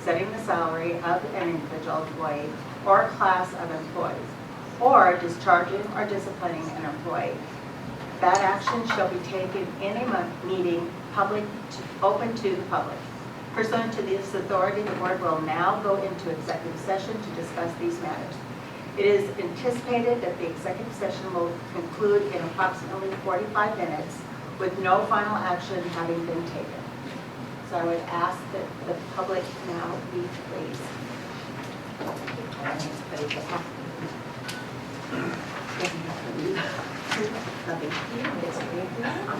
setting the salary of an individual employee or class of employees, or discharging or disciplining an employee. That action shall be taken in a meeting open to the public. Pursuant to this authority, the board will now go into executive session to discuss these matters. It is anticipated that the executive session will conclude in approximately 45 minutes with no final action having been taken. So I would ask that the public now leave, please.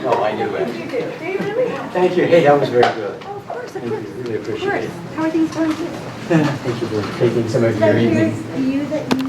No, I do it. You do. Do you really? Thank you. Hey, that was very good. Oh, of course, of Thank course. you. Really Of appreciate course. it. How are things going? Thank you for taking some of So your evening. here's you that you